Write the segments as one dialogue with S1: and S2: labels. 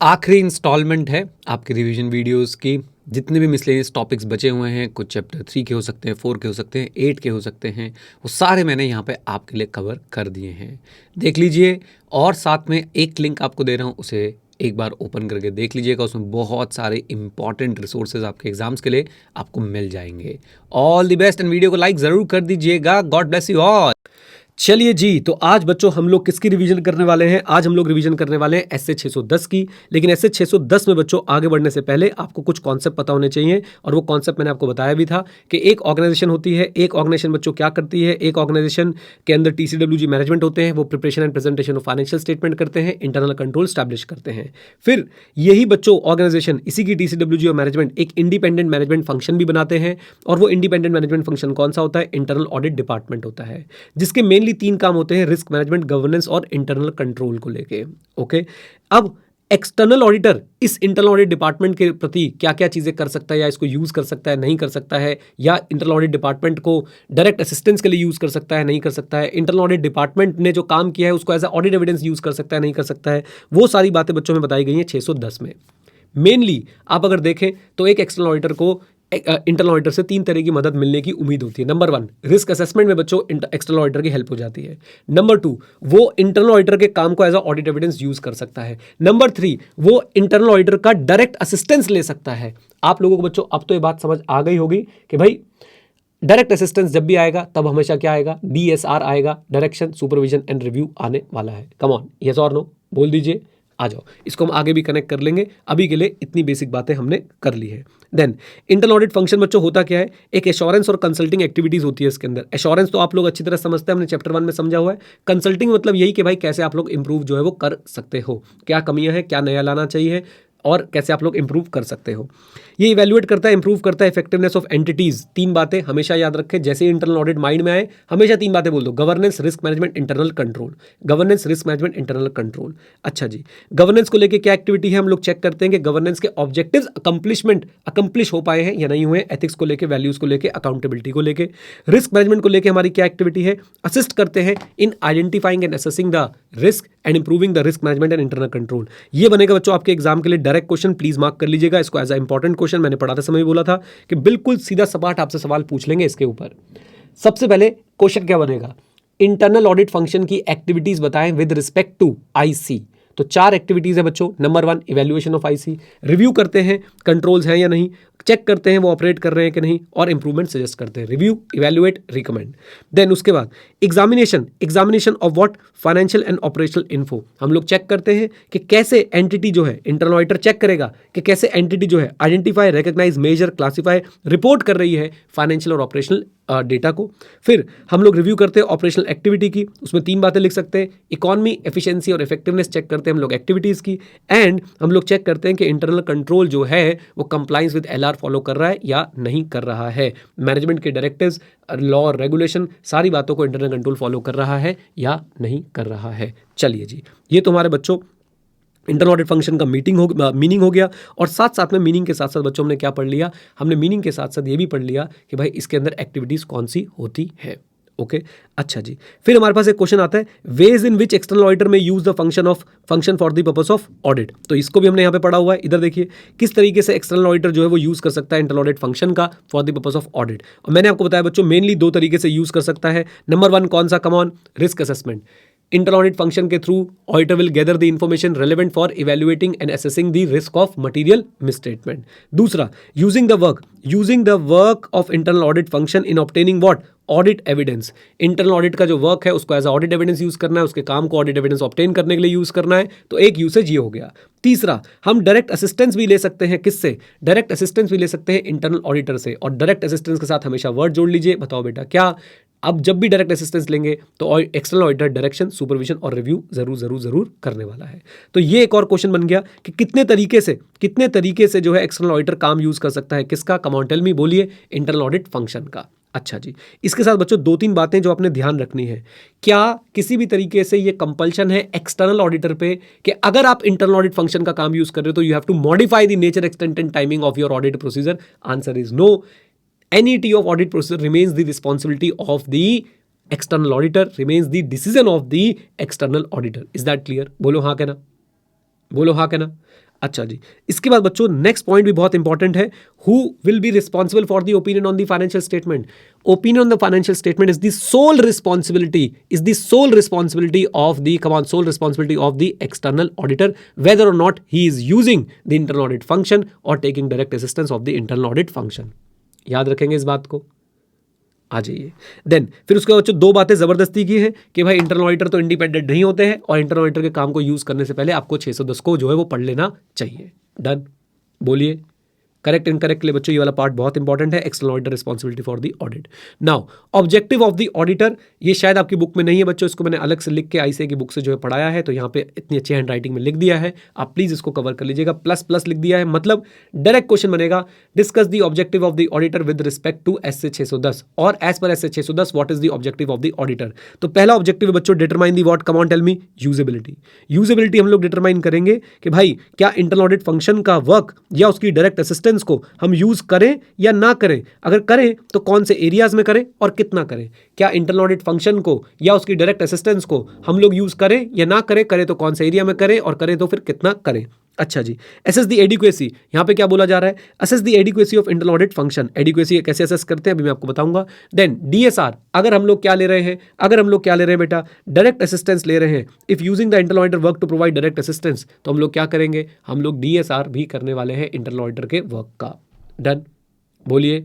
S1: आखिरी इंस्टॉलमेंट है आपके रिवीजन वीडियोस की। जितने भी मिसलेनियस टॉपिक्स बचे हुए हैं, कुछ चैप्टर 3 के हो सकते हैं, 4 के हो सकते हैं, 8 के हो सकते हैं, वो सारे मैंने यहाँ पे आपके लिए कवर कर दिए हैं। देख लीजिए, और साथ में एक लिंक आपको दे रहा हूँ, उसे एक बार ओपन करके देख लीजिएगा। उसमें बहुत सारे इंपॉर्टेंट रिसोर्सेज आपके एग्जाम्स के लिए आपको मिल जाएंगे। All the best, and video को लाइक ज़रूर कर दीजिएगा। God bless you all. चलिए जी, तो आज बच्चों हम लोग किसकी रिवीजन करने वाले हैं? आज हम लोग रिवीजन करने वाले हैं एसए 610 की। लेकिन एसए 610 में बच्चों आगे बढ़ने से पहले आपको कुछ कॉन्सेप्ट पता होने चाहिए, और वो कॉन्सेप्ट मैंने आपको बताया भी था कि एक ऑर्गेनाइजेशन होती है। एक ऑर्गेनाइजेशन बच्चों क्या करती है? एक ऑर्गेनाइजेशन के अंदर टीसीडब्ल्यूजी मैनेजमेंट होते हैं, वो preparation and presentation of financial statement करते हैं, इंटरनल कंट्रोल स्टैब्लिश करते हैं। फिर यही बच्चों ऑर्गेनाइजेशन, इसी की टीसीडब्ल्यूजी और मैनेजमेंट एक इंडिपेंडेंट मैनेजमेंट फंक्शन भी बनाते हैं, और वो इंडिपेंडेंट मैनेजमेंट फंक्शन कौन सा होता है? इंटरनल ऑडिट डिपार्टमेंट होता है, जिसके मेनली 3 काम होते हैं: रिस्क मैनेजमेंट, गवर्नेंस और इंटरनल कंट्रोल को लेके। ओके, अब एक्सटर्नल ऑडिटर इस इंटरनल ऑडिट डिपार्टमेंट के प्रति क्या क्या चीजें कर सकता है, या इसको यूज कर सकता है, नहीं कर सकता है, या इंटरनल ऑडिट डिपार्टमेंट को डायरेक्ट असिस्टेंस के लिए यूज कर सकता है, नहीं कर सकता है, इंटरनल ऑडिट डिपार्टमेंट ने जो काम किया है उसको एज ऑडिट एविडेंस यूज कर सकता है, नहीं कर सकता है, वो सारी बातें बच्चों में बताई गई हैं 610 में। मेनली आप अगर देखें तो एक एक्सटर्नल ऑडिटर को इंटरनल ऑडिटर से 3 तरह की मदद मिलने की उम्मीद होती है। नंबर 1, रिस्क असेसमेंट में बच्चों एक्सटर्नल ऑडिटर की हेल्प हो जाती है। नंबर 2, वो इंटरनल ऑडिटर के काम को as a audit evidence use कर सकता है। नंबर 3, वो इंटरनल ऑडिटर का डायरेक्ट असिस्टेंस ले सकता है। आप लोगों को बच्चों अब तो ये बात समझ आ गई होगी कि भाई डायरेक्ट असिस्टेंस जब भी आएगा तब हमेशा क्या आएगा? DSR आएगा, डायरेक्शन, सुपरविजन एंड रिव्यू आने वाला है। कम ऑन, यस और नो बोल दीजिए, आ जाओ। इसको हम आगे भी कनेक्ट कर लेंगे, अभी के लिए इतनी बेसिक बातें हमने कर ली है। देन इंटरनल ऑडिट फंक्शन बच्चों होता क्या है? एक एश्योरेंस और कंसल्टिंग एक्टिविटीज होती है इसके अंदर। एश्योरेंस तो आप लोग अच्छी तरह समझते हैं, हमने चैप्टर 1 में समझा हुआ है। कंसल्टिंग मतलब यही कि भाई कैसे आप लोग इंप्रूव जो है वो कर सकते हो, क्या कमियां हैं, क्या नया लाना चाहिए, और कैसे आप लोग इंप्रूव कर सकते हो। ये इवैल्यूएट करता है, इंप्रूव करता है इफेक्टिवनेस ऑफ एंटिटीज। 3 बातें हमेशा याद रखें, जैसे ही इंटरनल ऑडिट माइंड में आए हमेशा 3 बातें बोल दो: governance, risk management, internal control. Governance, risk management, internal control. अच्छा जी, गवर्नेंस को लेके क्या एक्टिविटी है? हम लोग चेक करते हैं कि गवर्नेंस के ऑब्जेक्टिव्स अकम्प्लिश हो पाए हैं या नहीं हुए, एथिक्स को लेके, वैल्यूज को लेके, अकाउंटेबिलिटी को लेके। रिस्क मैनेजमेंट को लेके हमारी क्या एक्टिविटी है? असिस्ट करते हैं in identifying and assessing the risk and improving the risk management and internal control. ये बनेगा बच्चों आपके एग्जाम के लिए डायरेक्ट क्वेश्चन, प्लीज मार्क कर लीजिएगा इसको एज अ इंपॉर्टेंट क्वेश्चन। मैंने पढ़ाते समय भी बोला था कि बिल्कुल सीधा सपाट आपसे सवाल पूछ लेंगे इसके ऊपर। सबसे पहले क्वेश्चन क्या बनेगा? इंटरनल ऑडिट फंक्शन की एक्टिविटीज बताएं विद रिस्पेक्ट टू आईसी। तो 4 एक्टिविटीज है बच्चों। Number 1, evaluation of IC, review करते हैं कंट्रोल्स हैं या नहीं, चेक करते हैं वो ऑपरेट कर रहे हैं कि नहीं, और इंप्रूवमेंट सजेस्ट करते हैं। Review, evaluate, recommend. देन उसके बाद examination of what? Financial and operational info. हम लोग चेक करते हैं कि कैसे एंटिटी जो है, इंटरनल ऑडिटर चेक करेगा कि कैसे एंटिटी जो है identify, recognise, measure, classify, report कर रही है फाइनेंशियल और ऑपरेशनल डेटा को। फिर हम लोग रिव्यू करते हैं ऑपरेशनल एक्टिविटी की, उसमें 3 बातें लिख सकते हैं: इकोनॉमी, एफिशिएंसी और इफेक्टिवनेस चेक करते हैं हम लोग एक्टिविटीज की। एंड हम लोग चेक करते हैं कि इंटरनल कंट्रोल जो है वो कंप्लाइंस विद LR फॉलो कर रहा है या नहीं कर रहा है। मैनेजमेंट के डायरेक्टिव्स, लॉ और रेगुलेशन, सारी बातों को इंटरनल कंट्रोल फॉलो कर रहा है या नहीं कर रहा है। चलिए जी, ये तो हमारे बच्चों इंटरनल ऑडिट फंक्शन का मीनिंग हो गया। और साथ साथ में मीनिंग के साथ साथ बच्चों हमने क्या पढ़ लिया? हमने मीनिंग के साथ साथ ये भी पढ़ लिया कि भाई इसके अंदर एक्टिविटीज कौन सी होती है। ओके, अच्छा जी। फिर हमारे पास एक क्वेश्चन आता है, ways in which external auditor may use the function for the purpose of audit. तो इसको भी हमने यहाँ पे पढ़ा हुआ है। इधर देखिए किस तरीके से एक्सटर्नल ऑडिटर जो है वो यूज कर सकता है इंटरनल ऑडिट फंक्शन का for the purpose of audit. और मैंने आपको बताया बच्चों मेनली 2 तरीके से यूज कर सकता है। नंबर 1 कौन सा? Come on, risk assessment. Internal audit function के through auditor will gather the information relevant for evaluating and assessing the risk of material misstatement. दूसरा, using the work of internal audit function in obtaining what? Audit evidence. Internal audit का जो work है उसको as audit evidence use करना है, उसके काम को ऑडिट एविडेंस ऑब्टेन करने के लिए यूज करना है। तो एक यूसेज ये हो गया। तीसरा, हम डायरेक्ट असिस्टेंस भी ले सकते हैं। किससे? डायरेक्ट असिस्टेंस भी ले सकते हैं इंटरनल ऑडिटर से। और डायरेक्ट असिस्टेंस के साथ हमेशा वर्ड जोड़ लीजिए। बताओ बेटा क्या? अब जब भी डायरेक्ट असिस्टेंस लेंगे तो एक्सटर्नल ऑडिटर डायरेक्शन, सुपरविजन और रिव्यू जरूर करने वाला है। तो ये एक और क्वेश्चन बन गया कि कितने तरीके से जो है एक्सटर्नल ऑडिटर काम यूज कर सकता है। किसका? कम ऑन टेल मी, बोलिए। इंटरनल ऑडिट फंक्शन का। अच्छा जी, इसके साथ बच्चों 2-3 बातें जो आपने ध्यान रखनी है। क्या किसी भी तरीके से ये कंपल्शन है एक्सटर्नल ऑडिटर पे कि अगर आप इंटरनल ऑडिट फंक्शन का काम यूज कर रहे हो तो you have to modify the nature, extent and timing of your audit procedure? Answer is no. NET of audit procedure remains the responsibility of the external auditor, remains the decision of the external auditor. Is that clear? बोलो हाँ कहना, बोलो हाँ कहना।
S2: अच्छा जी, इसके बाद बच्चों नेक्स्ट पॉइंट भी बहुत इंपॉर्टेंट है, who will be responsible for the opinion on the financial statement. Opinion on the financial statement is the sole responsibility of the external auditor, whether or not he is using the internal audit function or taking direct assistance of the internal audit function. याद रखेंगे इस बात को. आ जाइए. Then फिर उसके बाद बच्चों दो बातें जबरदस्ती की है कि भाई इंटरनल ऑडिटर तो इंडिपेंडेंट नहीं होते हैं और इंटरनल ऑडिटर के काम को यूज करने से पहले आपको 610 को जो है वो पढ़ लेना चाहिए. डन. बोलिए. करेक्ट इनकरेक्ट के लिए बच्चों ये वाला पार्ट बहुत इंपॉर्टेंट है. External auditor responsibility for the audit. Now objective of the auditor, ये शायद आपकी बुक में नहीं है बच्चों, इसको मैंने अलग से लिख के आईसीए की बुक से जो है पढ़ाया है, तो यहाँ पे इतनी अच्छी हैंड राइटिंग में लिख दिया है, आप प्लीज इसको कवर कर लीजिएगा. प्लस प्लस लिख दिया है, मतलब डायरेक्ट क्वेश्चन बनेगा, discuss the objective of the auditor with respect to SA 610 और एज पर SA 610 what is the objective of the auditor. तो पहला ऑब्जेक्टिव है बच्चों determine the what. Come on tell me. Usability. Usability हम लोग determine करेंगे कि भाई क्या इंटरनल ऑडिट फंक्शन का वर्क या उसकी डायरेक्ट असिस्टेंस को हम यूज करें या ना करें. अगर करें तो कौन से एरियाज में करें और कितना करें. क्या इंटरनल ऑडिट फंक्शन को या उसकी डायरेक्ट असिस्टेंस को हम लोग यूज करें या ना करें, करें तो कौन से एरिया में करें और करें तो फिर कितना करें. अच्छा जी, असेस द एडिक्वेसी. यहां पे क्या बोला जा रहा है, assess the adequacy of internal audit function. Adequacy कैसे असेस करते हैं अभी मैं आपको बताऊंगा. देन डीएसआर, अगर हम लोग क्या ले रहे हैं, बेटा डायरेक्ट असिस्टेंस ले रहे हैं. If using the internal auditor work to provide direct assistance, तो हम लोग क्या करेंगे, हम लोग डीएसआर भी करने वाले हैं इंटरनल ऑडिटर के वर्क का. डन. बोलिए.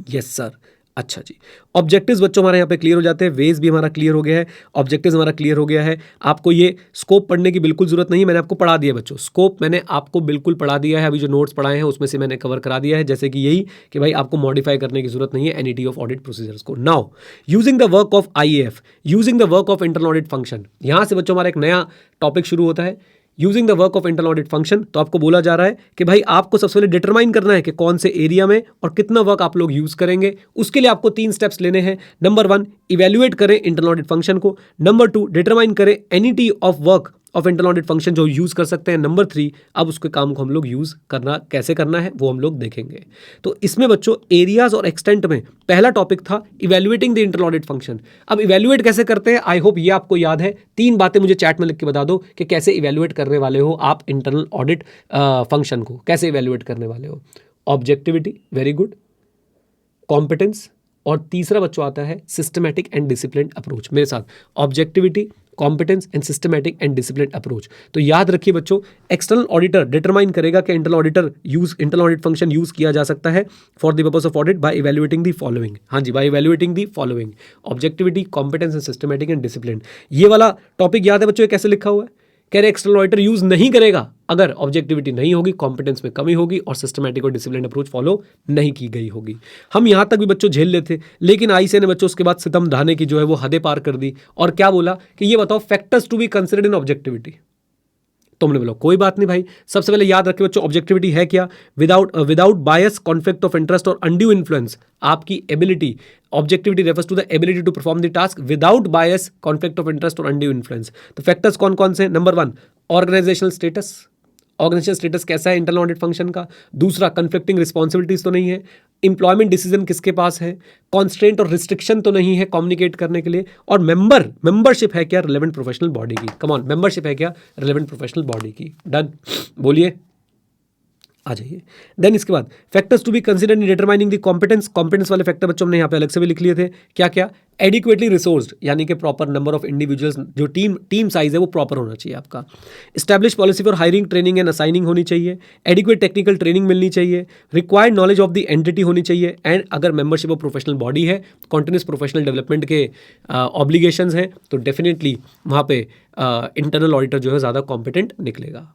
S2: Yes sir. अच्छा जी, ऑब्जेक्टिव्स बच्चों हमारे यहाँ पे क्लियर हो जाते हैं. वेज भी हमारा क्लियर हो गया है, ऑब्जेक्टिव्स हमारा क्लियर हो गया है. आपको ये स्कोप पढ़ने की बिल्कुल जरूरत नहीं है, मैंने आपको पढ़ा दिया है बच्चों. स्कोप मैंने आपको बिल्कुल पढ़ा दिया है, अभी जो नोट्स पढ़ाए हैं उसमें से मैंने कवर करा दिया है. जैसे कि यही कि भाई आपको मॉडिफाई करने की जरूरत नहीं है एनईटी ऑफ ऑडिट प्रोसीजर्स को. Now using the work of IAF, using the work of internal audit function. यहाँ से बच्चों हमारा एक नया टॉपिक शुरू होता है, using the work of internal audit function. तो आपको बोला जा रहा है कि भाई आपको सबसे पहले डिटरमाइन करना है कि कौन से एरिया में और कितना वर्क आप लोग यूज करेंगे. उसके लिए आपको 3 स्टेप्स लेने हैं. नंबर 1, इवेल्युएट करें इंटरनल ऑडिट फंक्शन को. नंबर 2, डिटरमाइन करें annuity of work of internal audit function जो यूज कर सकते हैं. नंबर 3, अब उसके काम को हम लोग यूज करना कैसे करना है वो हम लोग देखेंगे. तो इसमें बच्चों एरियाज और एक्सटेंट में पहला टॉपिक था evaluating the internal audit function. अब इवेल्युएट कैसे करते हैं, आई होप ये आपको याद है. 3 बातें मुझे चैट में लिख के बता दो कि कैसे इवेल्युएट करने वाले हो आप इंटरनल ऑडिट फंक्शन को, कैसे इवेल्युएट करने वाले हो. Objectivity, very good. कॉम्पिटेंस, और तीसरा बच्चों आता है सिस्टमैटिक एंड डिसिप्लिन्ड अप्रोच. मेरे साथ objectivity, competence and systematic and disciplined approach. तो याद रखिए बच्चों, एक्सटर्नल ऑडिटर डिटरमाइन करेगा कि इंटरनल ऑडिट फंक्शन यूज किया जा सकता है for the purpose of audit by evaluating the following. हाँ जी, by evaluating the following: objectivity, competence and systematic and discipline. ये वाला टॉपिक याद है बच्चों, ये कैसे लिखा हुआ है, कह रहे एक्सटर्नल ऑडिटर यूज नहीं करेगा अगर ऑब्जेक्टिविटी नहीं होगी, कॉम्पिटेंस में कमी होगी और सिस्टमैटिक और डिसिप्लिन अप्रोच फॉलो नहीं की गई होगी. हम यहां तक भी बच्चों झेल लेते, लेकिन आईसीए ने बच्चों उसके बाद सितम ढाने की जो है वो हदें पार कर दी और क्या बोला कि ये बताओ factors to be considered in objectivity. तो हमने बोला कोई बात नहीं भाई, सबसे पहले याद रखिए बच्चों ऑब्जेक्टिविटी है क्या, without bias, conflict of interest और अनड्यू इन्फ्लुएंस. आपकी ability, objectivity refers to the ability to perform the task without bias, conflict of interest और अनड्यू इन्फ्लुएंस. तो फैक्टर्स कौन कौन से? Number 1, organisational status. Organisational status कैसा है इंटरनल ऑडिट फंक्शन का. दूसरा, कन्फ्लिक्टिंग रिस्पॉन्सिबिलिटीज तो नहीं है. इंप्लॉयमेंट डिसीजन किसके पास है. कॉन्स्ट्रेंट और रिस्ट्रिक्शन तो नहीं है कम्युनिकेट करने के लिए. और मेंबरशिप है क्या रिलेवेंट प्रोफेशनल बॉडी की. कम ऑन, मेंबरशिप है क्या रिलेवेंट प्रोफेशनल बॉडी की. डन. बोलिए. आ जाइए. देन इसके बाद factors to be considered in determining the competence. Competence वाले फैक्टर बच्चों हमने यहाँ पे अलग से भी लिख लिए थे. क्या क्या? एडिक्वेटली रिसोर्स्ड, यानी कि प्रॉपर नंबर ऑफ इंडिविजुअल्स, जो टीम साइज है वो प्रॉपर होना चाहिए आपका. Establish policy for hiring, training and assigning होनी चाहिए. एडिक्वेट टेक्निकल ट्रेनिंग मिलनी चाहिए. Required knowledge of the entity होनी चाहिए. एंड अगर मेंबरशिप ऑफ प्रोफेशनल बॉडी है, कॉन्टिन्यूस प्रोफेशनल डेवलपमेंट के ऑब्लिगेशंस हैं, तो डेफिनेटली वहाँ पे इंटरनल ऑडिटर जो है ज़्यादा कॉम्पिटेंट निकलेगा.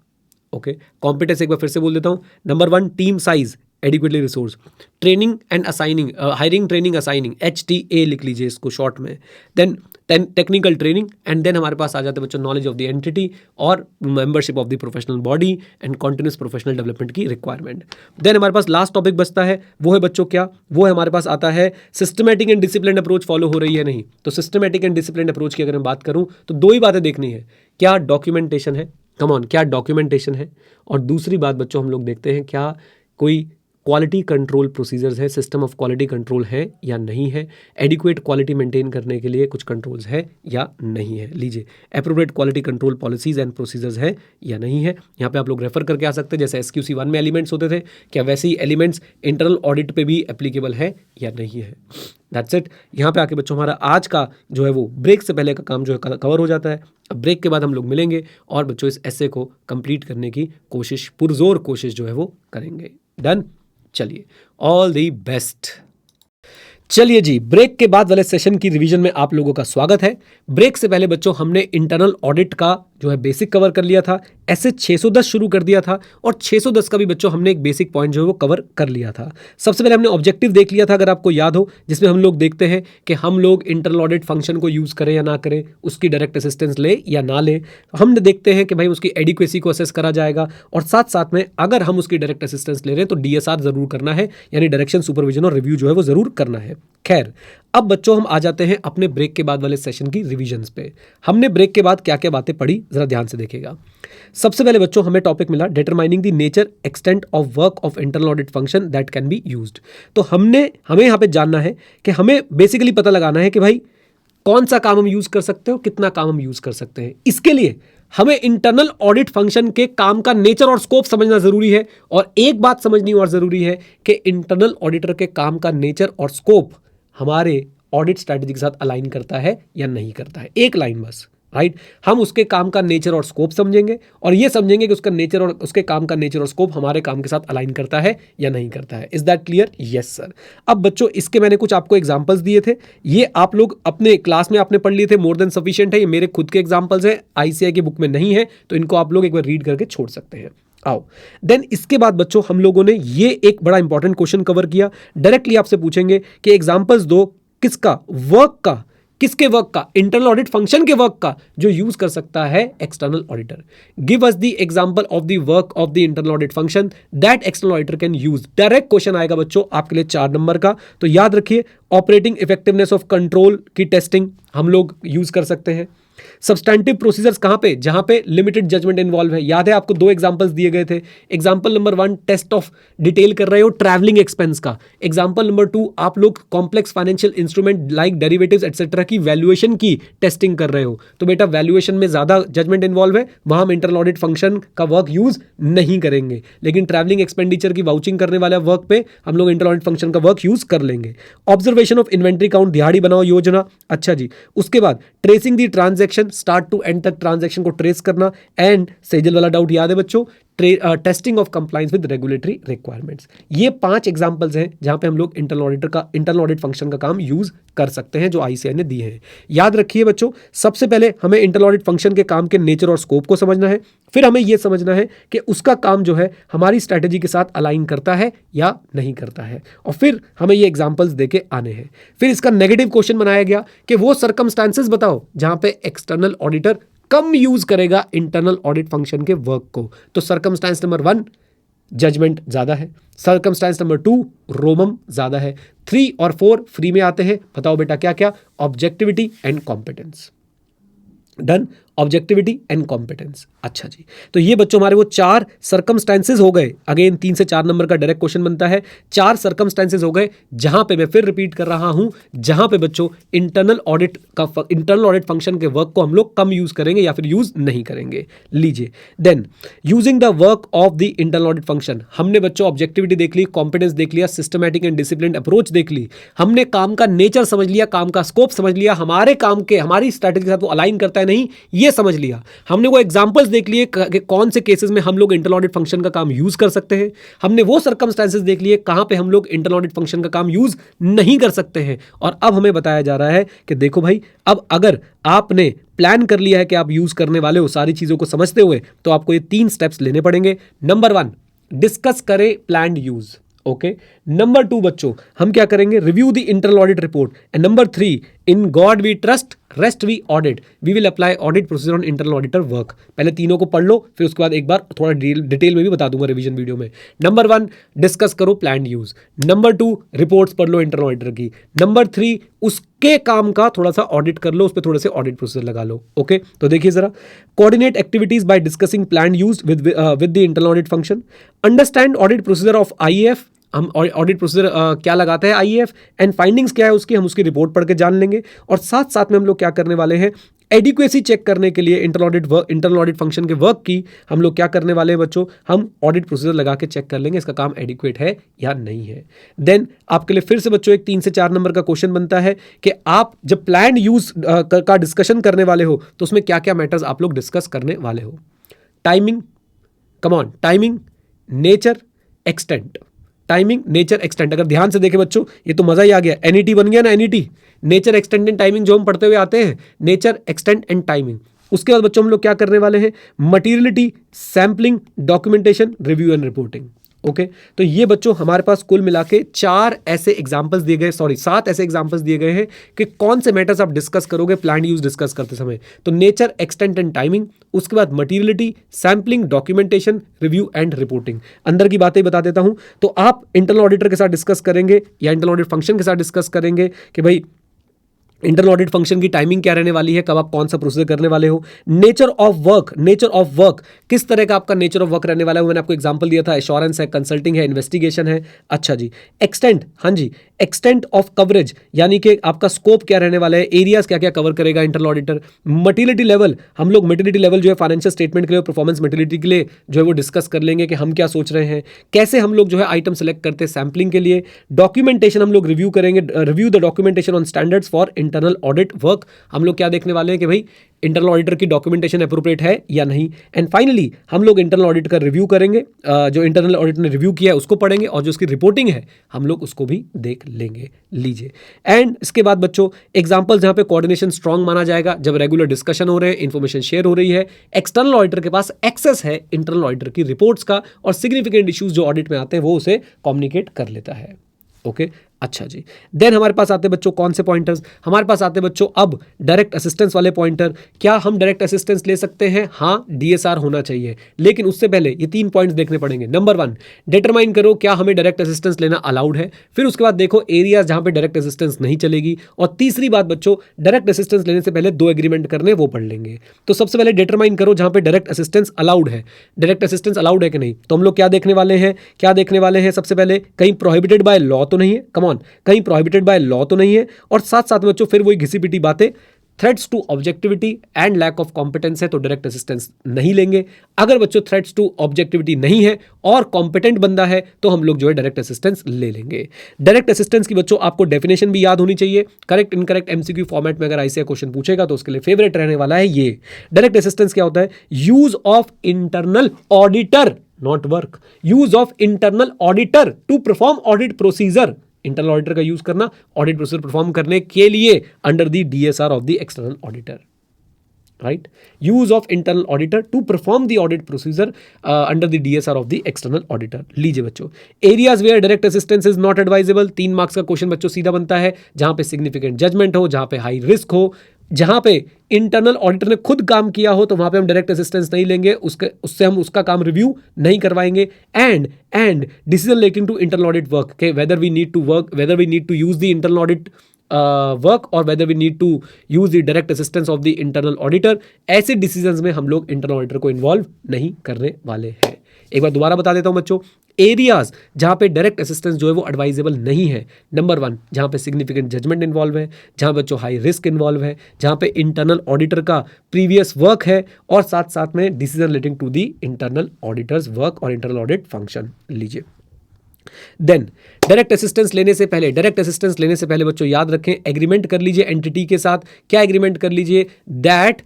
S2: ओके, कॉम्पिटेंस एक बार फिर से बोल देता हूँ. Number 1, team size, adequately resource. Training and assigning, hiring, training, assigning, HTA लिख लीजिए इसको शॉर्ट में. Then technical training. And then हमारे पास आ जाते हैं बच्चों नॉलेज ऑफ द एंटिटी और membership of the professional body and continuous professional development की रिक्वायरमेंट. देन हमारे पास लास्ट टॉपिक बचता है, वो है बच्चों क्या, वो है हमारे पास आता है systematic and discipline approach follow हो रही है नहीं. तो सिस्टमैटिक एंड डिसिप्लिन अप्रोच की अगर मैं बात करूँ तो 2 ही बातें देखनी है. क्या डॉक्यूमेंटेशन है, कम ऑन, क्या डॉक्यूमेंटेशन है. और दूसरी बात बच्चों हम लोग देखते हैं क्या कोई क्वालिटी कंट्रोल प्रोसीजर्स है, सिस्टम ऑफ क्वालिटी कंट्रोल है या नहीं है, एडिक्वेट क्वालिटी मेंटेन करने के लिए कुछ कंट्रोल्स है या नहीं है। लीजिए, appropriate quality control policies and procedures है या नहीं है। यहाँ पे आप लोग रेफर करके आ सकते हैं, जैसे SQC 1 में एलिमेंट्स होते थे, क्या वैसे ही एलिमेंट्स इंटरनल ऑडिट पे भी एप्लीकेबल है या नहीं है। That's it. यहाँ पे आके बच्चों हमारा आज का जो है वो ब्रेक से पहले का काम जो है कवर हो जाता है। अब ब्रेक के बाद हम लोग मिलेंगे और बच्चों इस एसे को कंप्लीट करने की कोशिश, पुरजोर कोशिश जो है वो करेंगे। डन? चलिए, ऑल द बेस्ट। चलिए जी, ब्रेक के बाद वाले सेशन की रिवीजन में आप लोगों का स्वागत है। ब्रेक से पहले बच्चों हमने इंटरनल ऑडिट का जो है बेसिक कवर कर लिया था, ऐसे 610 शुरू कर दिया था और 610 का भी बच्चों हमने एक बेसिक पॉइंट जो है वो कवर कर लिया था। सबसे पहले हमने ऑब्जेक्टिव देख लिया था, अगर आपको याद हो, जिसमें हम लोग देखते हैं कि हम लोग इंटरनल ऑडिट फंक्शन को यूज़ करें या ना करें, उसकी डायरेक्ट असिस्टेंस ले या ना ले। हम देखते हैं कि भाई उसकी एडिक्वेसी को असेस करा जाएगा और साथ साथ में अगर हम उसकी डायरेक्ट असिस्टेंस ले रहे हैं तो DSR जरूर करना है, यानी डायरेक्शन सुपरविजन और रिव्यू जो है वो जरूर करना है। खैर, अब बच्चों हम आ जाते हैं अपने ब्रेक के बाद वाले सेशन की रिवीजन्स पे। हमने ब्रेक के बाद क्या क्या बातें पढ़ी, जरा ध्यान से देखिएगा। सबसे पहले बच्चों हमें टॉपिक मिला determining the nature extent of work of internal audit function that can be used. तो हमें यहाँ पे जानना है कि हमें बेसिकली पता लगाना है कि भाई कौन सा काम हम यूज कर सकते हो, कितना काम हम यूज कर सकते हैं। इसके लिए हमें इंटरनल ऑडिट फंक्शन के काम का नेचर और स्कोप समझना जरूरी है। और एक बात समझनी और जरूरी है कि इंटरनल ऑडिटर के काम का नेचर और स्कोप हमारे ऑडिट स्ट्रैटेजी के साथ अलाइन करता है या नहीं करता है। एक लाइन बस, राइट। हम उसके काम का नेचर और स्कोप समझेंगे और ये समझेंगे कि उसका नेचर और उसके काम का नेचर और स्कोप हमारे काम के साथ अलाइन करता है या नहीं करता है। Is that clear? Yes sir. अब बच्चों इसके मैंने कुछ आपको एग्जांपल्स दिए थे, ये आप लोग अपने क्लास में आपने पढ़ लिए थे, मोर देन सफिशिएंट है। ये मेरे खुद के एग्जांपल्स हैं, ICAI की बुक में नहीं है, तो इनको आप लोग एक बार रीड करके छोड़ सकते हैं। आओ देन इसके बाद बच्चों हम लोगों ने ये एक बड़ा इंपॉर्टेंट क्वेश्चन कवर किया। डायरेक्टली आपसे पूछेंगे कि एग्जांपल्स दो, किसका वर्क का, किसके वर्क का, इंटरनल ऑडिट फंक्शन के वर्क का जो यूज कर सकता है external auditor. Give us the example of the work of the internal audit function that external auditor can use. Direct question आएगा बच्चों आपके लिए 4 नंबर का, तो याद रखिए ऑपरेटिंग इफेक्टिवनेस ऑफ कंट्रोल की टेस्टिंग हम लोग यूज कर सकते हैं। सब्सटैंटिव प्रोसीजर्स कहां पे, जहां पे लिमिटेड जजमेंट इन्वॉल्व है। याद है आपको 2 एग्जांपल्स दिए गए थे। Example number 1 test of detail कर रहे हो ट्रैवलिंग एक्सपेंस का। एग्जांपल नंबर 2 आप लोग complex financial instrument like derivatives etcetera की वैल्यूएशन की टेस्टिंग कर रहे हो। तो बेटा वैल्यूएशन में ज्यादा जजमेंट इन्वॉल्व है, वहां हम इंटरनल ऑडिट फंक्शन का वर्क यूज नहीं करेंगे, लेकिन ट्रैवलिंग एक्सपेंडिचर की वाउचिंग करने वाले वर्क पे हम लोग इंटरनल ऑडिट फंक्शन का वर्क यूज कर लेंगे। ऑब्जर्वेशन ऑफ इन्वेंट्री काउंट, दिहाड़ी बनाओ योजना। अच्छा जी, उसके बाद tracing the transaction, start to end तक ट्रांजैक्शन को ट्रेस करना। एंड सेजल वाला डाउट याद है बच्चों, testing of compliance with regulatory requirements. ये 5 एग्जांपल्स हैं जहां पे हम लोग इंटरनल ऑडिट फंक्शन का काम यूज कर सकते हैं जो ICAI ने दिए हैं। याद रखिए बच्चों, सबसे पहले हमें इंटरनल ऑडिट फंक्शन के काम के नेचर और स्कोप को समझना है, फिर हमें यह समझना है कि उसका काम जो है हमारी स्ट्रैटेजी के साथ अलाइन करता है या नहीं करता है, और फिर हमें ये एग्जांपल्स देके आने हैं। फिर इसका नेगेटिव क्वेश्चन बनाया गया कि वो सर्कमस्टांसेस बताओ जहां पे एक्सटर्नल ऑडिटर कम यूज करेगा इंटरनल ऑडिट फंक्शन के वर्क को। तो सर्कमस्टांस नंबर 1 जजमेंट ज्यादा है, सर्कमस्टांस नंबर 2 रोमम ज्यादा है, 3 और 4 फ्री में आते हैं। बताओ बेटा क्या क्या? Objectivity and competence. Done, objectivity and competence. अच्छा जी, तो ये बच्चों हमारे वो 4 सर्कमस्टांसेस हो गए। अगेन 3 से 4 नंबर का डायरेक्ट क्वेश्चन बनता है। 4 सर्कमस्टांसेस हो गए जहां पे, मैं फिर रिपीट कर रहा हूं, जहां पे बच्चों इंटरनल ऑडिट फंक्शन के वर्क को हम लोग कम यूज करेंगे या फिर यूज नहीं करेंगे। लीजिए, then using the work of the internal audit function, हमने बच्चों ऑब्जेक्टिविटी देख ली, कॉम्पिटेंस देख लिया, सिस्टमैटिक एंड डिसिप्लिन अप्रोच देख ली, हमने काम का नेचर समझ लिया, काम का स्कोप समझ लिया, हमारे काम के हमारी स्ट्रैटेजी के साथ वो अलाइन करता है नहीं, ये समझ लिया। हमने वो एग्जांपल्स देख लिए कि कौन से केसेस में हम लोग इंटरनल ऑडिट फंक्शन का काम यूज कर सकते हैं। हमने वो सर्कमस्टेंसेस देख लिए कहां पे हम लोग इंटरनल ऑडिट फंक्शन का काम यूज नहीं कर सकते हैं। और अब हमें बताया जा रहा है कि देखो भाई, अब अगर आपने प्लान कर लिया है कि आप यूज करने वाले हो सारी चीजों को समझते हुए, तो आपको ये 3 स्टेप्स लेने पड़ेंगे। नंबर 1, डिस्कस करें प्लान्ड यूज। ओके, नंबर 2 बच्चों हम क्या करेंगे? Review the internal audit report. And number 3, in God we trust, rest we audit, we will apply audit procedure on internal auditor work. पहले तीनों को पढ़ लो, फिर उसके बाद एक बार थोड़ा डिटेल में भी बता दूंगा रिवीजन वीडियो में। नंबर 1, डिस्कस करो प्लान्ड यूज। नंबर 2, रिपोर्ट्स पढ़ लो इंटरनल ऑडिटर की। नंबर 3, उसके काम का थोड़ा सा ऑडिट कर लो, उस पर थोड़े से ऑडिट प्रोसीजर लगा लो। ओके, तो देखिए जरा, coordinate activities by discussing planned use with the internal audit function, understand audit procedure of IAF हम ऑडिट प्रोसीजर क्या लगाता है आईएएफ, एंड फाइंडिंग्स क्या है उसकी, हम उसकी रिपोर्ट पढ़ के जान लेंगे। और साथ साथ में हम लोग क्या करने वाले हैं, एडिक्वेसी चेक करने के लिए इंटरनल ऑडिट फंक्शन के वर्क की हम लोग क्या करने वाले हैं बच्चों, हम ऑडिट प्रोसीजर लगा के चेक कर लेंगे इसका काम एडिक्वेट है या नहीं है। देन आपके लिए फिर से बच्चों एक 3 से 4 नंबर का क्वेश्चन बनता है कि आप जब प्लान यूज का डिस्कशन करने वाले हो तो उसमें क्या क्या मैटर्स आप लोग डिस्कस करने वाले हो। Timing, come on, timing, nature, extent. Timing, nature, extent. अगर ध्यान से देखें बच्चों ये तो मजा ही आ गया, एनईटी बन गया ना, NET, nature, extent and timing जो हम पढ़ते हुए आते हैं, नेचर, एक्सटेंट एंड टाइमिंग। उसके बाद बच्चों हम लोग क्या करने वाले हैं, materiality, sampling, documentation, review and reporting. Okay तो ये बच्चों हमारे पास कुल मिला के 7 ऐसे एग्जांपल्स दिए गए हैं कि कौन से मैटर्स आप डिस्कस करोगे प्लान यूज डिस्कस करते समय। तो नेचर, एक्सटेंट एंड टाइमिंग, उसके बाद materiality, sampling, documentation, review and reporting. अंदर की बातें बता देता हूं, तो आप इंटरनल ऑडिटर के साथ डिस्कस करेंगे या इंटरनल ऑडिट फंक्शन के साथ डिस्कस करेंगे कि भाई इंटरनल ऑडिट फंक्शन की टाइमिंग क्या रहने वाली है, कब आप कौन सा प्रोसीजर करने वाले हो। नेचर ऑफ वर्क, किस तरह का आपका नेचर ऑफ वर्क रहने वाला है, मैंने आपको एग्जांपल दिया था, एश्योरेंस है, कंसल्टिंग है, इन्वेस्टिगेशन है। अच्छा जी, एक्सटेंट, हाँ जी, एक्सटेंट ऑफ कवरेज यानी कि आपका स्कोप क्या रहने वाला है, एरियाज क्या क्या कवर करेगा इंटरनल ऑडिटर। मटीरियलिटी लेवल, हम लोग मटीरियलिटी लेवल जो है फाइनेंशियल स्टेटमेंट के लिए, परफॉर्मेंस मटीरियलिटी के लिए जो है वो डिस्कस कर लेंगे कि हम क्या सोच रहे हैं, कैसे हम लोग जो है आइटम सेलेक्ट करते हैं सैम्पलिंग के लिए। डॉक्यूमेंटेशन हम लोग रिव्यू करेंगे, review the documentation on standards for internal audit work. हम लोग क्या देखने वाले हैं कि भाई इंटरनल ऑडिटर की डॉक्यूमेंटेशन अप्रोप्रिएट है या नहीं। एंड फाइनली हम लोग इंटरनल ऑडिट का रिव्यू करेंगे, जो इंटरनल ऑडिट ने रिव्यू किया है उसको पढ़ेंगे और जो उसकी रिपोर्टिंग है हम लोग उसको भी देख लेंगे। लीजिए, एंड इसके बाद बच्चों एग्जांपल जहां पे कोऑर्डिनेशन स्ट्रांग माना जाएगा, जब रेगुलर डिस्कशन हो रहे हैं, इंफॉर्मेशन शेयर हो रही है, एक्सटर्नल ऑडिटर के पास एक्सेस है इंटरनल ऑडिटर की रिपोर्ट्स का और सिग्निफिकेंट इश्यूज जो ऑडिट में आते हैं वो उसे कम्युनिकेट कर लेता है। ओके अच्छा जी, देन हमारे पास आते बच्चों कौन से पॉइंटर्स, हमारे पास आते बच्चों अब डायरेक्ट असिस्टेंस वाले पॉइंटर। क्या हम डायरेक्ट असिस्टेंस ले सकते हैं? हाँ, डीएसआर होना चाहिए, लेकिन उससे पहले ये 3 पॉइंट्स देखने पड़ेंगे। नंबर 1, डिटरमाइन करो क्या हमें डायरेक्ट असिस्टेंस लेना अलाउड है। फिर उसके बाद देखो एरियाज जहां पे डायरेक्ट असिस्टेंस नहीं चलेगी। और तीसरी बात बच्चों, डायरेक्ट असिस्टेंस लेने से पहले 2 एग्रीमेंट करने वो पढ़ लेंगे। तो सबसे पहले डिटरमाइन करो जहां पे डायरेक्ट असिस्टेंस अलाउड है, डायरेक्ट असिस्टेंस अलाउड है कि नहीं। तो हम लोग क्या देखने वाले हैं, सबसे पहले कहीं प्रोहिबिटेड बाय लॉ तो नहीं है, कम ऑन, कहीं प्रोहिबिटेड बाय लॉ तो नहीं है। और साथ साथ में बच्चों फिर वही घिसी पिटी बातें, threats to objectivity and lack of competence है तो डायरेक्ट असिस्टेंस नहीं लेंगे। अगर बच्चों थ्रेट्स टू ऑब्जेक्टिविटी नहीं है और कॉम्पिटेंट बंदा है तो हम लोग जो है डायरेक्ट असिस्टेंस ले लेंगे। डायरेक्ट असिस्टेंस की बच्चों आपको डेफिनेशन भी याद होनी चाहिए। करेक्ट इनकरेक्ट एमसीक्यू फॉर्मेट में अगर ऐसे क्वेश्चन पूछेगा तो उसके लिए फेवरेट रहने वाला है ये। डायरेक्ट असिस्टेंस क्या होता है? Use of internal auditor, not work, use of internal auditor to perform audit procedure. Internal auditor का यूज करना ऑडिट प्रोसीजर परफॉर्म करने के लिए under the DSR of the external auditor, right. Use of internal auditor to perform the audit procedure under the DSR of the external auditor. लीजिए बच्चों, areas where direct assistance is not advisable, 3 marks का question बच्चों सीधा बनता है। जहां पे significant judgement हो, जहां पे हाई रिस्क हो, जहां पे इंटरनल ऑडिटर ने खुद काम किया हो तो वहां पे हम डायरेक्ट असिस्टेंस नहीं लेंगे, उससे हम उसका काम रिव्यू नहीं करवाएंगे। And decision making to internal audit work के whether we need to use the internal audit work or whether we need to use the direct assistance of the internal auditor, ऐसे डिसीजंस में हम लोग internal auditor को involve नहीं करने वाले हैं। एक बार दोबारा बता देता हूं बच्चों, एरियाज जहां पे डायरेक्ट असिस्टेंस जो है वो एडवाइजेबल नहीं है। नंबर 1, जहां पे सिग्निफिकेंट जजमेंट इन्वॉल्व है, जहां बच्चों हाई रिस्क इन्वॉल्व है, जहां पे इंटरनल ऑडिटर का प्रीवियस वर्क है और साथ साथ में decision relating to the internal auditor's work और इंटरनल ऑडिट फंक्शन। लीजिए, देन डायरेक्ट असिस्टेंस लेने से पहले बच्चों याद रखें, एग्रीमेंट कर लीजिए एंटिटी के साथ। क्या एग्रीमेंट कर लीजिए? दैट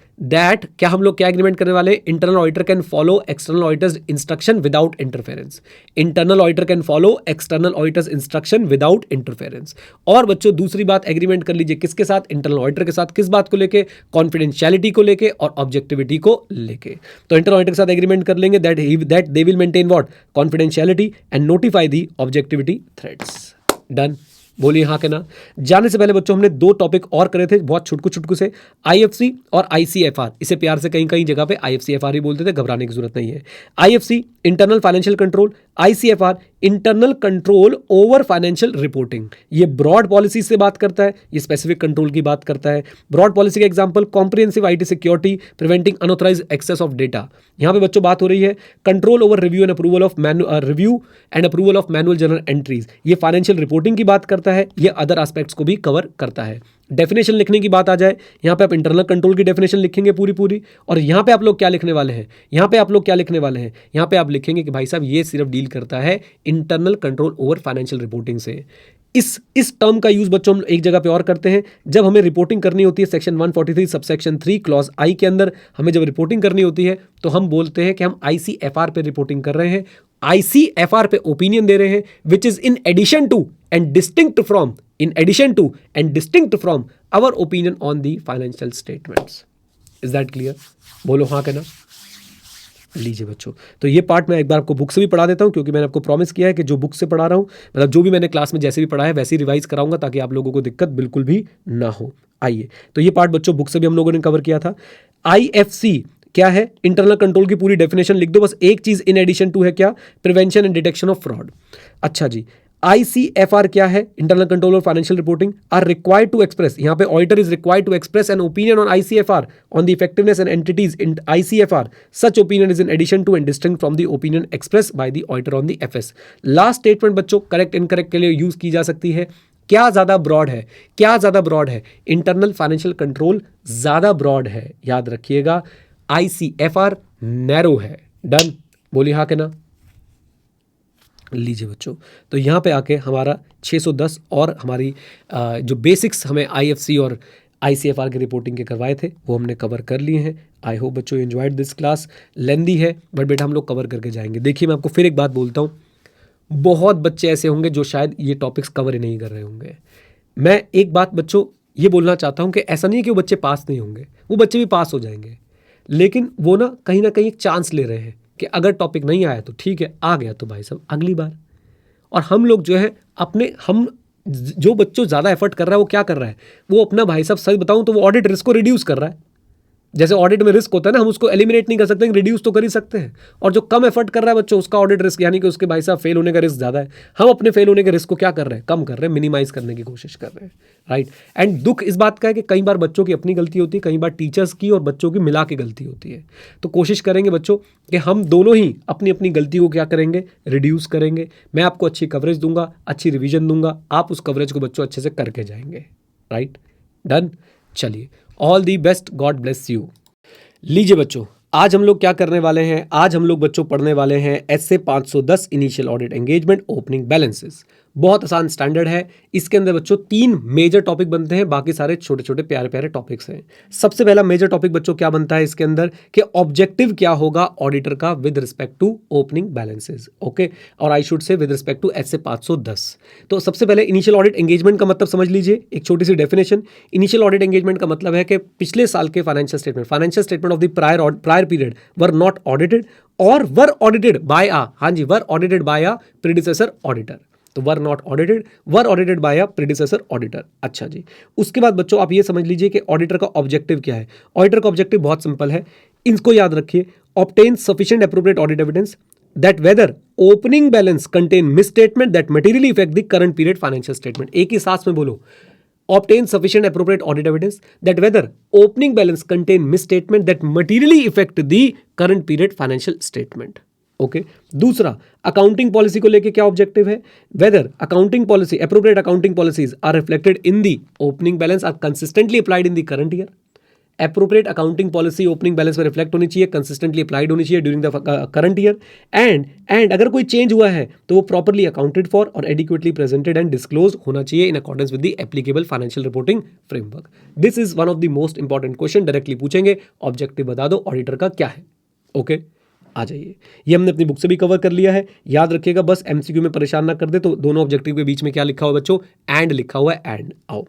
S2: क्या हम लोग क्या एग्रीमेंट करने वाले? Internal auditor can follow external auditors instruction without interference. Internal auditor can follow external auditors instruction without interference. और बच्चों दूसरी बात एग्रीमेंट कर लीजिए किसके साथ? इंटरनल ऑडिटर के साथ। किस बात को लेके? कॉन्फिडेंशियलिटी को लेके और ऑब्जेक्टिविटी को लेके। तो इंटरनल ऑडिटर के साथ एग्रीमेंट कर लेंगे that they will maintain what? Confidentiality and notify the objectivity threads. Done, बोलिए हाँ के ना। जाने से पहले बच्चों हमने 2 टॉपिक और करे थे बहुत छुटकू से, आईएफसी और आईसीएफआर। इसे प्यार से कहीं कहीं जगह पे आईएफसीएफआर ही बोलते थे, घबराने की जरूरत नहीं है। IFC internal financial control, ICFR internal control over financial reporting, ये ब्रॉड पॉलिसी से बात करता है, ये स्पेसिफिक कंट्रोल की बात करता है। ब्रॉड पॉलिसी का example comprehensive IT security preventing unauthorised access of data. यहां पे बच्चों बात हो रही है control over review and approval of manual journal entries, ये फाइनेंशियल रिपोर्टिंग की बात करता है, ये अदर एस्पेक्ट्स को भी कवर करता है। डेफिनेशन लिखने की बात आ जाए, यहाँ पे आप इंटरनल कंट्रोल की डेफिनेशन लिखेंगे पूरी, और यहाँ पे आप लोग क्या लिखने वाले हैं, यहाँ पे आप लिखेंगे कि भाई साहब ये सिर्फ डील करता है internal control over financial reporting से। इस टर्म का यूज बच्चों हम एक जगह पे और करते हैं जब हमें रिपोर्टिंग करनी होती है सेक्शन 143 सबसेक्शन 3 क्लॉज I के अंदर। हमें जब रिपोर्टिंग करनी होती है तो हम बोलते हैं कि हम ICFR पे रिपोर्टिंग कर रहे हैं, ICFR पे ओपिनियन दे रहे हैं, which is in addition to and distinct from our opinion on the financial statements. Is that clear? बोलो हाँ के ना। लीजिए बच्चों, तो ये पार्ट मैं एक बार आपको बुक से भी पढ़ा देता हूँ, क्योंकि मैंने आपको प्रॉमिस किया है कि जो बुक से पढ़ा रहा हूँ, मतलब जो भी मैंने क्लास में जैसे भी पढ़ा है वैसे ही रिवाइज कराऊंगा, ताकि आप लोगों को दिक्कत बिल्कुल भी ना हो। आइए, तो ये पार्ट बच्चों बुक से भी हम लोगों ने कवर किया था। IFC क्या है? इंटरनल कंट्रोल की पूरी डेफिनेशन लिख दो, बस एक चीज इन एडिशन टू है, क्या? Prevention and detection of fraud. अच्छा जी, ICFR क्या है? इंटरनल कंट्रोल और financial reporting are required to express, यहां पे auditor is required to express an opinion on ICFR on the effectiveness and entities in ICFR। Such opinion is in addition to and distinct from the opinion express by the auditor on the FS। Last statement बच्चों correct incorrect के लिए use की जा सकती है। क्या ज्यादा broad है? इंटरनल फाइनेंशियल कंट्रोल ज्यादा ब्रॉड है, याद रखिएगा। ICFR नैरो है। डन? बोलिए हाँ के ना। लीजिए बच्चों, तो यहाँ पे आके हमारा 610 और हमारी जो बेसिक्स हमें IFC और ICFR की रिपोर्टिंग के करवाए थे वो हमने कवर कर लिए हैं। आई होप बच्चों यू एंजॉयड दिस क्लास। लेंदी है बट बेटा हम लोग कवर करके जाएंगे। देखिए मैं आपको फिर एक बात बोलता हूँ, बहुत बच्चे ऐसे होंगे जो शायद ये टॉपिक्स कवर ही नहीं कर रहे होंगे। मैं एक बात बच्चों ये बोलना चाहता हूँ कि ऐसा नहीं है कि वो बच्चे पास नहीं होंगे, वो बच्चे भी पास हो जाएंगे, लेकिन वो ना कहीं एक चांस ले रहे हैं कि अगर टॉपिक नहीं आया तो ठीक है, आ गया तो भाई साहब अगली बार। और हम लोग जो है जो बच्चों ज़्यादा एफर्ट कर रहा है वो क्या कर रहा है, वो अपना भाई साहब सच बताऊं तो वो ऑडिट रिस्क को रिड्यूस कर रहा है। जैसे ऑडिट में रिस्क होता है ना, हम उसको एलिमिनेट नहीं कर सकते, रिड्यूस तो कर ही सकते हैं। और जो कम एफर्ट कर रहा है बच्चों, उसका ऑडिट रिस्क यानी कि उसके भाई साहब फेल होने का रिस्क ज़्यादा है। हम अपने फेल होने के रिस्क को क्या कर रहे हैं, कम कर रहे हैं, मिनिमाइज करने की कोशिश कर रहे हैं। राइट? एंड दुख इस बात का है कि कई बार बच्चों की अपनी गलती होती है, कई बार टीचर्स की और बच्चों की मिला के गलती होती है। तो कोशिश करेंगे बच्चों कि हम दोनों ही अपनी अपनी गलती को क्या करेंगे, रिड्यूस करेंगे। मैं आपको अच्छी कवरेज दूंगा, अच्छी रिविजन दूंगा, आप उस कवरेज को बच्चों अच्छे से करके जाएंगे। राइट? डन? चलिए, all the best, God bless you. लीजिए बच्चों, आज हम लोग क्या करने वाले हैं, आज हम लोग बच्चों पढ़ने वाले हैं SA 510 initial audit engagement opening balances. बहुत आसान स्टैंडर्ड है। इसके अंदर बच्चों 3 मेजर टॉपिक बनते हैं, बाकी सारे छोटे छोटे प्यारे प्यारे टॉपिक्स हैं। सबसे पहला मेजर टॉपिक बच्चों क्या बनता है इसके अंदर, कि ऑब्जेक्टिव क्या होगा ऑडिटर का with respect to opening balances. Okay, और I should say with respect to SA 510। तो सबसे पहले इनिशियल ऑडिट एंगेजमेंट का मतलब समझ लीजिए, एक छोटी सी डेफिनेशन। इनिशियल ऑडिट एंगेजमेंट का मतलब है कि पिछले साल के financial statement of the prior period were not audited or were audited by a predecessor auditor. तो were not audited, were audited by a predecessor auditor. अच्छा जी, उसके बाद बच्चों आप ये समझ लीजिए कि ऑडिटर का ऑब्जेक्टिव क्या है। ऑडिटर का ऑब्जेक्टिव बहुत सिंपल है, इनको याद रखिए। Obtain sufficient appropriate audit evidence that whether opening balance contain misstatement that materially affect the current period financial statement। एक ही सांस में बोलो, obtain sufficient appropriate audit evidence that whether opening balance contain misstatement that materially affect the current period financial statement। Okay, दूसरा accounting policy को लेके क्या objective है, whether accounting policy appropriate accounting policies are reflected in the opening balance are consistently applied in the current year. Appropriate accounting policy opening balance में reflect होनी चाहिए, consistently applied होनी चाहिए during the current year. And अगर कोई change हुआ है तो वो प्रॉपर्ली अकाउंटेड फॉर और एडिक्वेटली प्रेजेंटेड एंड डिस्क्लोज होना चाहिए in accordance with the applicable financial reporting framework. This is one of the most important question, directly पूछेंगे ऑब्जेक्टिव बता दो ऑडिटर का क्या है। ओके, आ जाइए, ये हमने अपनी बुक से भी कवर कर लिया है, याद रखिएगा। बस MCQ में परेशान ना कर दे। तो दोनों ऑब्जेक्टिव के बीच में क्या लिखा हुआ है बच्चों, एंड लिखा हुआ है, एंड। आओ,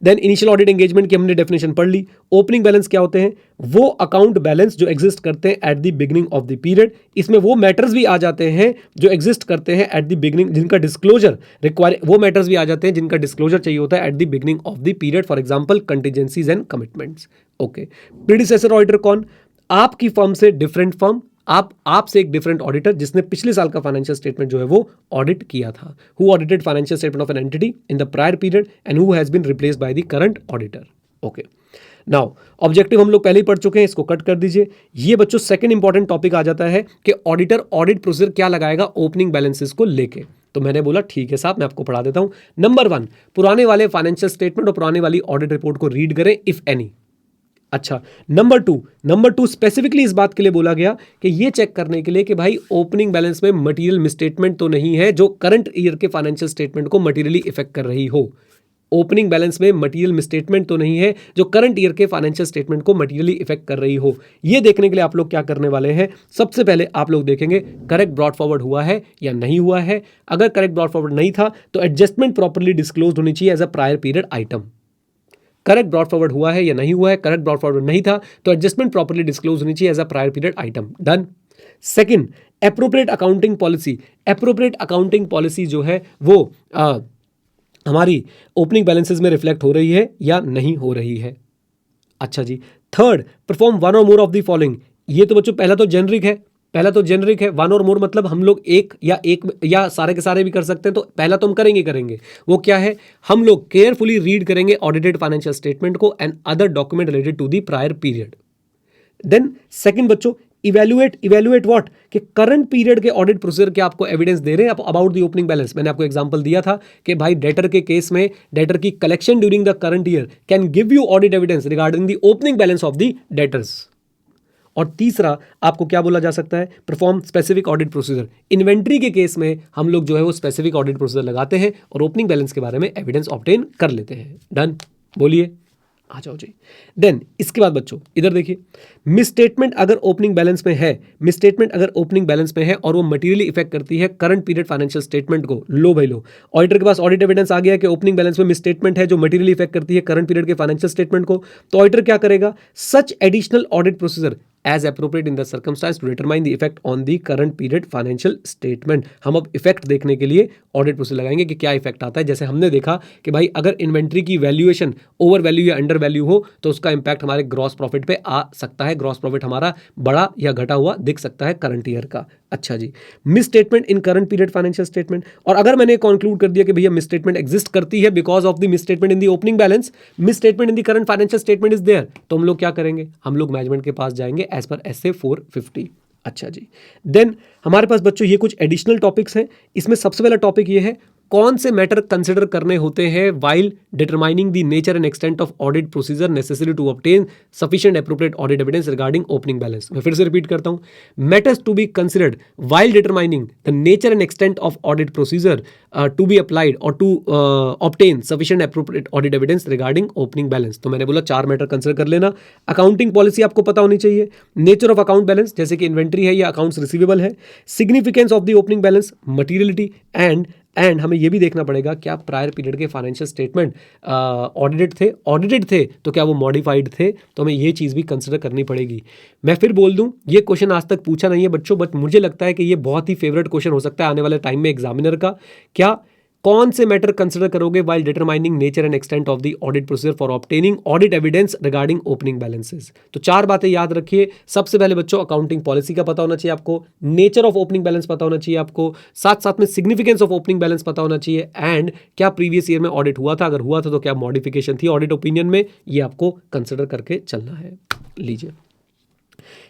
S2: देन इनिशियल ऑडिट एंगेजमेंट की हमने डेफिनेशन पढ़ ली। ओपनिंग बैलेंस क्या होते हैं, वो अकाउंट बैलेंस जो एग्जिस्ट करते हैं at the beginning of the period. इसमें वो मैटर्स भी आ जाते हैं जो एग्जिस्ट करते हैं एट द बिगिनिंग, जिनका डिस्क्लोजर रिक्वायर, वो मैटर्स भी आ जाते हैं जिनका डिस्क्लोजर चाहिए होता है at the beginning of the period. For example contingencies and commitments. Okay, predecessor auditor कौन, आपकी फर्म से डिफरेंट फर्म, आपसे एक डिफरेंट ऑडिटर जिसने पिछले साल का फाइनेंशियल स्टेटमेंट जो है वो ऑडिट किया था, who audited financial statement of an entity in the prior period and who has been replaced by the current auditor. Okay, now objective हम लोग पहले ही पढ़ चुके हैं, इसको कट कर दीजिए। ये बच्चों सेकंड इंपॉर्टेंट टॉपिक आ जाता है कि ऑडिटर ऑडिट प्रोसीजर क्या लगाएगा ओपनिंग बैलेंसेस को लेके। तो मैंने बोला ठीक है साहब, मैं आपको पढ़ा देता हूं। नंबर 1, पुराने वाले फाइनेंशियल स्टेटमेंट और पुराने वाली ऑडिट रिपोर्ट को रीड करें इफ एनी। अच्छा, नंबर टू स्पेसिफिकली इस बात के लिए बोला गया कि ये चेक करने के लिए कि भाई ओपनिंग बैलेंस में मटेरियल मिसस्टेटमेंट तो नहीं है जो करंट ईयर के फाइनेंशियल स्टेटमेंट को मटेरियली इफेक्ट कर रही हो। ओपनिंग बैलेंस में मटेरियल मिसस्टेटमेंट तो नहीं है जो करंट ईयर के फाइनेंशियल स्टेटमेंट को मटेरियली इफेक्ट कर रही हो। ये देखने के लिए आप लोग क्या करने वाले हैं, सबसे पहले आप लोग देखेंगे करेक्ट ब्रॉट फॉरवर्ड हुआ है या नहीं हुआ है। अगर करेक्ट ब्रॉट फॉरवर्ड नहीं था तो एडजस्टमेंट प्रॉपर्ली डिस्क्लोज होनी चाहिए as a prior period item. Correct brought forward हुआ है या नहीं हुआ है, करेक्ट ब्रॉट फॉरवर्ड नहीं था तो एडजस्टमेंट प्रॉपर्ली डिस्क्लोज होनी चाहिए as a prior period item. Done. Second, appropriate accounting policy. Appropriate accounting policy जो है वो हमारी ओपनिंग बैलेंसेस में रिफ्लेक्ट हो रही है या नहीं हो रही है। अच्छा जी। Third, perform one or more of the following. ये तो बच्चों पहला तो जेनरिक है, वन और मोर मतलब हम लोग एक या सारे के सारे भी कर सकते हैं। तो पहला तो हम करेंगे वो क्या है, हम लोग केयरफुली रीड करेंगे ऑडिटेड फाइनेंशियल स्टेटमेंट को and other document related to the prior period. Then second बच्चों, इवेल्युएट व्हाट, कि करंट पीरियड के ऑडिट प्रोसीजर क्या आपको एविडेंस दे रहे हैं अबाउट द ओपनिंग बैलेंस। मैंने आपको एग्जांपल दिया था कि भाई डेटर के केस में डेटर की collection during the current year can give you audit evidence regarding the opening balance of the debtors. और तीसरा आपको क्या बोला जा सकता है, perform specific audit procedure. Inventory के केस में हम लोग जो है वो स्पेसिफिक ऑडिट प्रोसीजर लगाते हैं और ओपनिंग बैलेंस के बारे में एविडेंस ऑब्टेन कर लेते हैं। डन, बोलिए, आ जाओ जी। देन इसके बाद बच्चों इधर देखिए, मिसस्टेटमेंट अगर ओपनिंग बैलेंस में है और वो मटेरियली इफेक्ट करती है करंट पीरियड फाइनेंशियल स्टेटमेंट को, लो भाई लो, ऑडिटर के पास ऑडिट एविडेंस आ गया कि ओपनिंग बैलेंस में मिसस्टेटमेंट है जो मटेरियली इफेक्ट करती है करंट पीरियड के फाइनेंशियल स्टेटमेंट को, तो ऑडिटर क्या करेगा, such additional audit procedure as appropriate in the circumstance to determine the effect on the current period financial statement। हम अब इफेक्ट देखने के लिए ऑडिट प्रोसीजर लगाएंगे कि क्या इफेक्ट आता है। जैसे हमने देखा कि भाई अगर इन्वेंट्री की वैल्यूएशन ओवर वैल्यू या अंडर वैल्यू हो तो उसका इंपैक्ट हमारे ग्रॉस प्रॉफिट पे आ सकता है, ग्रॉस प्रॉफिट हमारा बढ़ा या घटा हुआ दिख सकता है करंट ईयर का। अच्छा जी, misstatement in current period financial statement, और अगर मैंने कंक्लूड कर दिया कि भैया मिस स्टेटमेंट एग्जिस्ट करती है because of the misstatement in the opening balance, misstatement in the current financial statement is there, तो हम लोग क्या करेंगे, हम लोग मैनेजमेंट के पास जाएंगे एज पर SA 450। अच्छा जी, देन हमारे पास बच्चों ये कुछ एडिशनल टॉपिक्स हैं। इसमें सबसे पहला टॉपिक ये है कौन से मैटर कंसिडर करने होते हैं while determining the nature and extent of audit procedure necessary to obtain sufficient appropriate audit evidence regarding opening balance. मैं फिर से रिपीट करता हूं, matters to be considered while determining the nature and extent of audit procedure to be applied or to obtain sufficient appropriate audit evidence regarding opening balance. तो मैंने बोला 4 matter consider कर लेना। अकाउंटिंग पॉलिसी आपको पता होनी चाहिए, नेचर ऑफ अकाउंट बैलेंस जैसे कि इन्वेंट्री है या अकाउंट्स रिसीवेबल है, significance of the opening balance, materiality and हमें यह भी देखना पड़ेगा क्या प्रायर पीरियड के फाइनेंशियल स्टेटमेंट ऑडिटेड थे तो क्या वो मॉडिफाइड थे, तो हमें ये चीज़ भी कंसिडर करनी पड़ेगी। मैं फिर बोल दूं, ये क्वेश्चन आज तक पूछा नहीं है बच्चों, बट मुझे लगता है कि ये बहुत ही फेवरेट क्वेश्चन हो सकता है आने वाले टाइम में एग्जामिनर का। क्या, कौन से मैटर कंसिडर करोगे while determining nature and extent of the audit procedure for obtaining audit evidence regarding opening balances. तो 4 बातें याद रखिए। सबसे पहले बच्चों अकाउंटिंग पॉलिसी का पता होना चाहिए आपको, नेचर ऑफ ओपनिंग बैलेंस पता होना चाहिए आपको, साथ साथ में सिग्निफिकेंस ऑफ ओपनिंग बैलेंस पता होना चाहिए, एंड क्या प्रीवियस ईयर में ऑडिट हुआ था, अगर हुआ था तो क्या मॉडिफिकेशन थी ऑडिट ओपिनियन में, ये आपको कंसिडर करके चलना है। लीजिए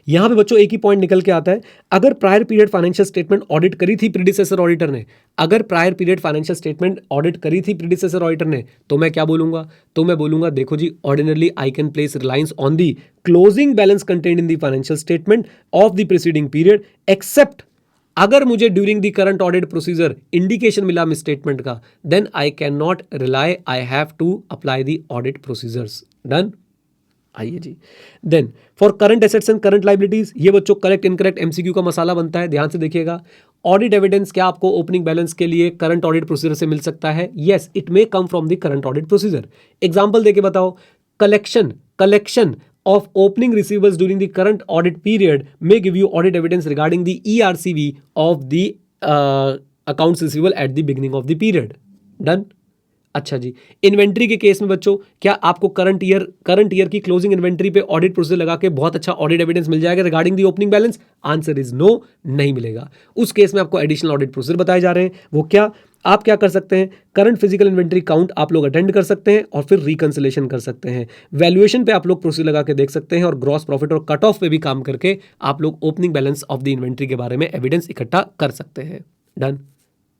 S2: यहां पे बच्चों एक ही पॉइंट निकल के आता है, अगर prior period financial statement audit करी थी प्रीडिसेसर ऑडिटर ने, अगर prior period financial statement audit करी थी प्रीडिसेसर ऑडिटर ने, तो मैं क्या बोलूंगा, तो मैं बोलूंगा देखो जी, ordinarily I can place reliance on the closing balance contained in the financial statement of the preceding period, except अगर मुझे during the current audit procedure indication मिला मिस स्टेटमेंट का, then I can not rely, I have to apply the audit procedures. Done. आइए जी, then for current assets and current liabilities, ये बच्चों correct incorrect MCQ का मसाला बनता है, ध्यान से देखिएगा। ऑडिट एविडेंस क्या आपको ओपनिंग बैलेंस के लिए करंट ऑडिट प्रोसीजर से मिल सकता है? Yes, it may come from the current audit procedure. Example देके बताओ, collection of opening receivables during the current audit period may give you audit evidence regarding the ERCV of the accounts receivable at the beginning of the period. Done. अच्छा जी, inventory के case में बच्चों क्या आपको current year की closing inventory पे audit procedure लगा के बहुत अच्छा ऑडिट एविडेंस मिल जाएगा regarding the opening balance? Answer is no, नहीं मिलेगा। उस केस में आपको एडिशनल ऑडिट प्रोसीजर बताए जा रहे हैं। वो क्या, आप क्या कर सकते हैं, करंट फिजिकल इन्वेंट्री काउंट आप लोग अटेंड कर सकते हैं और फिर रिकंसिलेशन कर सकते हैं। वैल्यूएशन पे आप लोग प्रोसीजर लगा के देख सकते हैं और ग्रॉस प्रॉफिट और कट ऑफ पे भी काम करके आप लोग opening balance of the inventory के बारे में एविडेंस इकट्ठा कर सकते हैं। Done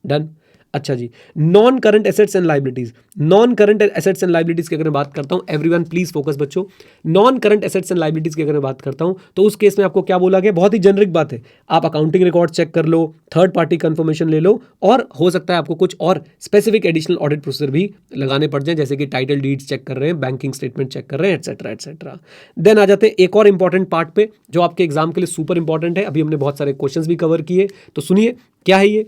S2: done. अच्छा जी, non current assets and liabilities. Non current assets and liabilities की अगर मैं बात करता हूं, एवरीवन प्लीज फोकस बच्चों, non current assets and liabilities की अगर मैं बात करता हूं तो उस केस में आपको क्या बोला गया, बहुत ही जेनरिक बात है, आप अकाउंटिंग रिकॉर्ड चेक कर लो, थर्ड पार्टी कंफर्मेशन ले लो और हो सकता है आपको कुछ और स्पेसिफिक एडिशनल ऑडिट प्रोसीजर भी लगाने पड़ जाए, जैसे कि टाइटल डीड्स चेक कर रहे हैं, बैंकिंग स्टेटमेंट चेक कर रहे हैं, एटसेट्रा एटसेट्रा। देन आ जाते हैं एक और इंपॉर्टेंट पार्ट पे जो आपके एग्जाम के लिए सुपर इंपॉर्टेंट है। अभी हमने बहुत सारे क्वेश्चंस भी कवर किए, तो सुनिए क्या है ये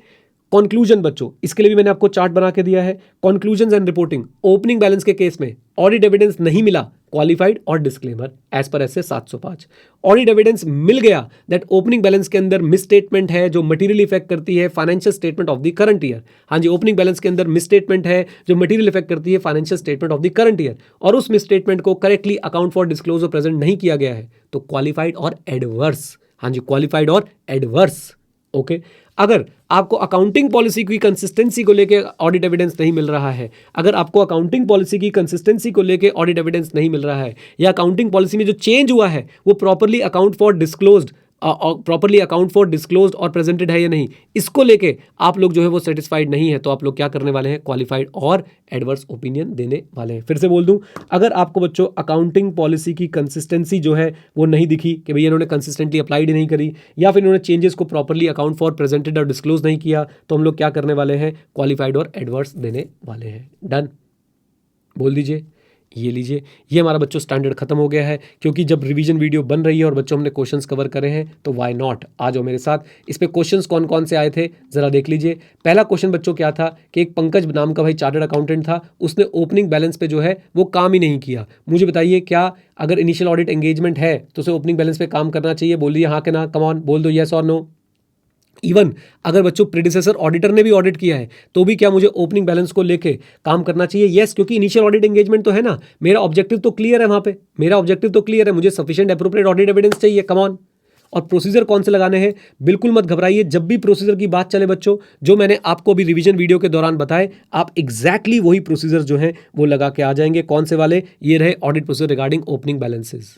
S2: कंक्लूजन बच्चों। इसके लिए भी मैंने आपको चार्ट बना के दिया है। Conclusions and reporting, opening balance के केस में ऑडिट एविडेंस नहीं मिला, क्वालिफाइड और डिस्क्लेमर एज पर एसए 705। ऑडिट एविडेंस मिल गया दैट ओपनिंग बैलेंस के अंदर मिसस्टेटमेंट है जो मटेरियल इफेक्ट करती है financial statement of the current year. हाँ जी, ओपनिंग बैलेंस के अंदर मिसस्टेटमेंट है जो मटेरियल इफेक्ट करती है financial statement of the current year और उस मिसस्टेटमेंट को करेक्टली अकाउंट फॉर डिस्क्लोज और प्रेजेंट नहीं किया गया है, तो क्वालिफाइड और एडवर्स। हाँ जी, क्वालिफाइड और एडवर्स। ओके, अगर आपको अकाउंटिंग पॉलिसी की कंसिस्टेंसी को लेके ऑडिट एविडेंस नहीं मिल रहा है, अगर आपको अकाउंटिंग पॉलिसी की कंसिस्टेंसी को लेके ऑडिट एविडेंस नहीं मिल रहा है, या अकाउंटिंग पॉलिसी में जो चेंज हुआ है वो प्रॉपर्ली अकाउंट फॉर डिस्क्लोज्ड और प्रेजेंटेड है या नहीं, इसको लेके आप लोग जो है वो सेटिस्फाइड नहीं है, तो आप लोग क्या करने वाले हैं, क्वालिफाइड और एडवर्स ओपिनियन देने वाले हैं। फिर से बोल दूं, अगर आपको बच्चों अकाउंटिंग पॉलिसी की कंसिस्टेंसी जो है वो नहीं दिखी कि भैया इन्होंने कंसिस्टेंटली अप्लाइड नहीं करी या फिर इन्होंने चेंजेस को प्रॉपर्ली अकाउंट फॉर प्रेजेंटेड और डिस्क्लोज नहीं किया, तो हम लोग क्या करने वाले हैं, क्वालिफाइड और एडवर्स देने वाले हैं। डन, बोल दीजिए, ये लीजिए, ये हमारा बच्चों स्टैंडर्ड खत्म हो गया है, क्योंकि जब रिवीजन वीडियो बन रही है और बच्चों हमने क्वेश्चंस कवर करे हैं तो व्हाई नॉट, आ जाओ मेरे साथ। इस पे क्वेश्चंस कौन कौन से आए थे जरा देख लीजिए। पहला क्वेश्चन बच्चों क्या था कि एक पंकज नाम का भाई चार्टर्ड अकाउंटेंट था, उसने ओपनिंग बैलेंस पे जो है वो काम ही नहीं किया। मुझे बताइए क्या अगर इनिशियल ऑडिट एंगेजमेंट है तो उसे ओपनिंग बैलेंस पे काम करना चाहिए? बोलिए हाँ के ना, कम ऑन बोल दो, येस और नो। इवन अगर बच्चों प्रेडिसेसर ऑडिटर ने भी ऑडिट किया है तो भी क्या मुझे ओपनिंग बैलेंस को लेके काम करना चाहिए? यस, क्योंकि इनिशियल ऑडिट एंगेजमेंट तो है ना, मेरा ऑब्जेक्टिव तो क्लियर है, वहां पे मेरा ऑब्जेक्टिव तो क्लियर है, मुझे सफिशिएंट एप्रोप्रिएट ऑडिट एविडेंस चाहिए, कम ऑन। और प्रोसीजर कौन से लगाने हैं, बिल्कुल मत घबराइए, जब भी प्रोसीजर की बात चले बच्चों, जो मैंने आपको अभी रिवीजन वीडियो के दौरान बताए, आप एग्जैक्टली वही प्रोसीजर जो है वो लगा के आ जाएंगे। कौन से वाले? ये रहे audit procedure regarding opening balances.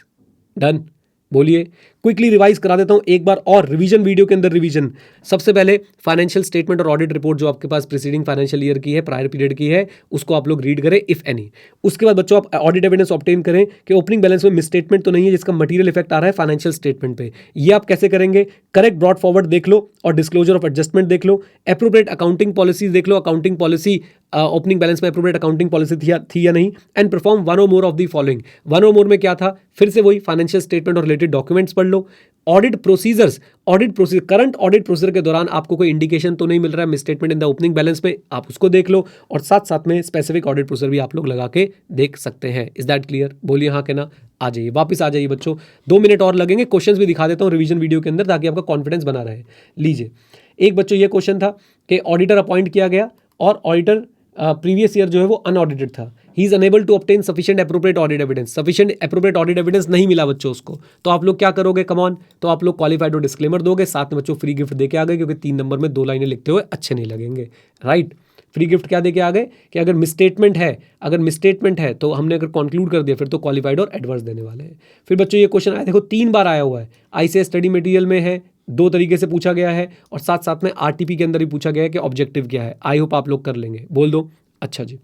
S2: Done, बोलिए, क्विकली रिवाइज करा देता हूं एक बार और, रिवीजन वीडियो के अंदर रिवीजन। सबसे पहले फाइनेंशियल स्टेटमेंट और ऑडिट रिपोर्ट जो आपके पास प्रीसीडिंग फाइनेंशियल ईयर की है, प्रायर पीरियड की है, उसको आप लोग रीड करें इफ एनी। उसके बाद बच्चों आप ऑडिट एविडेंस ऑब्टेन करें कि ओपनिंग बैलेंस में मिसस्टेटमेंट तो नहीं है जिसका मटेरियल इफेक्ट आ रहा है फाइनेंशियल स्टेटमेंट पे। ये आप कैसे करेंगे? करेक्ट ब्रॉड फॉरवर्ड देख लो और डिस्क्लोजर ऑफ एडजस्टमेंट देख लो, एप्रोप्रिएट अकाउंटिंग पॉलिसी देख लो, अकाउंटिंग पॉलिसी ओपनिंग बैलेंस में एप्रोप्रिएट अकाउंटिंग पॉलिसी थी या नहीं, and perform one or more of the following. One or more में क्या था? फिर से वही फाइनेंशियल स्टेटमेंट और रिलेटेड डॉक्यूमेंट्स पढ़ लो। Audit procedure, current audit procedure के दौरान आपको कोई इंडिकेशन तो नहीं मिल रहा है misstatement in the opening balance में, आप उसको देख लो, और साथ साथ में स्पेसिफिक ऑडिट प्रोसीजर भी आप लोग लगा के देख सकते हैं। Is that clear? बोलिए हाँ के ना। आ जाइए, वापस आ जाइए बच्चों, 2 मिनट और लगेंगे, क्वेश्चंस भी दिखा देता हूँ रिवीजन वीडियो के अंदर ताकि आपका कॉन्फिडेंस बना रहे। लीजिए, एक बच्चों ये क्वेश्चन था कि ऑडिटर अपॉइंट किया गया और ऑडिटर प्रीवियस ईयर जो है वो अनऑडिटेड था, he is unable to obtain sufficient appropriate audit evidence. Sufficient appropriate audit evidence नहीं मिला बच्चों उसको, तो आप लोग क्या करोगे? कम ऑन, तो आप लोग क्वालिफाइड और डिस्क्लेमर दोगे, साथ में बच्चों फ्री गिफ्ट देके आ गए, क्योंकि 3 नंबर में 2 लाइनें लिखते हुए अच्छे नहीं लगेंगे, राइट। फ्री गिफ्ट क्या देके आ गए कि अगर मिसस्टेटमेंट है तो हमने अगर कंक्लूड कर दिया फिर तो क्वालिफाइड और एडवर्स देने वाले हैं। फिर बच्चों ये क्वेश्चन आया, देखो 3 बार आया हुआ है, आईसीएएस स्टडी मटेरियल में है, 2 तरीके से पूछा गया है, और साथ साथ में आरटीपी के अंदर भी पूछा गया है कि ऑब्जेक्टिव क्या है। आई होप आप लोग कर लेंगे, बोल दो। अच्छा जी,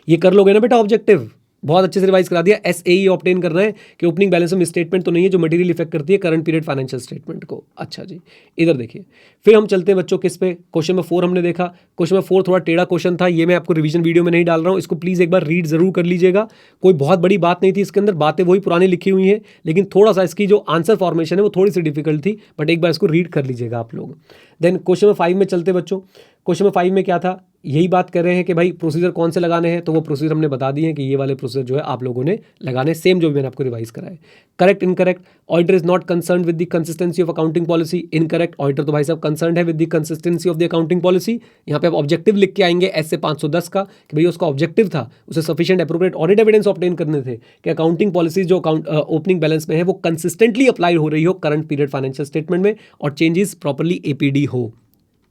S2: ये कर लोगे ना बेटा ऑब्जेक्टिव? बहुत अच्छे से रिवाइज करा दिया। एसएई ऑब्टेन करना है कि ओपनिंग बैलेंस में स्टेटमेंट तो नहीं है जो मटेरियल इफेक्ट करती है करंट पीरियड फाइनेंशियल स्टेटमेंट को। अच्छा जी, इधर देखिए, फिर हम चलते हैं बच्चों किस पे, क्वेश्चन नंबर 4 हमने देखा। क्वेश्चन नंबर 4 थोड़ा टेढ़ा क्वेश्चन था, ये मैं आपको रिवीजन वीडियो में नहीं डाल रहा हूँ, इसको प्लीज एक बार रीड जरूर कर लीजिएगा। कोई बहुत बड़ी बात नहीं थी इसके अंदर, बातें वही पुरानी लिखी हुई हैं, लेकिन थोड़ा सा इसकी जो आंसर फॉर्मेशन है वो थोड़ी सी डिफिकल्ट थी, बट एक बार इसको रीड कर लीजिएगा आप लोग। देन क्वेश्चन नंबर 5 में चलते बच्चों। क्वेश्चन नंबर 5 में क्या था? यही बात कर रहे हैं कि भाई प्रोसीजर कौन से लगाने हैं, तो वो प्रोसीजर हमने बता दिए हैं कि ये वाले प्रोसीजर जो है आप लोगों ने लगाने, सेम जो भी मैंने आपको रिवाइज करा है। Correct incorrect, auditor is not concern with the consistency of accounting policy. Incorrect, auditor तो भाई साहब कंसर्न है with the consistency of the accounting policy. यहाँ पे आप ऑब्जेक्टिव लिख के आएंगे ऐसे 510 का कि भाई उसका ऑब्जेक्टिव था, उसे sufficient appropriate audit evidence obtain करने थे कि अकाउंटिंग पॉलिसी जो ओपनिंग बैलेंस में है वो कंसिस्टेंटली अप्लाई हो रही हो करंट पीरियड फाइनेंशियल स्टेटमेंट में, और चेंजेस प्रॉपर्ली एपीडी हो।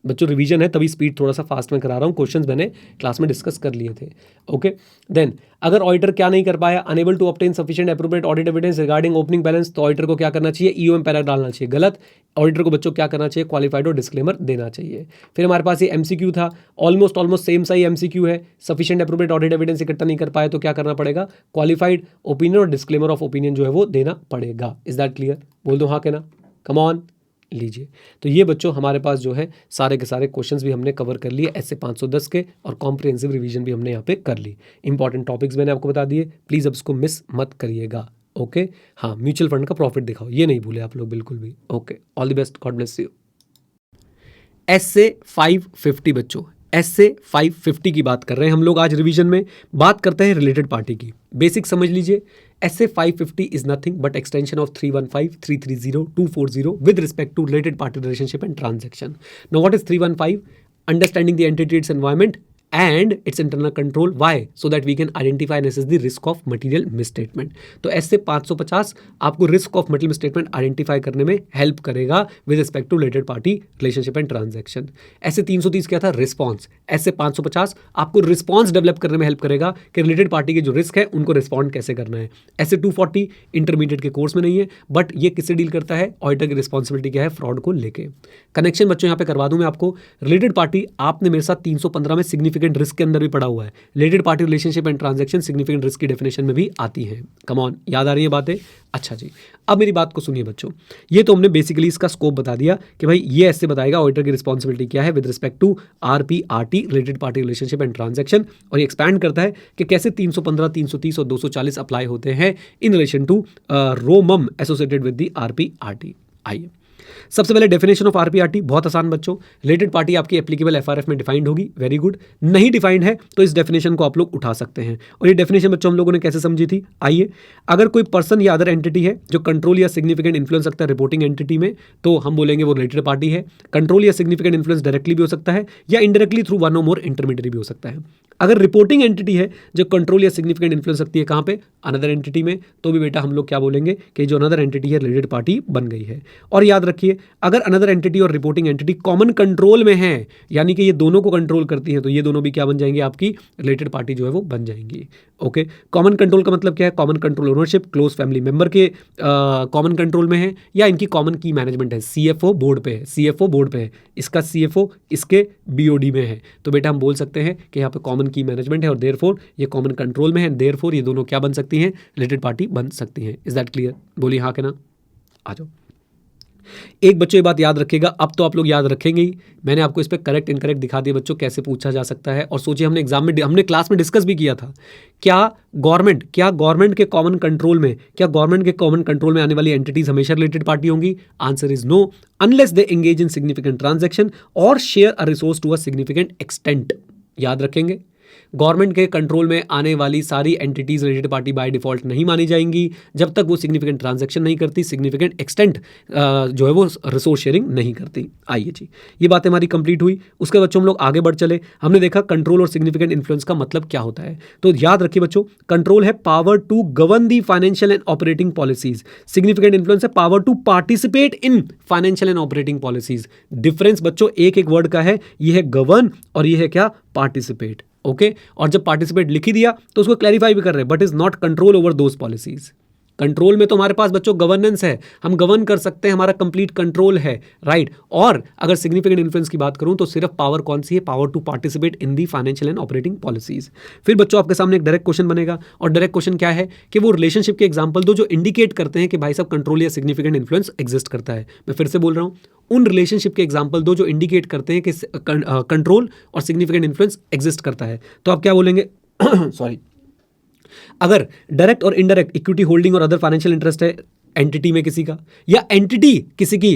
S2: बच्चों रिवीजन है तभी स्पीड थोड़ा सा फास्ट में करा रहा हूँ, क्वेश्चंस मैंने क्लास में डिस्कस कर लिए थे। ओके देन, अगर ऑडिटर क्या नहीं कर पाया, unable to obtain sufficient appropriate audit evidence regarding opening balance, तो ऑडिटर को क्या करना चाहिए, ईओएम पैरा डालना चाहिए, गलत। ऑडिटर को बच्चों क्या करना चाहिए, क्वालिफाइड और डिस्क्लेमर देना चाहिए। फिर हमारे पास ये एमसीक्यू था, ऑलमोस्ट सेम सा ही एमसीक्यू है। सफिशिएंट एप्रोप्रिएट ऑडिट एविडेंस इकट्ठा नहीं कर पाए तो क्या करना पड़ेगा, क्वालिफाइड ओपिनियन और डिस्क्लेमर ऑफ ओपिनियन जो है वो देना पड़ेगा। Is that clear? बोल दो हाँ के ना, कम ऑन लीजिए। तो ये बच्चों हमारे पास जो है सारे के सारे क्वेश्चंस भी हमने कवर कर लिए ऐसे 510 के, और कॉम्प्रिहेंसिव रिवीजन भी हमने यहाँ पे कर ली। इंपॉर्टेंट टॉपिक्स मैंने आपको बता दिए, प्लीज़ अब इसको मिस मत करिएगा। ओके हाँ, म्यूचुअल फंड का प्रॉफिट दिखाओ, ये नहीं भूले आप लोग बिल्कुल भी। Okay, all the best, God bless you. SA 550 बच्चों, एसए 550 की बात कर रहे हैं हम लोग आज रिवीजन में। बात करते हैं रिलेटेड पार्टी की। बेसिक समझ लीजिए, SA 550 is nothing but extension of 315, 330, 240 with respect to related party relationship and transaction. Now what is 315? Understanding the entity, its environment and its internal control. Why? So that we can identify and assess the risk of material misstatement. तो ऐसे 550 आपको risk of material misstatement identify करने में help करेगा with respect to related party relationship and transaction. ऐसे 330 क्या था, response. ऐसे 550 आपको रिस्पॉन्स डेवलप करने में हेल्प करेगा कि रिलेटेड पार्टी के जो रिस्क है उनको रिस्पॉन्ड कैसे करना है। ऐसे 240 इंटरमीडिएट के कोर्स में नहीं है, बट ये किससे डील करता है, ऑडिटर की रिस्पॉन्सिबिलिटी क्या है, फ्रॉड को लेके। कनेक्शन बच्चों यहाँ पे करवा दूं मैं आपको, रिलेटेड पार्टी आपने मेरे साथ 315 में सिग्निफिकेंट रिस्क के अंदर भी पढ़ा हुआ है। Related party relationship and transaction significant risk की डेफिनेशन में भी आती है। कम ऑन, याद आ रही है बातें? अच्छा जी, अब मेरी बात को सुनिए बच्चों। ये तो हमने बेसिकली इसका स्कोप बता दिया कि भाई ये ऐसे बताएगा ऑडिटर की रिस्पॉन्सिबिलिटी क्या है with respect to RPRT, related party relationship and transaction, और ये एक्सपैंड करता है कि कैसे 315, 330 और 240 अप्लाई होते हैं in relation to ROMM associated with the RPRT. आइए, सबसे पहले डेफिनेशन ऑफ आरपीआरटी, बहुत आसान बच्चों। रिलेटेड पार्टी आपकी एप्लीकेबल एफआरएफ में डिफाइंड होगी, वेरी गुड। नहीं डिफाइंड है तो इस डेफिनेशन को आप लोग उठा सकते हैं। और ये डेफिनेशन बच्चों हम लोगों ने कैसे समझी थी, आइए। अगर कोई पर्सन या अदर एंटिटी है जो कंट्रोल या सिग्निफिकेंट इन्फ्लुएंस रखता है रिपोर्टिंग एंटिटी में, तो हम बोलेंगे वो रिलेटेड पार्टी है। कंट्रोल या सिग्निफिकेंट इन्फ्लुएंस डायरेक्टली भी हो सकता है या indirectly through one or more intermediary भी हो सकता है। अगर रिपोर्टिंग एंटिटी है जो कंट्रोल या सिग्निफिकेंट इन्फ्लुएंस रखती है कहाँ पे, अनदर एंटिटी में, तो भी बेटा हम लोग क्या बोलेंगे कि जो अनदर एंटिटी है रिलेटेड पार्टी बन गई है। और याद रखिए, अगर अनदर एंटिटी और रिपोर्टिंग एंटिटी कॉमन कंट्रोल में है, यानी कि ये दोनों को कंट्रोल करती हैं, तो ये दोनों भी क्या बन जाएंगे, आपकी रिलेटेड पार्टी जो है वो बन जाएंगी। ओके, कॉमन कंट्रोल का मतलब क्या है, common control ownership close family member के कॉमन कंट्रोल में है, या इनकी कॉमन की मैनेजमेंट है, सीएफओ बोर्ड पे है, सीएफओ बोर्ड पे है, इसका सीएफओ इसके बीओडी में है, तो बेटा हम बोल सकते हैं कि यहाँ पे कॉमन की मैनेजमेंट है और देयरफॉर ये कॉमन कंट्रोल में है, देयरफॉर ये दोनों क्या बन सकती हैं, रिलेटेड पार्टी बन सकती हैं। Is that clear? बोलिए हाँ के ना, आ जाओ। एक बच्चों ये बात याद रखिएगा, अब तो आप लोग याद रखेंगे ही, मैंने आपको इस पे करेक्ट इनकरेक्ट दिखा दिया बच्चों, कैसे पूछा जा सकता है। और सोचिए हमने एग्जाम में, हमने क्लास में डिस्कस भी किया था, क्या गवर्नमेंट के कॉमन कंट्रोल में, क्या गवर्नमेंट के कॉमन कंट्रोल में आने वाली एंटिटीज हमेशा रिलेटेड पार्टी होंगी? Answer is no, unless they engage in significant transaction or share a resource to a significant extent. याद रखेंगे, गवर्नमेंट के कंट्रोल में आने वाली सारी entities related party by default नहीं मानी जाएंगी जब तक वो सिग्निफिकेंट ट्रांजैक्शन नहीं करती, सिग्निफिकेंट एक्सटेंट जो है वो रिसोर्स शेयरिंग नहीं करती। आइए जी, ये बातें हमारी कंप्लीट हुई। उसके बच्चों हम लोग आगे बढ़ चले, हमने देखा कंट्रोल और सिग्निफिकेंट इन्फ्लुएंस का मतलब क्या होता है। तो याद रखिए बच्चों, कंट्रोल है power to govern the financial and operating policies, significant influence है power to participate in financial and operating policies. Difference बच्चों एक एक वर्ड का है, ये है गवर्न और ये है क्या, पार्टिसिपेट। ओके, और जब पार्टिसिपेट लिख ही दिया तो उसको क्लैरिफाई भी कर रहे हैं, but is not control over those policies. Control में तो हमारे पास बच्चों गवर्नेंस है, हम गवर्न कर सकते हैं, हमारा कंप्लीट कंट्रोल है, राइट। और अगर सिग्निफिकेंट इन्फ्लुएंस की बात करूं तो सिर्फ पावर कौन सी है, power to participate in the financial and operating policies. फिर बच्चों आपके सामने एक डायरेक्ट क्वेश्चन बनेगा, और डायरेक्ट क्वेश्चन क्या है कि वो रिलेशनशिप के एग्जाम्पल दो जो इंडिकेट करते हैं कि भाई साहब कंट्रोल या सिग्निफिकेंट इन्फ्लुएंस एग्जिस्ट करता है। मैं फिर से बोल रहा हूं, उन रिलेशनशिप के एग्जाम्पल दो जो इंडिकेट करते हैं कि कंट्रोल और सिग्निफिकेंट इन्फ्लुएंस एग्जिस्ट करता है। तो आप क्या बोलेंगे सॉरी, अगर डायरेक्ट और इनडायरेक्ट इक्विटी होल्डिंग और अदर फाइनेंशियल इंटरेस्ट है, एंटिटी में किसी का, या एंटिटी किसी की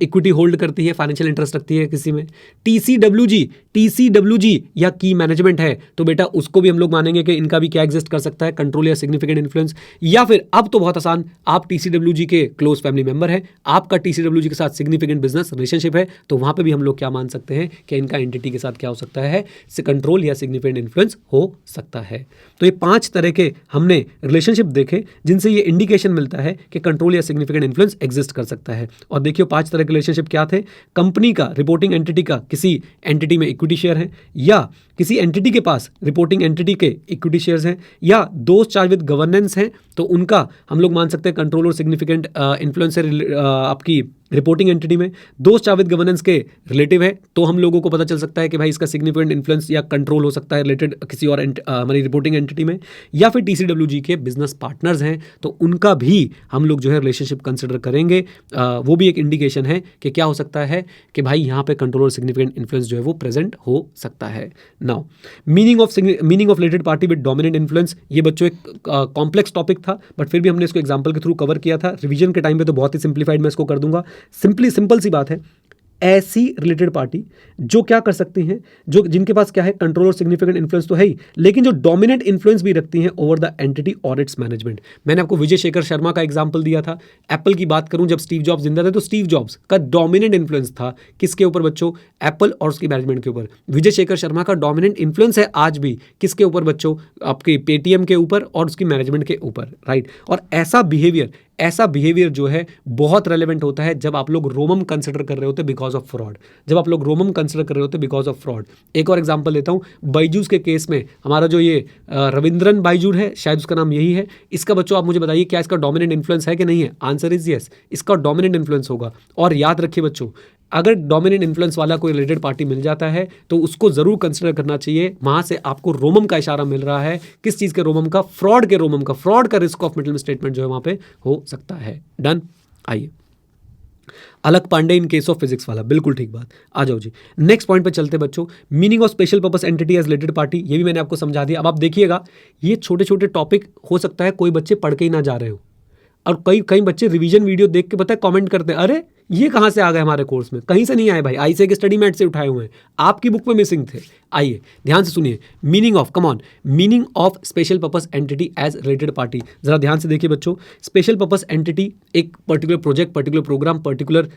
S2: इक्विटी होल्ड करती है, फाइनेंशियल इंटरेस्ट रखती है किसी में, टीसीडब्ल्यूजी या की मैनेजमेंट है, तो बेटा उसको भी हम लोग मानेंगे कि इनका भी क्या एग्जिस्ट कर सकता है, कंट्रोल या सिग्निफिकेंट इन्फ्लुएंस। या फिर अब तो बहुत आसान, आप टीसीडब्ल्यूजी के क्लोज फैमिली मेंबर है, आपका टीसीडब्ल्यूजी के साथ सिग्निफिकेंट बिजनेस रिलेशनशिप है, तो वहां पे भी हम लोग क्या मान सकते हैं कि इनका एंटिटी के साथ क्या हो सकता है, कंट्रोल या सिग्निफिकेंट इन्फ्लुएंस हो सकता है। तो ये 5 तरह के हमने रिलेशनशिप देखे जिनसे ये इंडिकेशन मिलता है कि कंट्रोल या सिग्निफिकेंट इन्फ्लुएंस एग्जिस्ट कर सकता है। और देखिए 5 तरह के रिलेशनशिप क्या थे। कंपनी का, रिपोर्टिंग एंटिटी का किसी एंटिटी में इक्विटी शेयर है, या किसी एंटिटी के पास रिपोर्टिंग एंटिटी के इक्विटी शेयर्स हैं, या दोस्त चार्ज विद गवर्नेंस हैं, तो उनका हम लोग मान सकते हैं कंट्रोल और सिग्निफिकेंट इन्फ्लुएंस है आपकी रिपोर्टिंग एंटिटी में। दोस्त चार्ज विद गवर्नेंस के रिलेटिव है, तो हम लोगों को पता चल सकता है कि भाई इसका सिग्निफिकेंट इन्फ्लुएंस या कंट्रोल हो सकता है रिलेटेड किसी और हमारी रिपोर्टिंग एंटिटी में। या फिर टीसीडब्ल्यूजी के बिजनेस पार्टनर्स हैं, तो उनका भी हम लोग जो है रिलेशनशिप कंसिडर करेंगे। वो भी एक इंडिकेशन है कि क्या हो सकता है कि भाई यहाँ पे कंट्रोल और सिग्निफिकेंट इन्फ्लुएंस जो है वो प्रेजेंट हो सकता है। Now meaning of related party with dominant influence, ये बच्चों एक कॉम्प्लेक्स टॉपिक था, बट फिर भी हमने इसको एग्जांपल के थ्रू कवर किया था। रिवीजन के टाइम पे तो बहुत ही सिंप्लीफाइड मैं इसको कर दूंगा। सिंपल सी बात है, ऐसी रिलेटेड पार्टी जो क्या कर सकती हैं, जो जिनके पास क्या है, कंट्रोल और सिग्निफिकेंट इन्फ्लुएंस तो है ही, लेकिन जो डोमिनेंट इन्फ्लुएंस भी रखती हैं ओवर द एंटिटी और इट्स मैनेजमेंट। मैंने आपको विजय शेखर शर्मा का एग्जांपल दिया था। एप्पल की बात करूं, जब स्टीव जॉब्स जिंदा थे तो स्टीव जॉब्स का डोमिनेंट इन्फ्लुएंस था किसके ऊपर बच्चों, एप्पल और उसकी मैनेजमेंट के ऊपर। विजय शेखर शर्मा का डोमिनेंट इन्फ्लुएंस है आज भी किसके ऊपर बच्चों, आपके पेटीएम के ऊपर और उसकी मैनेजमेंट के ऊपर, राइट। और ऐसा बिहेवियर जो है बहुत रेलेवेंट होता है जब आप लोग रोमम कंसिडर कर रहे होते बिकॉज ऑफ फ्रॉड, जब आप लोग रोमम कंसिडर कर रहे होते बिकॉज ऑफ फ्रॉड। एक और एग्जांपल लेता हूं, बाइजूस के केस में हमारा जो ये रविंद्रन बाइजूर है, शायद उसका नाम यही है, इसका बच्चों आप मुझे बताइए क्या इसका डोमिनेंट इन्फ्लुएंस है कि नहीं है। आंसर इज यस, इसका डोमिनेंट इन्फ्लुएंस होगा। और याद रखिए बच्चों, अगर डोमिनेंट इन्फ्लुएंस वाला कोई रिलेटेड पार्टी मिल जाता है तो उसको जरूर कंसिडर करना चाहिए। वहां से आपको रोमम का इशारा मिल रहा है, किस चीज के रोमम का, फ्रॉड के रोमम का। फ्रॉड का रिस्क ऑफ मिडिल स्टेटमेंट जो है वहां पे हो सकता है। डन। आइए Alakh Pandey in case of physics वाला, बिल्कुल ठीक बात। आ जाओ जी, नेक्स्ट पॉइंट पे चलते बच्चों। Meaning of special purpose entity as related party, ये भी मैंने आपको समझा दिया। अब आप देखिएगा, ये छोटे छोटे टॉपिक हो सकता है कोई बच्चे पढ़ के ही ना जा रहे हो, और कई बच्चे रिवीजन वीडियो देख के पता है कमेंट करते हैं, अरे ये कहाँ से आ गए हमारे कोर्स में, कहीं से नहीं आए भाई, आईसीए के स्टडी मैट से उठाए हुए हैं, आपकी बुक में मिसिंग थे। आइए ध्यान से सुनिए, meaning of special purpose entity as related party. जरा ध्यान से देखिए बच्चों, स्पेशल पर्पस एंटिटी एक particular project, particular programme, particular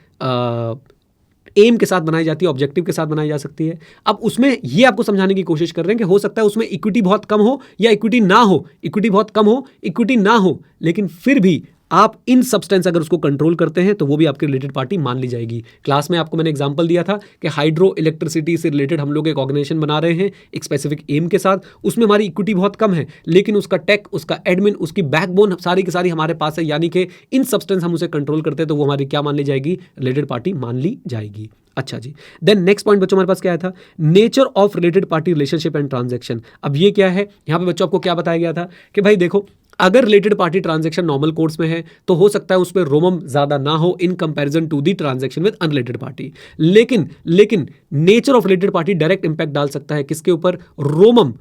S2: aim के साथ बनाई जाती है, ऑब्जेक्टिव के साथ बनाई जा सकती है। अब उसमें ये आपको समझाने की कोशिश कर रहे हैं कि हो सकता है उसमें इक्विटी बहुत कम हो या इक्विटी ना हो, इक्विटी बहुत कम हो, इक्विटी ना हो, लेकिन फिर भी आप इन सब्सटेंस अगर उसको कंट्रोल करते हैं तो वो भी आपकी रिलेटेड पार्टी मान ली जाएगी। क्लास में आपको मैंने एग्जांपल दिया था कि हाइड्रो इलेक्ट्रिसिटी से रिलेटेड हम लोग एक ऑर्गेनाइजेशन बना रहे हैं एक स्पेसिफिक एम के साथ, उसमें हमारी इक्विटी बहुत कम है, लेकिन उसका टेक, उसका एडमिन, उसकी बैकबोन सारी की सारी हमारे पास है, यानी कि इन सब्सटेंस हम उसे कंट्रोल करते हैं तो वो हमारी क्या मान ली जाएगी, रिलेटेड पार्टी मान ली जाएगी। अच्छा जी, देन नेक्स्ट पॉइंट बच्चों हमारे पास क्या आया था, nature of related party relationship and transaction. अब ये क्या है, यहाँ पे बच्चों आपको क्या बताया गया था कि भाई देखो, अगर related party transaction normal course में है तो हो सकता है उसमें रोमम ज्यादा ना हो in comparison to the transaction with unrelated party, लेकिन nature of related party direct impact डाल सकता है किसके ऊपर, रोमम,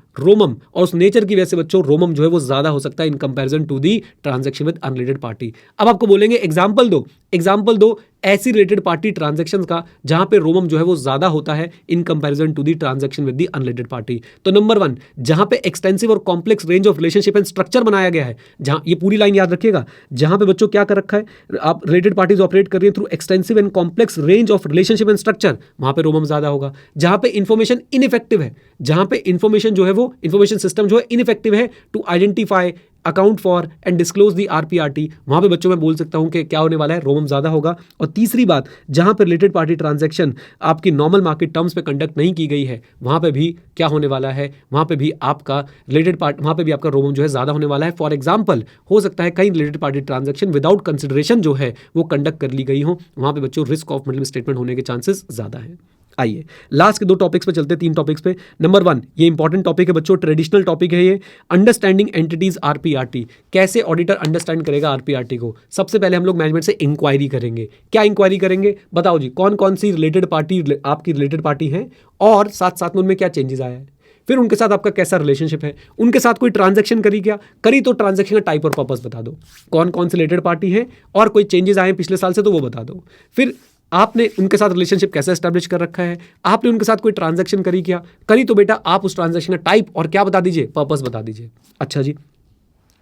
S2: और उस नेचर की वजह से बच्चों रोमम जो है वो ज्यादा हो सकता है in comparison to the transaction with unrelated party. अब आपको बोलेंगे एग्जांपल दो ऐसी रिलेटेड पार्टी ट्रांजैक्शंस का जहां पे रोमम जो है वो ज्यादा होता है in comparison to the transaction with the unrelated party. तो नंबर 1, जहां पे एक्सटेंसिव और complex range of relationship and structure बनाया गया है, जहां ये पूरी लाइन याद रखिएगा, जहां पे बच्चों क्या कर रखा है, आप रिलेटेड पार्टीज ऑपरेट कर रही है through extensive and complex range of relationship and structure, वहां पे रोमम ज्यादा होगा। जहां पे इंफॉर्मेशन इनइफेक्टिव है, जहां पे इंफॉर्मेशन जो है वो इंफॉर्मेशन सिस्टम जो है इनइफेक्टिव है to identify, account for and disclose the RPRT, वहां पे बच्चों में बोल सकता हूं कि क्या होने वाला है, रोमम ज्यादा होगा। और तीसरी बात, जहां पे रिलेटेड पार्टी ट्रांजैक्शन आपकी नॉर्मल मार्केट टर्म्स पे कंडक्ट नहीं की गई है, वहां पे भी क्या होने वाला है, वहां पे भी आपका रिलेटेड पार्टी, वहां पे भी आपका रोमम जो है ज्यादा होने वाला है। फॉर एग्जांपल हो सकता है कई related party transaction without consideration जो है वो कंडक्ट कर ली गई हो, वहां पे बच्चों रिस्क ऑफ मिडिल स्टेटमेंट होने के चांसेस ज्यादा है। आइए लास्ट के 2 टॉपिक्स पे चलते हैं, 3 टॉपिक्स पे। नंबर 1, ये इंपॉर्टेंट टॉपिक है बच्चों, ट्रेडिशनल टॉपिक है ये, अंडरस्टैंडिंग एंटिटीज आरपीआरटी। कैसे ऑडिटर अंडरस्टैंड करेगा आरपीआरटी को? सबसे पहले हम लोग मैनेजमेंट से इंक्वायरी करेंगे। क्या इंक्वायरी करेंगे, बताओ जी, कौन कौन सी रिलेटेड पार्टी आपकी रिलेटेड पार्टी है और साथ साथ में उनमें क्या चेंजेस आया है। फिर उनके साथ आपका कैसा रिलेशनशिप है, उनके साथ कोई ट्रांजैक्शन करी क्या, करी तो ट्रांजैक्शन का टाइप और पर्पस बता दो, कौन कौन से रिलेटेड पार्टी है और कोई चेंजेस आए पिछले साल से तो वो बता दो। फिर आपने उनके साथ रिलेशनशिप कैसे एस्टैब्लिश कर रखा है, आपने उनके साथ कोई ट्रांजैक्शन करी क्या, करी तो बेटा आप उस ट्रांजैक्शन का टाइप और क्या बता दीजिए, पर्पस बता दीजिए। अच्छा जी,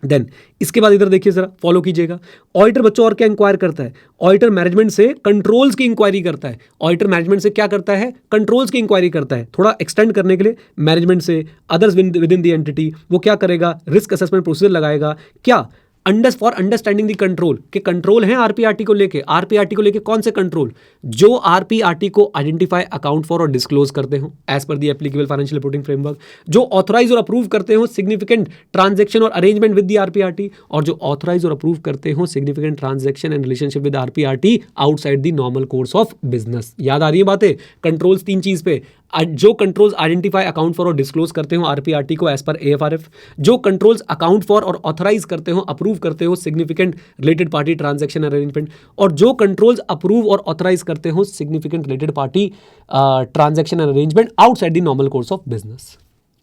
S2: देन इसके बाद इधर देखिए जरा, फॉलो कीजिएगा। ऑडिटर बच्चों और क्या इंक्वायर करता है, ऑडिटर मैनेजमेंट से कंट्रोल्स की इंक्वायरी करता है। ऑडिटर मैनेजमेंट से क्या करता है, कंट्रोल्स की इंक्वायरी करता है। थोड़ा एक्सटेंड करने के लिए मैनेजमेंट से others with in the entity वो क्या करेगा, रिस्क असेसमेंट प्रोसीजर लगाएगा। क्या फॉर अंडरस्टैंडिंग दी कंट्रोल, के कंट्रोल हैं आरपीआरटी को लेके, आरपीआरटी को लेके कौन से कंट्रोल, जो आरपीआरटी को आइडेंटिफाई, अकाउंट फॉर और डिस्क्लोज करते हो as per the applicable financial reporting framework, जो ऑथराइज और अप्रूव करते हो सिग्निफिकेंट ट्रांजैक्शन और अरेंजमेंट विद दी आरपीआरटी, और जो ऑथराइज और अप्रूव करते हो significant transaction and relationship with RPRT outside the normal course of business. याद आ रही है बातें, कंट्रोल्स 3 चीज पे, जो कंट्रोल्स आइडेंटिफाई, अकाउंट फॉर और डिस्क्लोज करते हो आरपीआरटी को एज पर एएफआरएफ, जो कंट्रोल्स अकाउंट फॉर और ऑथराइज करते हो, अप्रूव करते हो significant related party transaction arrangement, और जो कंट्रोल्स अप्रूव और ऑथराइज करते हो significant related party transaction arrangement outside the normal course of business.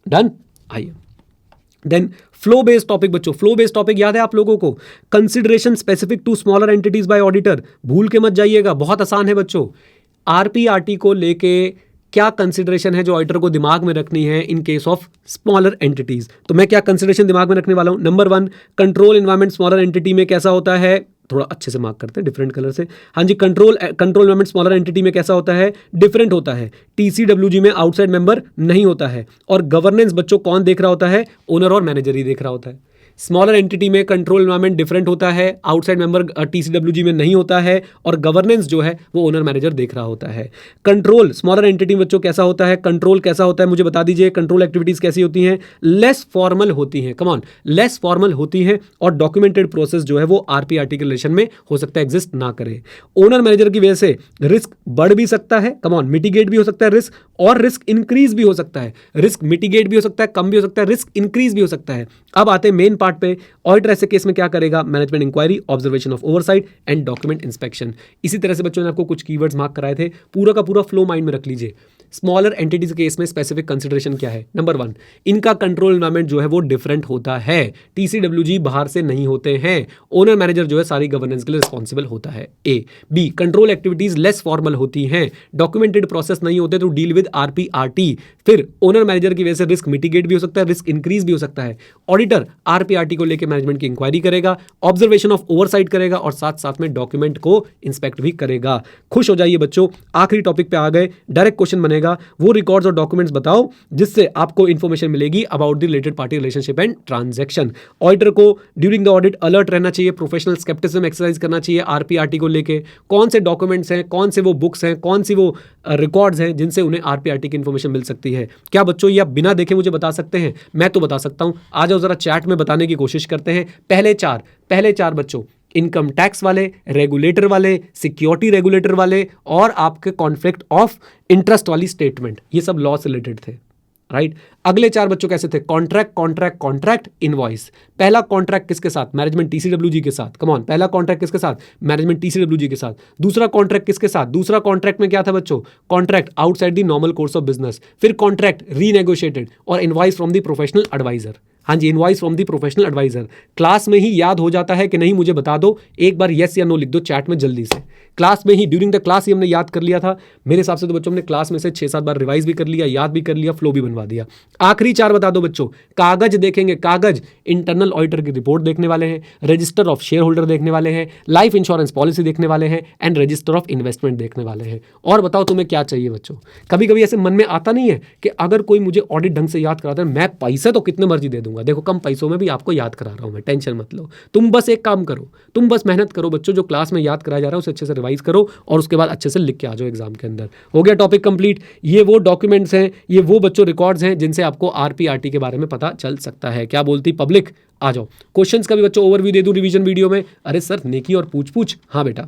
S2: Done. आइए देन फ्लो बेस्ड टॉपिक बच्चों, फ्लो बेस्ड टॉपिक याद है आप लोगों को, consideration specific to smaller entities bye auditor, भूल के मत जाइएगा, बहुत आसान है बच्चों। आरपीआरटी को लेके क्या कंसिडरेशन है जो ऑडिटर को दिमाग में रखनी है इन केस ऑफ स्मॉलर एंटिटीज, तो मैं क्या कंसिडरेशन दिमाग में रखने वाला हूं। Number 1, control environment smaller entity में कैसा होता है, थोड़ा अच्छे से मार्क करते हैं डिफरेंट कलर से। हाँ जी, कंट्रोल एनवायरमेंट स्मॉलर एंटिटी में कैसा होता है, डिफरेंट होता है। टीसीडब्ल्यूजी में आउटसाइड मेंबर नहीं होता है, और गवर्नेंस बच्चों कौन देख रहा होता है, ओनर और मैनेजर ही देख रहा होता है। स्मॉलर एंटिटी में कंट्रोल एनवायरमेंट डिफरेंट होता है, आउटसाइड मेंबर टीसीडब्ल्यूजी में नहीं होता है, और गवर्नेंस जो है वो ओनर मैनेजर देख रहा होता है। कंट्रोल स्मॉलर एंटिटी में बच्चों कैसा होता है, कंट्रोल कैसा होता है मुझे बता दीजिए, कंट्रोल एक्टिविटीज कैसी होती हैं, लेस फॉर्मल होती हैं, कम ऑन, लेस फॉर्मल होती हैं, और डॉक्यूमेंटेड प्रोसेस जो है वो आरपीआरटी के रिलेशन में हो सकता है एग्जिस्ट ना करे। ओनर मैनेजर की वजह से रिस्क बढ़ भी सकता है, कम ऑन, मिटिगेट भी हो सकता है रिस्क, और रिस्क इंक्रीज भी हो सकता है, रिस्क मिटिगेट भी हो सकता है, कम भी हो सकता है, रिस्क इंक्रीज भी हो सकता है। अब आते हैं मेन पार्ट पे, ऑडिटर ऐसे केस में क्या करेगा, management inquiry, observation of oversight and document inspection. इसी तरह से बच्चों ने आपको कुछ कीवर्ड्स मार्क कराए थे, पूरा का पूरा फ्लो माइंड में रख लीजिए। स्मॉलर एंटिटीज केस में स्पेसिफिक कंसिडरेशन क्या है, नंबर 1, इनका कंट्रोल एनवायरमेंट जो है वो डिफरेंट होता है, टीसीडब्ल्यूजी बाहर से नहीं होते हैं, ओनर मैनेजर जो है सारी गवर्नेंस के लिए रिस्पॉन्सिबल होता है। A B, control activities less formal होती हैं, डॉक्यूमेंटेड प्रोसेस नहीं होते तो डील विद आरपीआरटी। फिर ओनर मैनेजर की वजह से रिस्क मिटिगेट भी हो सकता है, रिस्क इंक्रीज भी हो सकता है। ऑडिटर आरपीआरटी को लेकर मैनेजमेंट की इंक्वायरी करेगा, ऑब्जर्वेशन ऑफ ओवरसाइट करेगा, और साथ साथ में डॉक्यूमेंट को इंस्पेक्ट भी करेगा। खुश हो जाइए बच्चों, आखिरी टॉपिक पे आ गए, डायरेक्ट क्वेश्चन बनेगा, वो रिकॉर्ड्स और डॉक्यूमेंट्स बताओ जिससे आपको इंफॉर्मेशन मिलेगी about the related party relationship and transaction. Auditor को ड्यूरिंग द ऑडिट अलर्ट रहना चाहिए, प्रोफेशनल स्केप्टिसिज्म एक्सरसाइज करना चाहिए आरपीआरटी को लेके, कौन से डॉक्यूमेंट्स हैं, कौन से वो बुक्स हैं, कौन सी वो रिकॉर्ड्स हैं जिनसे उन्हें आरपीआरटी की इंफॉर्मेशन मिल सकती है। क्या बच्चों ये आप बिना देखे मुझे बता सकते हैं, मैं तो बता सकता हूं, आ जाओ जरा चैट में बताने की कोशिश करते हैं। पहले चार बच्चों, इनकम टैक्स वाले, रेगुलेटर वाले, सिक्योरिटी रेगुलेटर वाले, और आपके कॉन्फ्लिक्ट ऑफ इंटरेस्ट वाली स्टेटमेंट, ये सब लॉ से रिलेटेड थे, राइट। अगले 4 बच्चों कैसे थे, कॉन्ट्रैक्ट, इनवॉइस। पहला कॉन्ट्रैक्ट किसके साथ, मैनेजमेंट टीसीडब्ल्यूजी के साथ, कम ऑन, पहला कॉन्ट्रैक्ट किसके साथ, मैनेजमेंट टीसीडब्ल्यूजी के साथ। दूसरा कॉन्ट्रैक्ट किसके साथ, दूसरा कॉन्ट्रैक्ट में क्या था बच्चों, contract outside the normal course of business. फिर कॉन्ट्रैक्ट रीनेगोशिएटेड, और invoice from the professional adviser. हाँ जी, invoice from the professional adviser. Class में ही याद हो जाता है कि नहीं, मुझे बता दो, एक बार येस या नो लिख दो चैट में जल्दी से। क्लास में ही, ड्यूरिंग द क्लास ही हमने याद कर लिया था, मेरे हिसाब से तो बच्चों हमने क्लास में से 6-7 बार रिवाइज भी कर लिया, याद भी कर लिया, फ्लो भी बनवा दिया। आखिरी 4 बता दो बच्चों, कागज देखेंगे, कागज, इंटरनल ऑडिटर की रिपोर्ट देखने वाले हैं, रजिस्टर ऑफ शेयर होल्डर देखने वाले हैं, लाइफ इंश्योरेंस पॉलिसी देखने वाले हैं, एंड रजिस्टर ऑफ इन्वेस्टमेंट देखने वाले हैं। और बताओ तुम्हें क्या चाहिए बच्चों। कभी कभी ऐसे मन में आता नहीं है कि अगर कोई मुझे ऑडिट ढंग से याद कराता है, मैं पैसे तो कितने मर्जी दे दूंगा, देखो कम पैसों में भी आपको याद करा रहा हूं मैं, टेंशन मत लो। तुम बस एक काम करो, तुम बस मेहनत करो बच्चों, जो क्लास में याद कराया जा रहा है उसे अच्छे से रिवाइज करो, और उसके बाद अच्छे से लिख के आ जाओ एग्जाम के अंदर। हो गया टॉपिक कंप्लीट। ये वो डॉक्यूमेंट्स हैं, ये वो बच्चों रिकॉर्ड्स हैं जिनसे आपको आरपीआरटी के बारे में पता चल सकता है। क्या बोलती पब्लिक, आ जाओ। क्वेश्चंस का भी बच्चों ओवरव्यू दे दूं रिवीजन वीडियो में। अरे सर नेकी और पूछ, हाँ बेटा,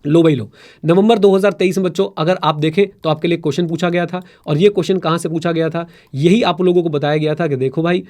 S2: लो भाई लो। नवंबर 2023 में बच्चों अगर आप देखें तो आपके लिए क्वेश्चन पूछा गया था, और ये क्वेश्चन कहाँ से पूछा गया था, यही आप लोगों को बताया गया था कि देखो भाई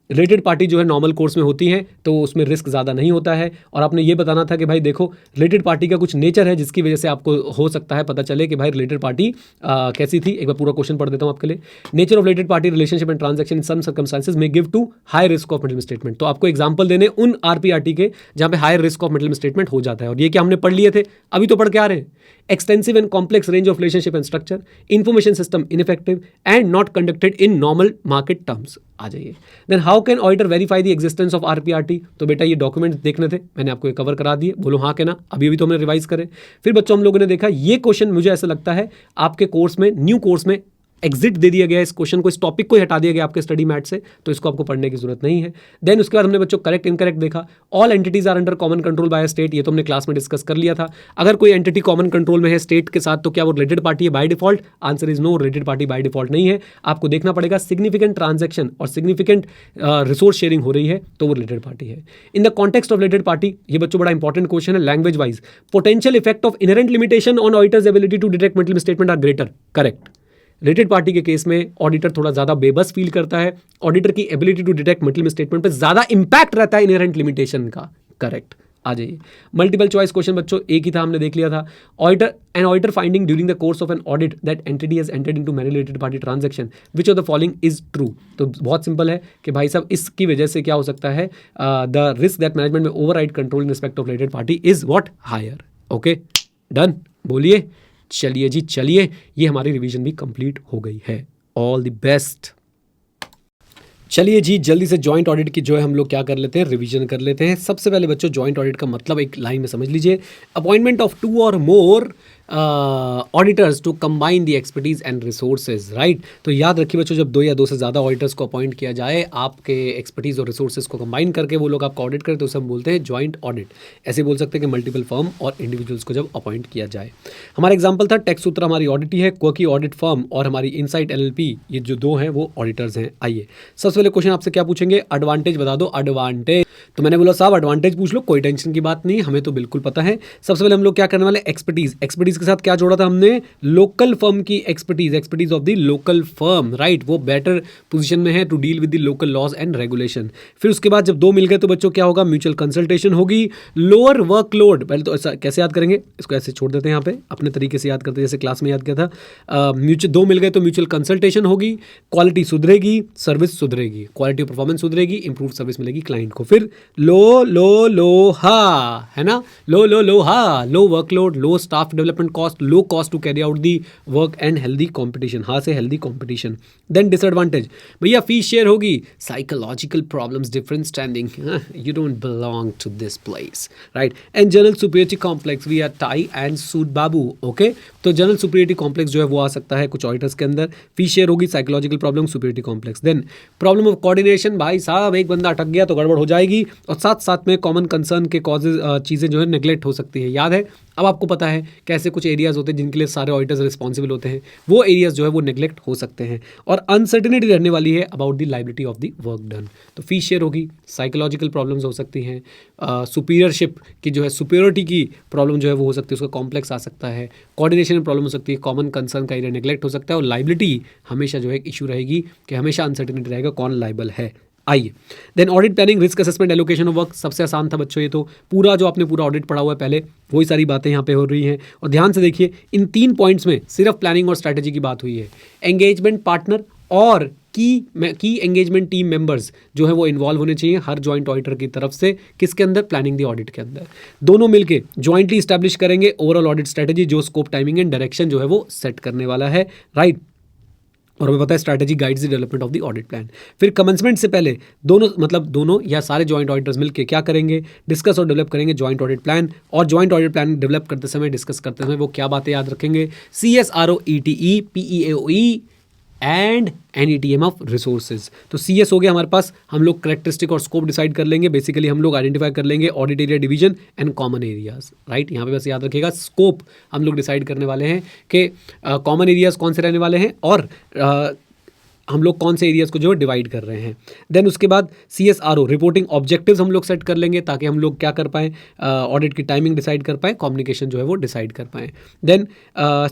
S2: रिलेटेड पार्टी जो है नॉर्मल कोर्स में होती हैं तो उसमें रिस्क ज़्यादा नहीं होता है। और आपने ये बताना था कि भाई देखो रिलेटेड पार्टी का कुछ नेचर है जिसकी वजह से आपको हो सकता है पता चले कि भाई रिलेटेड पार्टी कैसी थी। एक बार पूरा क्वेश्चन पढ़ देता हूँ आपके लिए। Nature of related party relationship and transaction in some circumstances में give to high risk of middle statement. तो आपको एग्जाम्पल देने उन आरपीआरटी के जहाँ पे high risk of middle statement हो जाता है। और ये क्या हमने पढ़ लिए थे, अभी तो पढ़ के आ रहे हैं। Extensive and complex range of relationship and structure, information system ineffective and not conducted in normal market terms. आ जाइए। Then how can auditor verify the existence of RPRT. तो बेटा ये डॉक्यूमेंट देखने थे, मैंने आपको ये कवर करा दिए, बोलो हाँ के ना। अभी तो हमने रिवाइज करे। फिर बच्चों हम लोगों ने देखा ये क्वेश्चन मुझे ऐसा लगता है आपके कोर्स में, न्यू कोर्स में एग्जिट दे दिया गया इस क्वेश्चन को, इस टॉपिक को ही हटा दिया गया आपके स्टडी मैट से, तो इसको आपको पढ़ने की जरूरत नहीं है। देन उसके बाद हमने बच्चों करेक्ट इनकरेक्ट देखा। All entities are under common control by state, ये तो हमने क्लास में डिस्कस कर लिया था। अगर कोई एंटिटी कॉमन कंट्रोल में है स्टेट के साथ तो क्या वो रिलेटेड पार्टी है by default? Answer is no, related party by default नहीं है। आपको देखना पड़ेगा सिग्निफिकेंट ट्रांजैक्शन और सिग्निफिकेंट रिसोर्स शेयरिंग हो रही है तो वो रिलेटेड पार्टी है। In the context of related party, ये बच्चों बड़ा इंपॉर्टेंट क्वेश्चन है language wise. Potential effect of inherent limitation on auditor's ability to detect misstatement are greater. Correct. Related party के केस में ऑडिटर थोड़ा ज्यादा बेबस फील करता है, ऑडिटर की ability to detect misstatement पे ज्यादा इंपैक्ट रहता है इनहेरेंट लिमिटेशन का। करेक्ट। आ जाइए। मल्टीपल चॉइस क्वेश्चन बच्चों एक ही था, हमने देख लिया था। Auditor finding during the course of an audit that entity has entered into many related party transaction which of the following is true. तो बहुत सिंपल है कि भाई साहब इसकी वजह से क्या हो सकता है, the risk that management may override control in respect of related party is what, higher. Okay done, बोलिए। चलिए जी चलिए, ये हमारी रिवीजन भी कंप्लीट हो गई है। All the best. चलिए जी जल्दी से जॉइंट ऑडिट की जो है हम लोग क्या कर लेते हैं, रिवीजन कर लेते हैं। सबसे पहले बच्चों जॉइंट ऑडिट का मतलब एक लाइन में समझ लीजिए, अपॉइंटमेंट ऑफ 2 और more auditors to combine the expertise and resources. Right, तो याद रखिए बच्चों जब 2 या 2 से ज़्यादा ऑडिटर्स को अपॉइंट किया जाए आपके एक्सपर्टीज और रिसोर्सेज को कंबाइन करके वो लोग आपका ऑडिट करें तो उसे हम बोलते हैं जॉइंट ऑडिट। ऐसे बोल सकते हैं कि मल्टीपल फर्म और इंडिविजुअल्स को जब अपॉइंट किया जाए। हमारा एग्जाम्पल था टेक सूत्रा हमारी ऑडिट ही है, क्वर्की ऑडिट फर्म और हमारी इनसाइट एलएलपी, ये जो 2 हैं वो ऑडिटर्स हैं। आइए सबसे पहले क्वेश्चन आपसे क्या पूछेंगे, एडवांटेज बता दो। एडवांटेज, तो मैंने बोला साहब एडवांटेज पूछ लो, कोई टेंशन की बात नहीं, हमें तो बिल्कुल पता है। सबसे पहले हम लोग क्या करने वाले, एक्सपर्टीज। एक्सपर्टीज के साथ क्या जोड़ा था हमने, लोकल फर्म की expertise, expertise of the local firm. Right, वो बेटर पोजीशन में है to deal with the local laws and regulation. फिर उसके बाद जब 2 मिल गए तो बच्चों क्या होगा, म्यूचुअल कंसल्टेशन होगी, लोअर वर्कलोड। पहले तो ऐसा कैसे याद करेंगे, इसको ऐसे छोड़ देते हैं यहाँ पे, अपने तरीके से याद करते हैं जैसे क्लास में याद किया था। म्यूचुअल 2 मिल गए तो म्यूचुअल कंसल्टेशन होगी, क्वालिटी सुधरेगी, सर्विस सुधरेगी, क्वालिटी परफॉर्मेंस सुधरेगी, इंप्रूव सर्विस मिलेगी क्लाइंट को। फिर लोहा है ना, लोहा, low workload, low staff development cost, low cost to carry out the work and healthy competition. हाँ से हेल्दी कॉम्पिटिशन। देन डिसएडवांटेज, भैया फीस शेयर होगी, psychological problems, different standing, you don't belong to this place. Right, and general superiority complex, we are tie and suit Babu. Okay, तो general superiority complex जो है वो आ सकता है कुछ auditors के अंदर। फीस शेयर होगी, psychological problem, superiority complex. Then problem of coordination, भाई साहब एक बंदा अटक गया तो गड़बड़ हो जाएगी, और साथ साथ में कॉमन कंसर्न के कॉजेज चीज़ें जो है नेग्लेक्ट हो सकती है। याद है, अब आपको पता है कैसे कुछ एरियाज होते हैं जिनके लिए सारे ऑडिटर्स रिस्पॉन्सिबल होते हैं, वो एरियाज जो है वो नेग्लेक्ट हो सकते हैं। और अनसर्टेनिटी रहने वाली है about the liability of the work done. तो फीस शेयर होगी, साइकोलॉजिकल प्रॉब्लम्स हो सकती हैं, सुपीरियरशिप की जो है सुपीरियरिटी की प्रॉब्लम जो है वो हो सकती है, उसका कॉम्प्लेक्स आ सकता है, कोऑर्डिनेशन में प्रॉब्लम हो सकती है, कॉमन कंसर्न का एरिया नेग्लेक्ट हो सकता है, और लाइबिलिटी हमेशा जो है एक इशू रहेगी कि हमेशा अनसर्टेनिटी रहेगा कौन लाइबल है। आइए, then audit planning, risk assessment, allocation of work. सबसे आसान था बच्चों ये तो, पूरा जो आपने पूरा ऑडिट पढ़ा हुआ है पहले वही सारी बातें यहाँ पे हो रही हैं। और ध्यान से देखिए इन 3 पॉइंट्स में सिर्फ प्लानिंग और स्ट्रैटेजी की बात हुई है। एंगेजमेंट पार्टनर और की एंगेजमेंट टीम मेंबर्स जो है वो इन्वॉल्व होने चाहिए हर जॉइंट ऑडिटर की तरफ से। किसके अंदर, प्लानिंग दी ऑडिट के अंदर। दोनों मिलके जॉइंटली स्टैब्लिश करेंगे ओवरऑल ऑडिट स्ट्रैटेजी, जो स्कोप, टाइमिंग एंड डायरेक्शन जो है वो सेट करने वाला है। राइट, और हमें पता है strategy guides the development of the audit plan. फिर कमेंसमेंट से पहले दोनों या सारे जॉइंट ऑडिटर्स मिलकर क्या करेंगे, डिस्कस और डेवलप करेंगे जॉइंट ऑडिट प्लान। और जॉइंट ऑडिट प्लान डेवलप करते समय, डिस्कस करते समय वो क्या बातें याद रखेंगे, CSROETE, PEAOE and NETM of resources. तो CS हो गया हमारे पास, हम लोग करेक्टरिस्टिक और स्कोप डिसाइड कर लेंगे। बेसिकली हम लोग आइडेंटिफाई कर लेंगे audit area division and common areas. Right, यहाँ पे बस याद रखिएगा स्कोप हम लोग डिसाइड करने वाले हैं कि कॉमन एरियाज कौन से रहने वाले हैं और हम लोग कौन से एरियाज को जो है डिवाइड कर रहे हैं। देन उसके बाद CSRO रिपोर्टिंग ऑब्जेक्टिव्स हम लोग सेट कर लेंगे ताकि हम लोग क्या कर पाएँ, ऑडिट की टाइमिंग डिसाइड कर पाएँ, कम्युनिकेशन जो है वो डिसाइड कर पाएँ। देन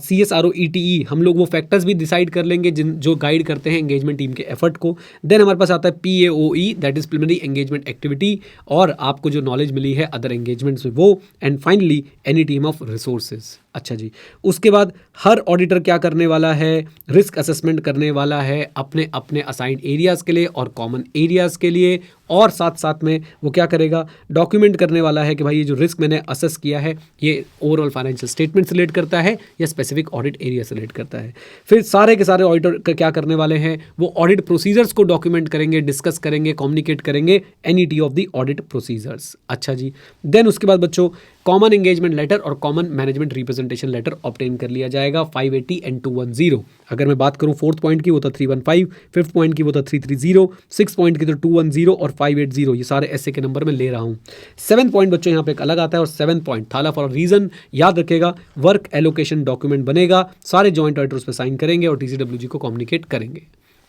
S2: CSRO ETE हम लोग वो फैक्टर्स भी डिसाइड कर लेंगे जो गाइड करते हैं एंगेजमेंट टीम के एफर्ट को। देन हमारे पास आता है PAOE that is preliminary engagement activity, और आपको जो नॉलेज मिली है अदर एंगेजमेंट्स में वो। And finally any team of resources. अच्छा जी, उसके बाद हर ऑडिटर क्या करने वाला है, रिस्क असेसमेंट करने वाला है अपने अपने असाइंड एरियाज़ के लिए और कॉमन एरियाज़ के लिए, और साथ साथ में वो क्या करेगा, डॉक्यूमेंट करने वाला है कि भाई ये जो रिस्क मैंने असेस किया है ये ओवरऑल फाइनेंशियल स्टेटमेंट से रिलेट करता है या स्पेसिफिक ऑडिट एरिया से रिलेट करता है। फिर सारे के सारे ऑडिटर क्या करने वाले हैं, वो ऑडिट प्रोसीजर्स को डॉक्यूमेंट करेंगे, डिस्कस करेंगे, कम्युनिकेट करेंगे NET of the audit procedures. अच्छा जी, देन उसके बाद बच्चों कॉमन एंगेजमेंट लेटर और common management representation letter obtain कर लिया जाएगा 580 एंड 210। अगर मैं बात करूं फोर्थ पॉइंट की वो था 315, फिफ्थ पॉइंट की वो था 330, सिक्स पॉइंट की तो 210 और 580, ये सारे ऐसे के नंबर में ले रहा हूं। सेवन पॉइंट बच्चों यहाँ पे एक अलग आता है और सेवन पॉइंट थाला फॉर रीजन, याद रखेगा वर्क एलोकेशन डॉक्यूमेंट बनेगा, सारे जॉइंट ऑडिटर उस पर साइन करेंगे और TCWG को कम्युनिकेट करेंगे।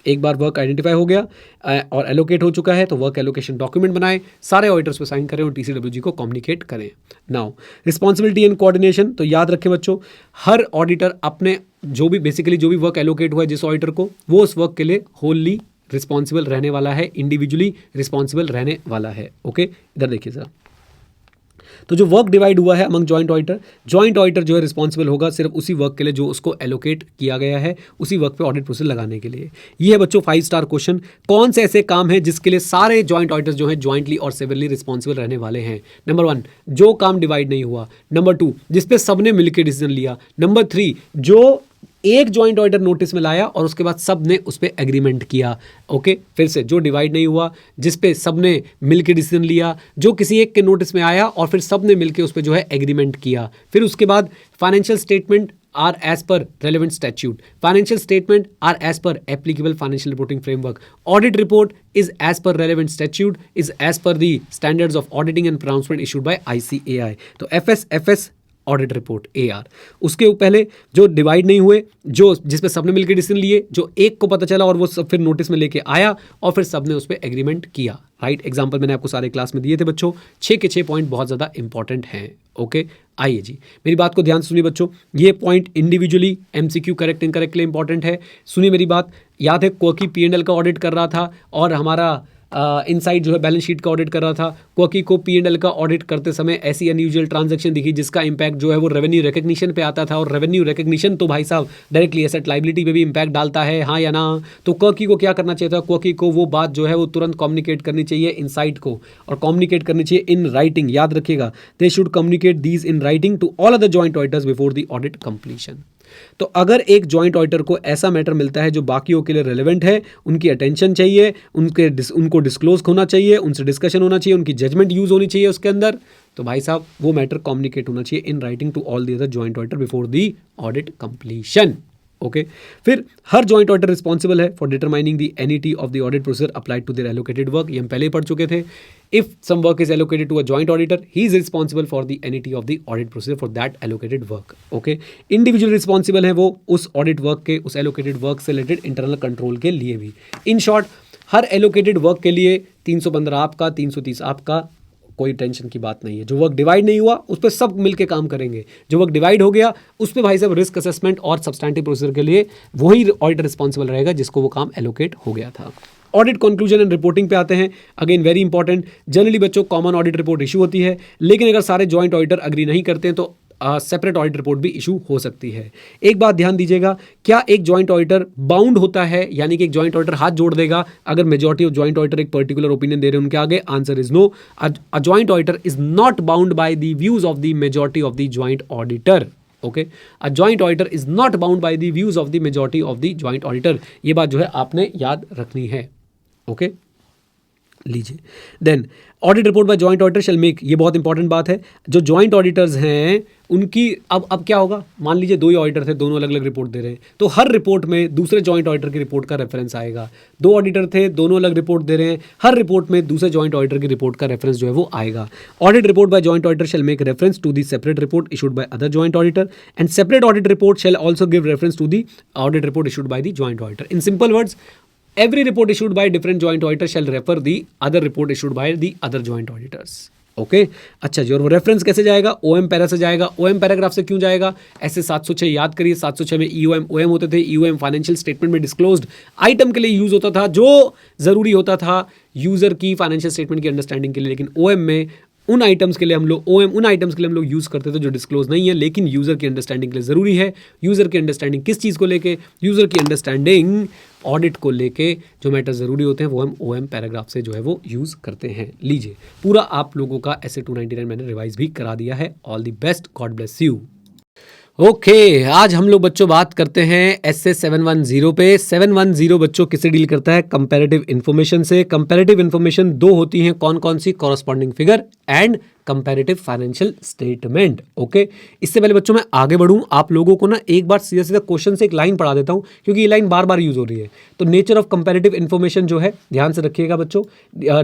S2: एक बार वर्क आइडेंटिफाई हो गया और एलोकेट हो चुका है तो वर्क एलोकेशन डॉक्यूमेंट बनाए, सारे ऑडिटर्स पे साइन करें और TCWG को कम्युनिकेट करें। नाउ रिस्पॉन्सिबिलिटी एंड कोऑर्डिनेशन, तो याद रखें बच्चों हर ऑडिटर अपने जो भी बेसिकली जो भी वर्क एलोकेट हुआ है जिस ऑडिटर को, वो उस वर्क के लिए होली रिस्पॉन्सिबल रहने वाला है, इंडिविजुअली रिस्पॉन्सिबल रहने वाला है। ओके, इधर देखिए सर, तो जो वर्क डिवाइड हुआ है अमंग जॉइंट ऑडिटर जो है रिस्पॉन्सिबल होगा सिर्फ उसी वर्क के लिए जो उसको एलोकेट किया गया है, उसी वर्क पे ऑडिट प्रोसेस लगाने के लिए। ये है बच्चों 5 स्टार क्वेश्चन, कौन से ऐसे काम है जिसके लिए सारे जॉइंट ऑडिटर्स जो है ज्वाइंटली और सिविलली रिस्पॉन्सिबल रहने वाले हैं। नंबर 1, जो काम डिवाइड नहीं हुआ। नंबर 2, जिसपे सबने मिलकर डिसीजन लिया। नंबर 3, जो एक जॉइंट ऑडिटर नोटिस में लाया और उसके बाद सब ने उस पर एग्रीमेंट किया। ओके, फिर से जो डिवाइड नहीं हुआ, जिस पे सब ने मिलकर डिसीजन लिया, जो किसी एक के नोटिस में आया और फिर सब ने मिलकर उस पर जो है एग्रीमेंट किया। फिर उसके बाद financial statement are as per relevant statute, financial statement are as per applicable financial reporting framework, audit report is as per relevant statute, is as per the standards of auditing and pronouncement issued by ICAI। तो FSFS audit report AR। उसके पहले जो divide नहीं हुए, जो जिसपे सबने मिलकर डिसीजन लिए, जो एक को पता चला और वो सब फिर नोटिस में लेके आया और फिर सबने उस पर एग्रीमेंट किया। राइट, एग्जाम्पल मैंने आपको सारे क्लास में दिए थे बच्चों, 6 के 6 पॉइंट बहुत ज़्यादा इंपॉर्टेंट हैं। ओके, आइए जी मेरी बात को ध्यान से सुनिए बच्चों, ये point individually MCQ correct incorrect के लिए इंपॉर्टेंट है। सुनिए मेरी बात, याद है क्वर्की P&L का ऑडिट कर रहा था और हमारा इनसाइड जो है बैलेंस शीट का ऑडिट कर रहा था। क्वर्की को P&L का ऑडिट करते समय ऐसी अनयूजुअल ट्रांजैक्शन दिखी जिसका इंपैक्ट जो है वो रेवेन्यू रिकग्निशन पे आता था, और रेवेन्यू रिकग्निशन तो भाई साहब डायरेक्टली एसेट लायबिलिटी पे भी इंपैक्ट डालता है, हाँ या ना। तो क्वर्की को क्या करना चाहिए था, क्वर्की को वो बात जो है वो तुरंत कम्युनिकेट करनी चाहिए इनसाइड को, और कम्युनिकेट करनी चाहिए इन राइटिंग। याद रखिएगा, they should communicate these in writing to all other joint auditors before the audit completion. तो अगर एक जॉइंट ऑडिटर को ऐसा मैटर मिलता है जो बाकियों के लिए रेलेवेंट है, उनकी अटेंशन चाहिए, उनको डिस्क्लोज होना चाहिए, उनसे डिस्कशन होना चाहिए, उनकी जजमेंट यूज होनी चाहिए उसके अंदर, तो भाई साहब वो मैटर कम्युनिकेट होना चाहिए in writing to all the other joint auditor before the audit completion. Okay, फिर हर जॉइंट ऑडिटर रिस्पॉन्सिबल है for determining the NET of the audit procedure applied to their allocated work. ये हम पहले ही पढ़ चुके थे। If some work is allocated to a joint auditor, he is responsible for the NET of the audit procedure for that allocated work. Okay, individual responsible है वो उस ऑडिट वर्क के, उस एलोकेटेड वर्क से रिलेटेड इंटरनल कंट्रोल के लिए भी। In short, her allocated work के लिए 315 आपका, 330 आपका, कोई टेंशन की बात नहीं है। जो वर्क डिवाइड नहीं हुआ उस पर सब मिलके काम करेंगे, जो वर्क डिवाइड हो गया उस पर भाई साहब रिस्क असेसमेंट और सब्सटैंटिव प्रोसीजर के लिए वही ऑडिटर रिस्पॉन्सिबल रहेगा जिसको वो काम एलोकेट हो गया था। ऑडिट कंक्लूजन एंड रिपोर्टिंग पे आते हैं। अगेन वेरी इंपॉर्टेंट, जनरली बच्चों कॉमन ऑडिट रिपोर्ट इशू होती है, लेकिन अगर सारे जॉइंट ऑडिटर अग्री नहीं करते हैं तो सेपरेट ऑडिट रिपोर्ट भी इशू हो सकती है। एक बात ध्यान दीजिएगा, क्या एक जॉइंट ऑडिटर बाउंड होता है, यानी कि एक जॉइंट ऑडिटर हाथ जोड़ देगा अगर मेजॉरिटी ऑफ जॉइंट ऑडिटर एक पर्टिकुलर ओपिनियन दे रहे हैं उनके आगे? Answer is no. A joint auditor is not bound by the views of the majority of the joint auditor. Okay, a joint auditor is not bound by the views of the majority of the joint auditor. ये बात जो है आपने याद रखनी है। Okay, लीजिए, then audit report by joint auditor shall make, ये बहुत इंपॉर्टेंट बात है। जो जॉइंट ऑडिटर्स हैं उनकी अब क्या होगा, मान लीजिए 2 ही ऑडिटर थे, दोनों अलग अलग रिपोर्ट दे रहे हैं, तो हर रिपोर्ट में दूसरे जॉइंट ऑडिटर की रिपोर्ट का रेफरेंस आएगा। 2 ऑडिटर थे, दोनों अलग रिपोर्ट दे रहे हैं, हर रिपोर्ट में दूसरे जॉइंट ऑडिटर की रिपोर्ट का रेफरेंस जो है वो आएगा। Audit report by joint auditor shall make reference to the separate report issued by other joint auditor and separate audit report shall also give reference to the audit report issued by the joint auditor. In simple words, every report issued by different joint auditor shall refer the other report issued by the other joint auditors. Okay अच्छा जी, और वो reference कैसे जाएगा? ओएम para से जाएगा। ओएम paragraph से क्यों जाएगा? ऐसे 706 याद करिए, 706 में ईओएम ओएम होते थे। ईओएम फाइनेंशियल स्टेटमेंट में डिस्क्लोज्ड आइटम के लिए यूज होता था, जो जरूरी होता था यूजर की फाइनेंशियल स्टेटमेंट की अंडरस्टैंडिंग के लिए, लेकिन ओएम में उन आइटम्स के लिए हम लोग उन आइटम्स के लिए हम लोग यूज़ करते थे जो डिस्क्लोज नहीं है, लेकिन यूज़र की अंडरस्टैंडिंग के लिए ज़रूरी है। यूज़र की अंडरस्टैंडिंग किस चीज़ को लेके? यूज़र की अंडरस्टैंडिंग ऑडिट को लेके जो मैटर ज़रूरी होते हैं वो हम ओएम पैराग्राफ से जो है वो यूज़ करते हैं। लीजिए, पूरा आप लोगों का ऐसे 299 मैंने रिवाइज भी करा दिया है। All the best, God bless you. Okay आज हम लोग बच्चों बात करते हैं एसए 710 पे। 710 बच्चों किससे डील करता है? कंपैरेटिव इन्फॉर्मेशन से। कंपैरेटिव इन्फॉर्मेशन दो होती हैं, कौन कौन सी? Corresponding figure and comparative financial statement. Okay इससे पहले बच्चों मैं आगे बढ़ूं, आप लोगों को ना एक बार सीधा सीधा क्वेश्चन से एक लाइन पढ़ा देता हूं, क्योंकि ये लाइन बार बार यूज हो रही है। तो नेचर ऑफ कंपैरेटिव इन्फॉर्मेशन जो है, ध्यान से रखिएगा बच्चों,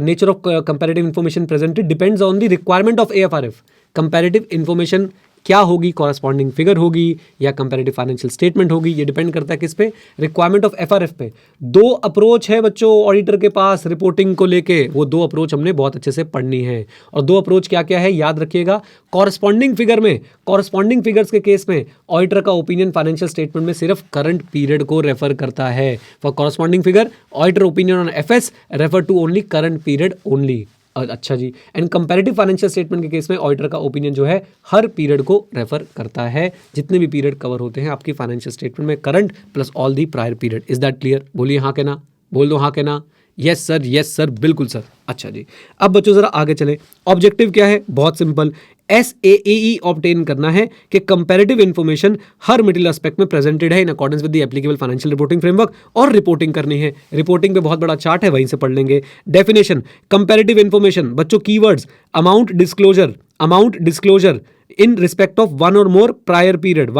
S2: nature of comparative information presented depends on the requirement of AFRF. Comparative information क्या होगी? कॉरस्पॉन्डिंग फिगर होगी या कंपैरेटिव फाइनेंशियल स्टेटमेंट होगी? ये डिपेंड करता है किस पे? रिक्वायरमेंट ऑफ एफआरएफ पे। दो अप्रोच है बच्चों ऑडिटर के पास रिपोर्टिंग को लेके, वो दो अप्रोच हमने बहुत अच्छे से पढ़नी है। और दो अप्रोच क्या क्या है याद रखिएगा। कॉरस्पॉन्डिंग फिगर में, कॉरस्पॉन्डिंग फिगर्स के केस में ऑडिटर का ओपिनियन फाइनेंशियल स्टेटमेंट में सिर्फ करंट पीरियड को रेफर करता है। For corresponding figure auditor opinion on FS refer to only current period only. अच्छा जी, एंड कंपैरेटिव फाइनेंशियल स्टेटमेंट के केस में ऑडिटर का ओपिनियन जो है हर पीरियड को रेफर करता है, जितने भी पीरियड कवर होते हैं आपकी फाइनेंशियल स्टेटमेंट में, current plus all the prior period. Is that clear? बोलिए हाँ के ना, बोल दो हाँ के ना। यस सर, बिल्कुल सर। अच्छा जी, अब बच्चों जरा आगे चले। ऑब्जेक्टिव क्या है? बहुत सिंपल, SAAE ऑब्टेन करना है कि कंपैरेटिव इन्फॉर्मेशन हर मटेरियल एस्पेक्ट में प्रेजेंटेड है इन accordance with the applicable financial reporting framework, और रिपोर्टिंग करनी है। रिपोर्टिंग पे बहुत बड़ा चार्ट है, वहीं से पढ़ लेंगे। डेफिनेशन कंपैरेटिव इन्फॉर्मेशन बच्चों, keywords amount disclosure in respect of one or more prior period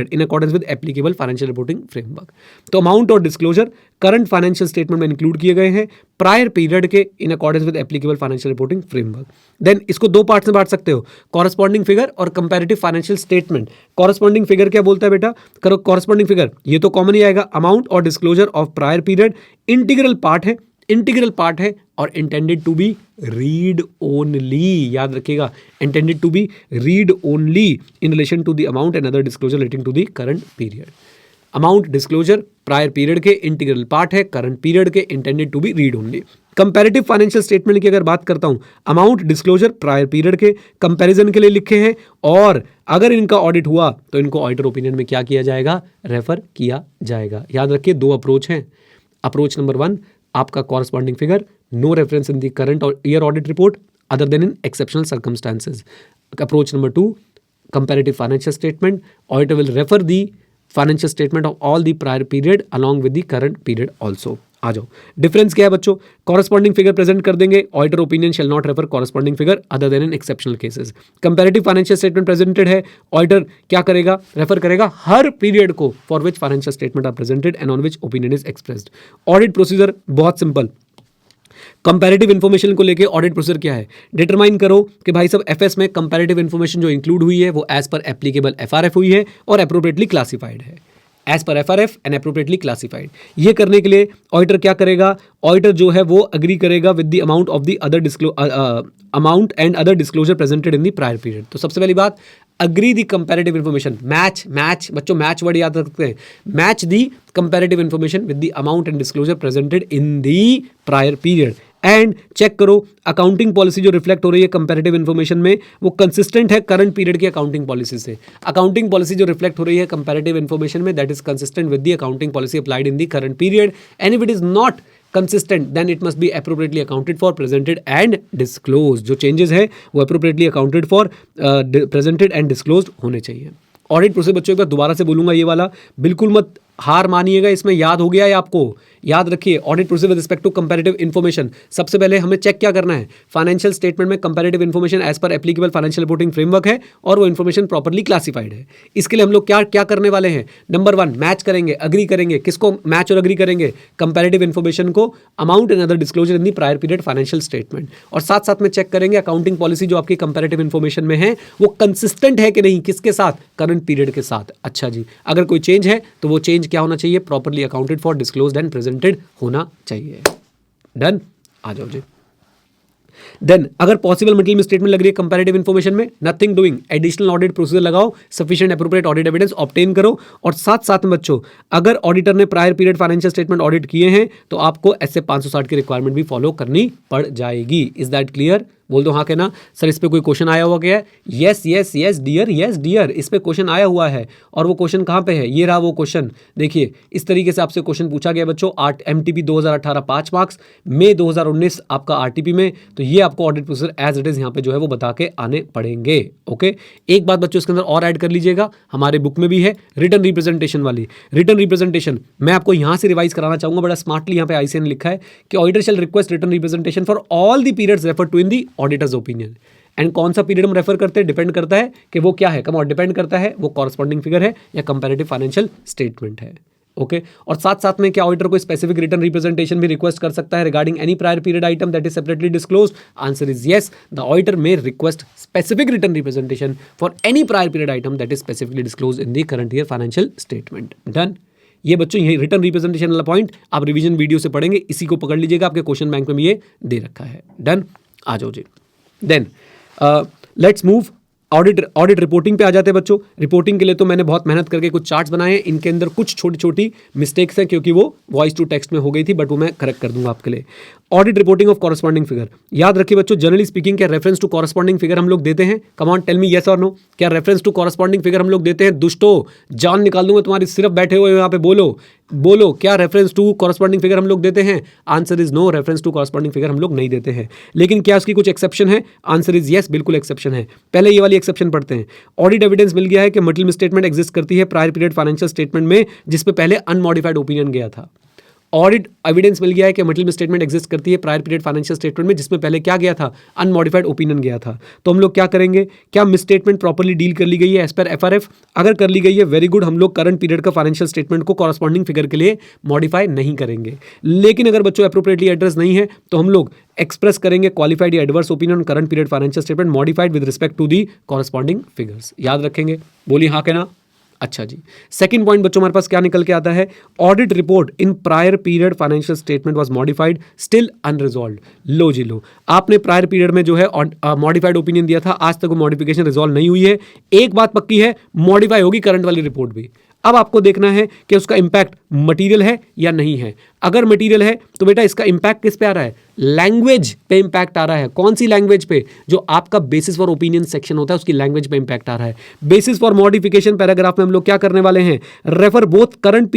S2: in accordance with applicable financial reporting framework। तो अमाउंट और डिस्क्लोजर करंट फाइनेंशियल स्टेटमेंट में इंक्लूड किए गए हैं प्रायर पीरियड के in accordance with applicable financial reporting framework. Then इसको दो parts में बांट सकते हो, कॉरस्पॉन्डिंग फिगर और comparative financial statement. Corresponding figure क्या बोलता है बेटा? करो कॉरस्पॉन्डिंग फिगर, ये तो कॉमन ही आएगा, अमाउंट और disclosure of prior period, integral part है और intended to be read only. याद रखिएगा, intended to be read only in relation to the amount and other disclosure relating to the current period. Amount disclosure prior period के integral part है, current period के intended to be read only. Comparative financial statement की अगर बात करता हूं, amount disclosure prior period के comparison के लिए लिखे हैं, और अगर इनका ऑडिट हुआ तो इनको ऑडिटर ओपिनियन में क्या किया जाएगा? रेफर किया जाएगा। याद रखिए दो अप्रोच हैं। अप्रोच नंबर 1 आपका corresponding figure, no reference in the current year audit report other than in exceptional circumstances. Approach number 2 comparative financial statement, auditor will refer the financial statement of all the prior period along with the current period also. आ जाओ, difference क्या है बच्चों? Corresponding figure present कर देंगे, auditor opinion shall not refer corresponding figure other than in exceptional cases. Comparative financial statement presented है, auditor क्या करेगा? रेफर करेगा हर पीरियड को for which financial statement are presented and on which opinion is expressed. Audit procedure बहुत simple, comparative information को लेके audit procedure क्या है? डिटरमाइन करो कि भाई सब एफएस में कंपैरेटिव इन्फॉर्मेशन जो इंक्लूड हुई है वो एज पर एप्लीकेबल एफआरएफ हुई है और एप्रोप्रिएटली क्लासिफाइड है, as per FRF and appropriately classified. ये करने के लिए ऑडिटर क्या करेगा? ऑडिटर जो है वो अग्री करेगा with the amount of the other amount and other disclosure presented in the prior period. तो सबसे पहली बात, agree the comparative information, match बच्चों, मैच वर्ड याद रखते हैं, match the comparative information with the amount and disclosure presented in the prior period. And check करो accounting policy जो रिफ्लेक्ट हो रही है कंपैरेटिव इन्फॉर्मेशन में वो कंसिस्टेंट है करंट पीरियड की अकाउंटिंग पॉलिसी से। अकाउंटिंग पॉलिसी जो रिफ्लेक्ट हो रही है कंपैरेटिव इन्फॉर्मेशन में that is consistent with the accounting policy applied in the current period, and if it is not consistent then it must be appropriately accounted for, presented and disclosed। जो changes है वो appropriately accounted for, presented and disclosed होने चाहिए। Audit process बच्चों एक बार दोबारा से बोलूंगा, ये वाला बिल्कुल मत हार मानिएगा, इसमें याद हो गया है आपको, याद रखिए। Audit procedure with respect to comparative information, सबसे पहले हमें चेक क्या करना है? फाइनेंशियल स्टेटमेंट में comparative information as per applicable financial reporting framework है और वो इन्फॉर्मेशन प्रॉपर्ली क्लासिफाइड है। इसके लिए हम लोग क्या क्या करने वाले हैं? नंबर 1 मैच करेंगे, अग्री करेंगे। किसको मैच और अग्री करेंगे? कंपैरेटिव इन्फॉर्मेशन को amount and other disclosure in the prior period financial statement, और साथ साथ में चेक करेंगे अकाउंटिंग पॉलिसी जो आपकी कंपैरेटिव इन्फॉर्मेशन में है वो कंसिस्टेंट है कि नहीं, किसके साथ? करंट पीरियड के साथ। अच्छा जी, अगर कोई चेंज है तो वो चेंज क्या होना चाहिए? Properly accounted for, disclosed and presented presented होना चाहिए। डन, आ जाओ जी। देन अगर पॉसिबल मटेरियल में स्टेटमेंट लग रही है कंपैरेटिव इन्फॉर्मेशन में, nothing doing, additional audit procedure लगाओ, sufficient appropriate audit evidence obtain करो। और साथ साथ में बच्चों, अगर ऑडिटर ने prior period financial statement audit किए हैं तो आपको ऐसे 560 की रिक्वायरमेंट भी फॉलो करनी पड़ जाएगी। Is that clear? बोल दो हाँ के ना। सर इस पे कोई क्वेश्चन आया हुआ क्या है? Yes yes yes dear, yes dear, इस पे क्वेश्चन आया हुआ है। और वो क्वेश्चन कहाँ पे है? ये रहा वो क्वेश्चन। देखिए इस तरीके से आपसे क्वेश्चन पूछा गया बच्चों। MTP 2018 5 मार्क्स, मई 2019 आपका RTP में। तो ये आपको audit procedure as it is यहाँ पे जो है वो बता के आने पड़ेंगे। ओके, एक बात बच्चों इसके अंदर और ऐड कर लीजिएगा, हमारे बुक में भी है रिटर्न रिप्रेजेंटेशन वाली। रिटर्न रिप्रेजेंटेशन मैं आपको यहाँ से रिवाइज कराना चाहूंगा, बड़ा स्मार्टली यहाँ पे ICAI ने लिखा है कि auditor shall request written representation for all the periods refer to in the auditor's opinion. And कौन सा पीरियड हम रेफर करते हैं डिपेंड करता है कि वो क्या है, कम और डिपेंड करता है वो कॉरस्पॉन्डिंग फिगर है या कंपैरेटिव फाइनेंशियल स्टेटमेंट है। ओके, और साथ साथ में क्या ऑडिटर को स्पेसिफिक रिटर्न रिप्रेजेंटेशन भी रिक्वेस्ट कर सकता है regarding any prior period item that is separately disclosed? Answer is yes, the auditor may request specific return representation for any prior period item that is specifically disclosed in the current year financial statement. Done. ये बच्चों यही written representation वाला point आप revision video से पढ़ेंगे, इसी को पकड़ लीजिएगा, आपके क्वेश्चन बैंक में भी ये दे रखा है। डन, आ जाओ जी। Then let's move audit reporting पे आ जाते हैं बच्चों। रिपोर्टिंग के लिए तो मैंने बहुत मेहनत करके कुछ चार्ट्स बनाए हैं, इनके अंदर कुछ छोटी छोटी मिस्टेक्स हैं क्योंकि वो वॉइस टू टेक्स्ट में हो गई थी, बट वो मैं करेक्ट कर दूंगा आपके लिए। Audit reporting of corresponding figure, याद रखिए बच्चों, जनरली स्पीकिंग क्या रेफरेंस टू कॉरस्पॉन्डिंग फिगर हम लोग देते हैं? Come on tell me yes और नो, क्या रेफरेंस टू कॉरस्पॉन्डिंग फिगर हम लोग देते हैं? दुष्टो, जान निकाल दूंगा तुम्हारी, सिर्फ बैठे हुए यहाँ पे बोलो बोलो, क्या रेफरेंस टू कॉरस्पॉन्डिंग फिगर हम लोग देते हैं? Answer is no, reference to corresponding figure हम लोग नहीं देते हैं। लेकिन क्या उसकी कुछ एक्सेप्शन है? आंसर इज यस, बिल्कुल एक्सेप्शन है। पहले ये वाली एक्सेप्शन पढ़ते हैं। ऑडिट एविडेंस मिल गया है कि मटेरियल स्टेटमेंट एग्जिस्ट करती है प्रायर पीरियड फाइनेंशियल स्टेटमेंट में जिसपे पहले अनमॉडिफाइड ओपिनियन गया था। ऑडिट एविडेंस मिल गया है कि मटेरियल स्टेटमेंट एग्जिस्ट करती है प्रायर पीरियड फाइनेंशियल स्टेटमेंट में जिसमें पहले क्या गया था? अनमॉडिफाइड ओपिनियन गया था। तो हम लोग क्या करेंगे? क्या मिसस्टेटमेंट प्रॉपर्ली डील कर ली गई है एज पर FRF? अगर कर ली गई है वेरी गुड, हम लोग करंट पीरियड का फाइनेंशियल स्टेटमेंट को कॉरस्पॉन्डिंग फिगर के लिए मॉडिफाई नहीं करेंगे। लेकिन अगर बच्चों एप्रोप्रिएटली एड्रेस नहीं है तो हम लोग एक्सप्रेस करेंगे क्वालिफाइड या adverse opinion current period financial statement modified with respect to the corresponding figures. याद रखेंगे, बोलिए हाँ के ना। अच्छा जी, सेकंड पॉइंट बच्चों हमारे पास क्या निकल के आता है? Audit report in prior period financial statement was modified still unresolved. लो जी लो, आपने प्रायर पीरियड में जो है मॉडिफाइड ओपिनियन दिया था, आज तक वो मॉडिफिकेशन रिजॉल्व नहीं हुई है। एक बात पक्की है, मॉडिफाई होगी करंट वाली रिपोर्ट भी। अब आपको देखना है कि उसका इंपैक्ट मटेरियल है या नहीं है। अगर मटेरियल है तो बेटा इसका इंपैक्ट किस पे आ रहा है? लैंग्वेज पे इंपैक्ट आ रहा है। कौन सी लैंग्वेज पे? जो आपका बेसिस फॉर ओपिनियन सेक्शन होता है उसकी लैंग्वेज पे इंपैक्ट आ रहा है। बेसिस फॉर मॉडिफिकेशन पैराग्राफ में हम लोग क्या करने वाले हैं? Refer both current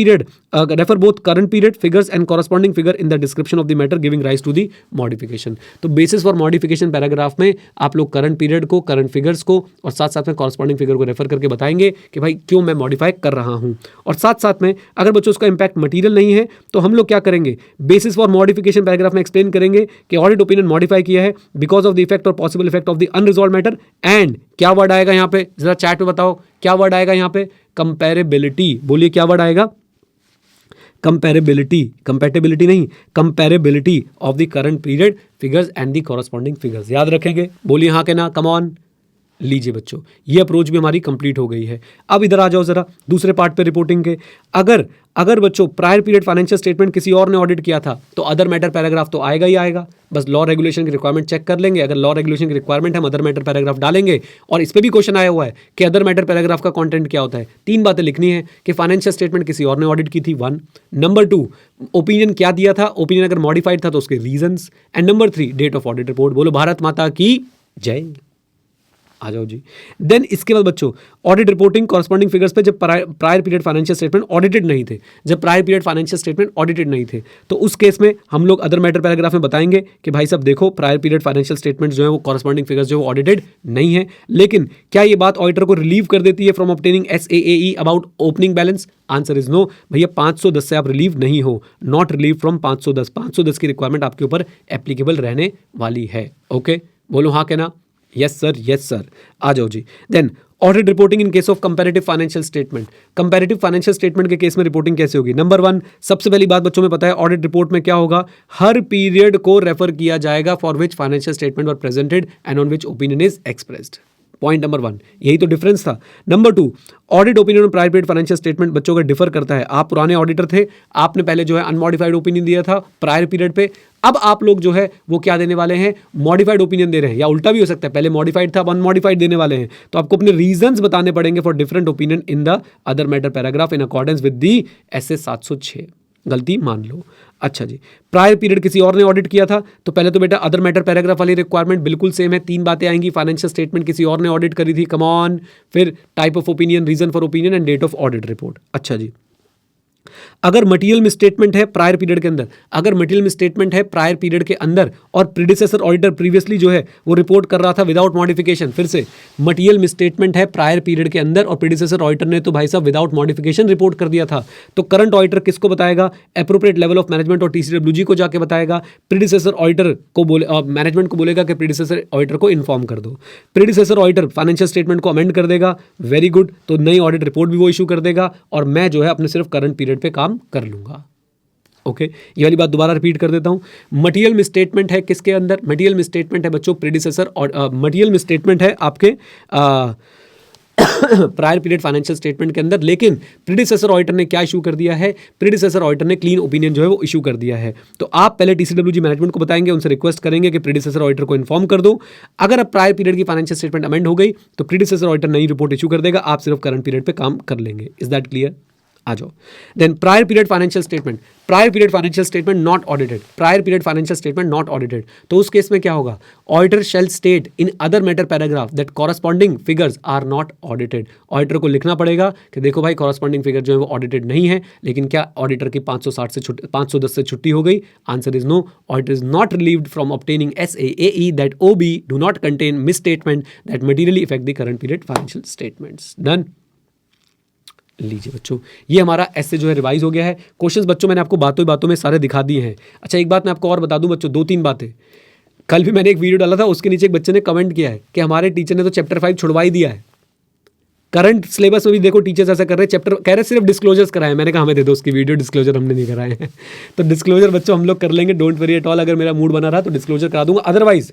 S2: period figures and corresponding figure in the description of the matter giving rise to the modification. तो बेसिस फॉर मॉडिफिकेशन पैराग्राफ में आप लोग करंट पीरियड को, करंट फिगर्स को और साथ साथ में कॉरस्पॉन्डिंग फिगर को रेफर करके बताएंगे कि भाई क्यों मैं मॉडिफाई कर रहा हूं। और साथ साथ में अगर बच्चों उसका इंपैक्ट मटेरियल नहीं है तो हम लोग क्या करेंगे? बेसिस फॉर मॉडिफिकेशन पैराग्राफ में एक्सप्लेन करेंगे कि ऑडिट ओपिनियन मॉडिफाई किया है बिकॉज ऑफ द इफेक्ट और possible effect of the unresolved matter. And क्या वर्ड आएगा यहाँ पे? जरा चैट में बताओ क्या वर्ड आएगा यहाँ पे? कंपैरेबिलिटी। बोलिए क्या वर्ड आएगा? कंपैरेबिलिटी, कंपैटिबिलिटी नहीं, comparability of the current period figures and the corresponding figures. याद रखेंगे, बोलिए हाँ के ना, कम ऑन। लीजिए बच्चों, ये अप्रोच भी हमारी कंप्लीट हो गई है। अब इधर आ जाओ जरा दूसरे पार्ट पे रिपोर्टिंग के। अगर बच्चों प्रायर पीरियड फाइनेंशियल स्टेटमेंट किसी और ने ऑडिट किया था तो अदर मैटर पैराग्राफ तो आएगा ही आएगा। बस लॉ रेगुलेशन की रिक्वायरमेंट चेक कर लेंगे, अगर लॉ रेगुलेशन की रिक्वायरमेंट है अदर मैटर पैराग्राफ डालेंगे। और इस पर भी क्वेश्चन आया हुआ है कि अदर मैटर पैराग्राफ का कंटेंट क्या होता है। 3 बातें लिखनी है कि फाइनेंशियल स्टेटमेंट किसी और ने ऑडिट की थी, 1। नंबर 2, ओपिनियन क्या दिया था, ओपिनियन अगर मॉडिफाइड था तो उसके reasons. And number 3, date of audit report. बोलो भारत माता की जय। आ जाओ जी। देन इसके बाद बच्चों ऑडिट रिपोर्टिंग कॉरस्पॉन्डिंग फिगर्स पे जब prior period financial statement audited नहीं थे, जब prior period financial statement audited नहीं थे तो उस केस में हम लोग अदर मैटर पैराग्राफ में बताएंगे कि भाई साहब देखो प्रायर पीरियड फाइनेंशियल स्टेटमेंट जो है वो कॉरस्पॉन्डिंग फिगर्स जो है ऑडिटेड नहीं है। लेकिन क्या ये बात ऑडिटर को रिलीव कर देती है from obtaining SAAE about opening balance? Answer is no. भैया 510 से आप रिलीव नहीं हो, नॉट रिलीव फ्रॉम 510। 510 की रिक्वायरमेंट आपके ऊपर एप्लीकेबल रहने वाली है। ओके, बोलो हाँ के ना। Yes sir, yes sir. आ जाओ जी। Then audit reporting in case of comparative financial statement. Comparative financial statement के केस में रिपोर्टिंग कैसे होगी? नंबर 1, सबसे पहली बात बच्चों में पता है ऑडिट रिपोर्ट में क्या होगा? हर पीरियड को रेफर किया जाएगा for which financial statement were presented and on which opinion is expressed. Point number 1, यही तो डिफरेंस था। नंबर 2, ऑडिट ओपिनियन और प्रायर पीरियड फाइनेंशियल स्टेटमेंट बच्चों का डिफर करता है। आप पुराने ऑडिटर थे, आपने पहले जो है अनमॉडिफाइड ओपिनियन दिया था प्रायर पीरियड पे, अब आप लोग जो है वो क्या देने वाले हैं, मॉडिफाइड ओपिनियन दे रहे हैं, या उल्टा भी हो सकता है, पहले मॉडिफाइड था अब अनमॉडिफाइड देने वाले हैं। तो आपको अपने रीजंस बताने पड़ेंगे for different opinion in the other matter paragraph in accordance with the SS 706। गलती मान लो। अच्छा जी, प्रायर पीरियड किसी और ने ऑडिट किया था, तो पहले तो बेटा अदर मैटर पैराग्राफ वाली रिक्वायरमेंट बिल्कुल सेम है, 3 बातें आएंगी। फाइनेंशियल स्टेटमेंट किसी और ने ऑडिट करी थी, कम ऑन, फिर type of opinion, reason for opinion and date of audit report. अच्छा जी, अगर मटेरियल मिसस्टेटमेंट है प्रायर पीरियड के अंदर, अगर मटेरियल मिसस्टेटमेंट है प्रायर पीरियड के अंदर और प्रीडिसेसर ऑडिटर प्रीवियसली जो है वो रिपोर्ट कर रहा था विदाउट मॉडिफिकेशन, फिर से मटेरियल मिसस्टेटमेंट है प्रायर पीरियड के अंदर और प्रीडिसेसर ऑडिटर ने तो भाई साहब विदाउट मॉडिफिकेशन रिपोर्ट कर दिया था, तो करंट ऑडिटर किसको बताएगा, एप्रोप्रिएट लेवल ऑफ मैनेजमेंट और TCWG को जाके बताएगा। प्रीडिसेसर ऑडिटर को मैनेजमेंट को बोलेगा कि प्रीडिसेसर ऑडिटर को इन्फॉर्म कर दो। प्रीडिसेसर ऑडिटर फाइनेंशियल स्टेटमेंट को अमेंड कर देगा, वेरी गुड, तो नई ऑडिट रिपोर्ट भी वो इशू कर देगा और मैं जो है अपने सिर्फ करंट पीरियड पे काम कर लूंगा। ओके, ये वाली बात दोबारा रिपीट कर देता हूं। मटेरियल मिसस्टेटमेंट है किसके अंदर, मटेरियल मिसस्टेटमेंट है बच्चों प्रीडिसेसर और मटेरियल मिसस्टेटमेंट है आपके प्रायर पीरियड फाइनेंशियल स्टेटमेंट के अंदर, लेकिन प्रीडिसेसर ऑडिटर ने क्या इशू कर दिया है, प्रीडिसेसर ऑडिटर ने क्लीन ओपिनियन जो है वो इशू कर दिया है। तो आप पहले TCWG मैनेजमेंट को बताएंगे, उनसे रिक्वेस्ट करेंगे कि प्रीडिसेसर ऑडिटर को इन्फॉर्म कर दो। अगर अब प्रायर पीरियड की फाइनेंशियल स्टेटमेंट अमेंड हो गई तो प्रीडिसेसर ऑडिटर नई रिपोर्ट इशू कर देगा, आप सिर्फ करंट पीरियड पे काम कर लेंगे। Is that clear? आ जाओ। Then prior period financial statement, prior period financial statement not audited, prior period financial statement not audited, तो उस केस में क्या होगा, auditor shall state in other matter paragraph that corresponding figures are not audited. Auditor को लिखना पड़ेगा कि देखो भाई कॉरस्पॉन्डिंग फिगर जो है वो ऑडिटेड नहीं है, लेकिन क्या ऑडिटर की 510 से छुट्टी हो गई? Answer is no, auditor is not relieved from obtaining SAAE that OB do not contain misstatement that materially affect the current period financial statements. Done. लीजिए बच्चों, ये हमारा ऐसे जो है रिवाइज हो गया है। क्वेश्चंस बच्चों मैंने आपको बातों बातों में सारे दिखा दिए हैं। अच्छा, एक बात मैं आपको और बता दूं बच्चों, 2-3 बातें। कल भी मैंने एक वीडियो डाला था, उसके नीचे एक बच्चे ने कमेंट किया है कि हमारे टीचर ने तो चैप्टर 5 छुड़वा ही दिया है। करंट सिलेबस में भी देखो टीचर्स ऐसा कर रहे हैं, चैप्टर कह रहे सिर्फ डिस्क्लोजर्स कराए। मैंने कहा हमें दे दो उसकी वीडियो, डिस्क्लोजर हमने नहीं कराए हैं। तो डिस्क्लोजर बच्चों हम लोग कर लेंगे, डोंट वरी एट ऑल। अगर मेरा मूड बना रहा तो डिस्क्लोजर करा दूंगा, अदरवाइज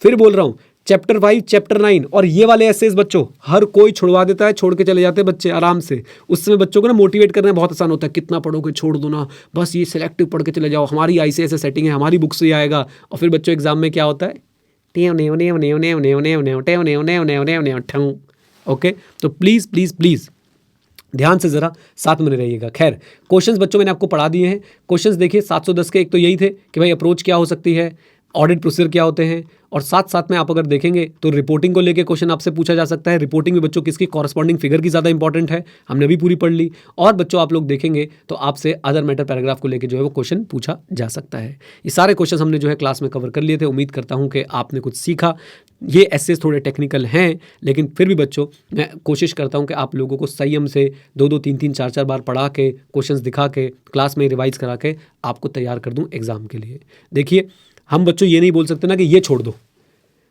S2: फिर बोल रहा हूँ चैप्टर 5, चैप्टर 9 और ये वाले एसेस बच्चों हर कोई छुड़वा देता है, छोड़ के चले जाते हैं बच्चे आराम से। उस समय बच्चों को ना मोटिवेट करना बहुत आसान होता है, कितना पढ़ोगे छोड़ दो ना, बस ये सिलेक्टिव पढ़ के चले जाओ, हमारी ICAS से सेटिंग है, हमारी बुक से आएगा। और फिर बच्चों एग्जाम में क्या होता है, ओके। तो प्लीज़ प्लीज़ प्लीज़ ध्यान से ज़रा साथ में रहिएगा। खैर, क्वेश्चंस बच्चों मैंने आपको पढ़ा दिए हैं। क्वेश्चंस देखिए 710 के एक तो यही थे कि भाई अप्रोच क्या हो सकती है, ऑडिट प्रोसीजर क्या होते हैं, और साथ साथ में आप अगर देखेंगे तो रिपोर्टिंग को लेके क्वेश्चन आपसे पूछा जा सकता है। रिपोर्टिंग में बच्चों किसकी कॉरस्पॉन्डिंग फिगर की ज़्यादा इंपॉर्टेंट है, हमने अभी पूरी पढ़ ली। और बच्चों आप लोग देखेंगे तो आपसे अदर मैटर पैराग्राफ को लेके जो है वो क्वेश्चन पूछा जा सकता है। ये सारे क्वेश्चन हमने जो है क्लास में कवर कर लिए थे। उम्मीद करता हूँ कि आपने कुछ सीखा। ये एसेस थोड़े टेक्निकल हैं, लेकिन फिर भी बच्चों मैं कोशिश करता हूँ कि आप लोगों को संयम से 2-2, 3-3, 4-4 बार पढ़ा के, क्वेश्चंस दिखा के, क्लास में रिवाइज करा के आपको तैयार कर दूँ एग्जाम के लिए। देखिए, हम बच्चों ये नहीं बोल सकते ना कि ये छोड़ दो,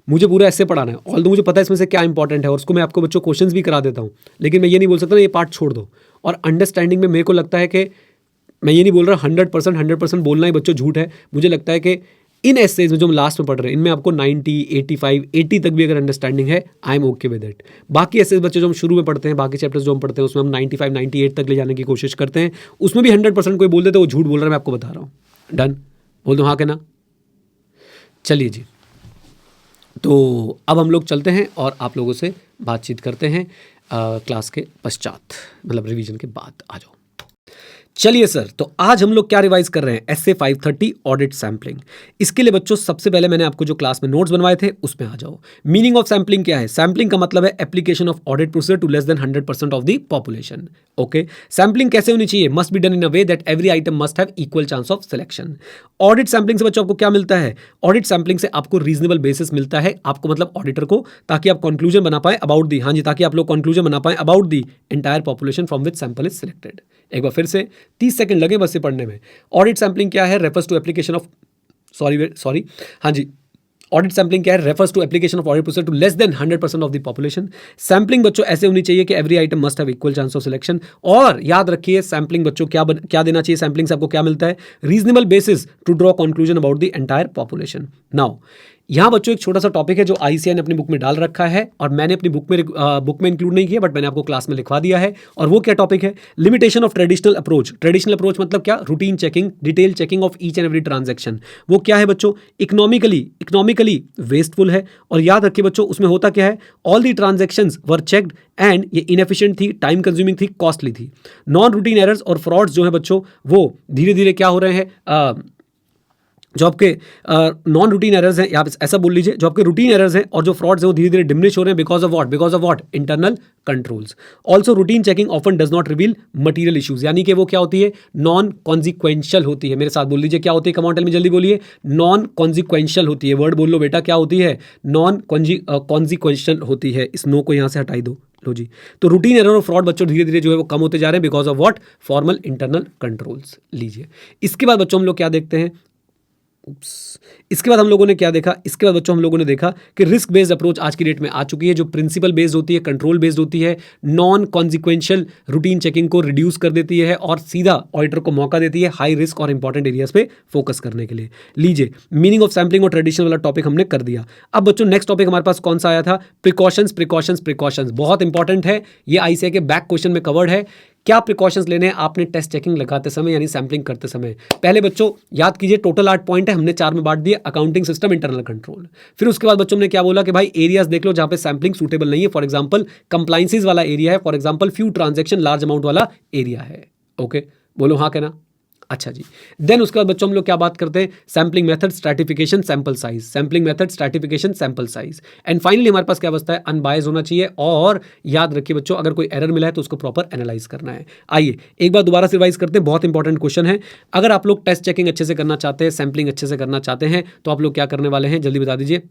S2: मुझे पूरा ऐसे पढ़ाना है, ऑल्दो मुझे पता है इसमें से क्या इंपॉर्टेंट है और उसको मैं आपको बच्चों क्वेश्चंस भी करा देता हूँ, लेकिन मैं ये नहीं बोल सकता ना ये पार्ट छोड़ दो। और अंडरस्टैंडिंग में मेरे को लगता है कि मैं ये नहीं बोल रहा 100% बोलना ही बच्चों झूठ है। मुझे लगता है कि इन एसेज में जो हम लास्ट में पढ़ रहे हैं इनमें आपको 90, 85, 80 तक भी अगर अंडरस्टैंडिंग है, I am okay with it. बाकी एसेज बच्चे जो हम शुरू में पढ़ते हैं, बाकी चैप्टर्स जो हम पढ़ते हैं उसमें हम 95, 98 तक ले जाने की कोशिश करते हैं, उसमें भी 100% कोई बोल देते वो झूठ बोल रहा है, मैं आपको बता रहा हूँ। डन, बोल दो हाँ के ना। चलिए जी, तो अब हम लोग चलते हैं और आप लोगों से बातचीत करते हैं क्लास के पश्चात, मतलब रिवीजन के बाद। आ जाओ। चलिए सर, तो आज हम लोग क्या रिवाइज कर रहे हैं, SA 530 ऑडिट सैम्पलिंग। इसके लिए बच्चों सबसे पहले मैंने आपको जो क्लास में नोट्स बनवाए थे उसमें आ जाओ। मीनिंग ऑफ सैम्पलिंग क्या है? सैम्पलिंग का मतलब है application of audit procedure to less than 100% of the population. Okay, sampling कैसे होनी चाहिए? Must be done in a way that every item must have equal chance of selection. Audit sampling से बच्चों आपको क्या मिलता है? ऑडिट सैम्पलिंग से आपको रीजनेबल बेसिस मिलता है, आपको मतलब ऑडिटर को, ताकि आप कंक्लूजन बना पाए अबाउट दी, हाँ जी, ताकि आप लोग कंक्लूजन बना पाए about the entire population from which sample is selected. एक बार फिर से 30 सेकंड लगे बस ये पढ़ने में। ऑडिट सैम्पलिंग क्या है? Refers to application of sorry हाँ जी, ऑडिट सैम्पलिंग क्या है? Refers to application of audit procedure to less than 100% of the population. Sampling बच्चों ऐसे होनी चाहिए कि every item must have equal chance of selection. और याद रखिए सैम्पलिंग बच्चों क्या देना चाहिए? सैम्पलिंग से आपको क्या मिलता है? Reasonable basis to draw conclusion about the entire population. Now यहाँ बच्चों एक छोटा सा टॉपिक है जो ICAI ने अपनी बुक में डाल रखा है और मैंने अपनी बुक में इंक्लूड नहीं किया, बट मैंने आपको क्लास में लिखवा दिया है। और वो क्या टॉपिक है? Limitation of traditional approach. Traditional approach मतलब क्या? Routine checking, detail checking of each and every transaction. वो क्या है बच्चों? इकोनॉमिकली वेस्टफुल है। और याद रखिए बच्चों, उसमें होता क्या है? All the transactions were checked and ये इनएफिशिएंट थी, टाइम कंज्यूमिंग थी, कॉस्टली थी। नॉन रूटीन एरर्स और फ्रॉड्स जो है बच्चों, वो धीरे धीरे क्या हो रहे हैं? जो आपके नॉन रूटीन एरर्स हैं, आप ऐसा बोल लीजिए, जो आपके रूटीन एरर्स हैं और जो फ्रॉड्स हैं वो धीरे धीरे डिमिनिश हो रहे हैं because of what? Internal controls. Also routine checking often does not reveal material issues, यानी कि वो क्या होती है? नॉन कॉन्सिक्वेंशियल होती है। मेरे साथ बोल लीजिए क्या होती है? कम ऑन टेल मी, जल्दी बोलिए। नॉन कॉन्सिक्वेंशियल होती है। वर्ड बोल लो बेटा, क्या होती है? नॉन कॉन्सिक्वेंशियल होती है। इस नो को यहाँ से हटाई दो। लो जी, तो रूटीन एरर और फ्रॉड बच्चों धीरे धीरे जो है वो कम होते जा रहे हैं because of what? Formal internal controls. लीजिए, इसके बाद बच्चों हम लोग क्या देखते हैं? इसके बाद हम लोगों ने क्या देखा? इसके बाद बच्चों हम लोगों ने देखा कि रिस्क बेस्ड अप्रोच आज की डेट में आ चुकी है, जो प्रिंसिपल बेस्ड होती है, कंट्रोल बेस्ड होती है, नॉन कॉन्सिक्वेंशियल रूटीन चेकिंग को रिड्यूस कर देती है और सीधा ऑडिटर को मौका देती है हाई रिस्क और इंपॉर्टेंट एरियाज पे फोकस करने के लिए। लीजिए, मीनिंग ऑफ सैम्पलिंग और ट्रेडिशनल वाला टॉपिक हमने कर दिया। अब बच्चों नेक्स्ट टॉपिक हमारे पास कौन सा आया था? Precautions, precautions, precautions. बहुत इंपॉर्टेंट है, ये ICAI के बैक क्वेश्चन में कवर्ड है। क्या प्रिकॉशंस लेने हैं आपने टेस्ट चेकिंग लगाते समय, यानी सैम्पलिंग करते समय? पहले बच्चों याद कीजिए, टोटल 8 पॉइंट है, हमने 4 में बांट दिए। Accounting system, internal control. फिर उसके बाद बच्चों ने क्या बोला कि भाई एरियाज देख लो जहां पे सैम्पलिंग सूटेबल नहीं है। फॉर एग्जांपल कंप्लायंसेस वाला एरिया है, for example few transaction large amount वाला एरिया है। ओके, बोलो हाँ कहना। अच्छा जी, देन उसके बाद बच्चों हम लोग क्या बात करते हैं? Sampling method, stratification, sample size. Sampling method, stratification, sample size. And finally हमारे पास क्या बचता है? अनबायस्ड होना चाहिए। और याद रखिए बच्चों, अगर कोई एरर मिला है तो उसको प्रॉपर एनालाइज करना है। आइए एक बार दोबारा से रिवाइज करते हैं, बहुत इंपॉर्टेंट क्वेश्चन है। अगर आप लोग टेस्ट चेकिंग अच्छे से करना चाहते हैं, सैम्पलिंग अच्छे से करना चाहते हैं, तो आप लोग क्या करने वाले हैं? जल्दी बता दीजिए।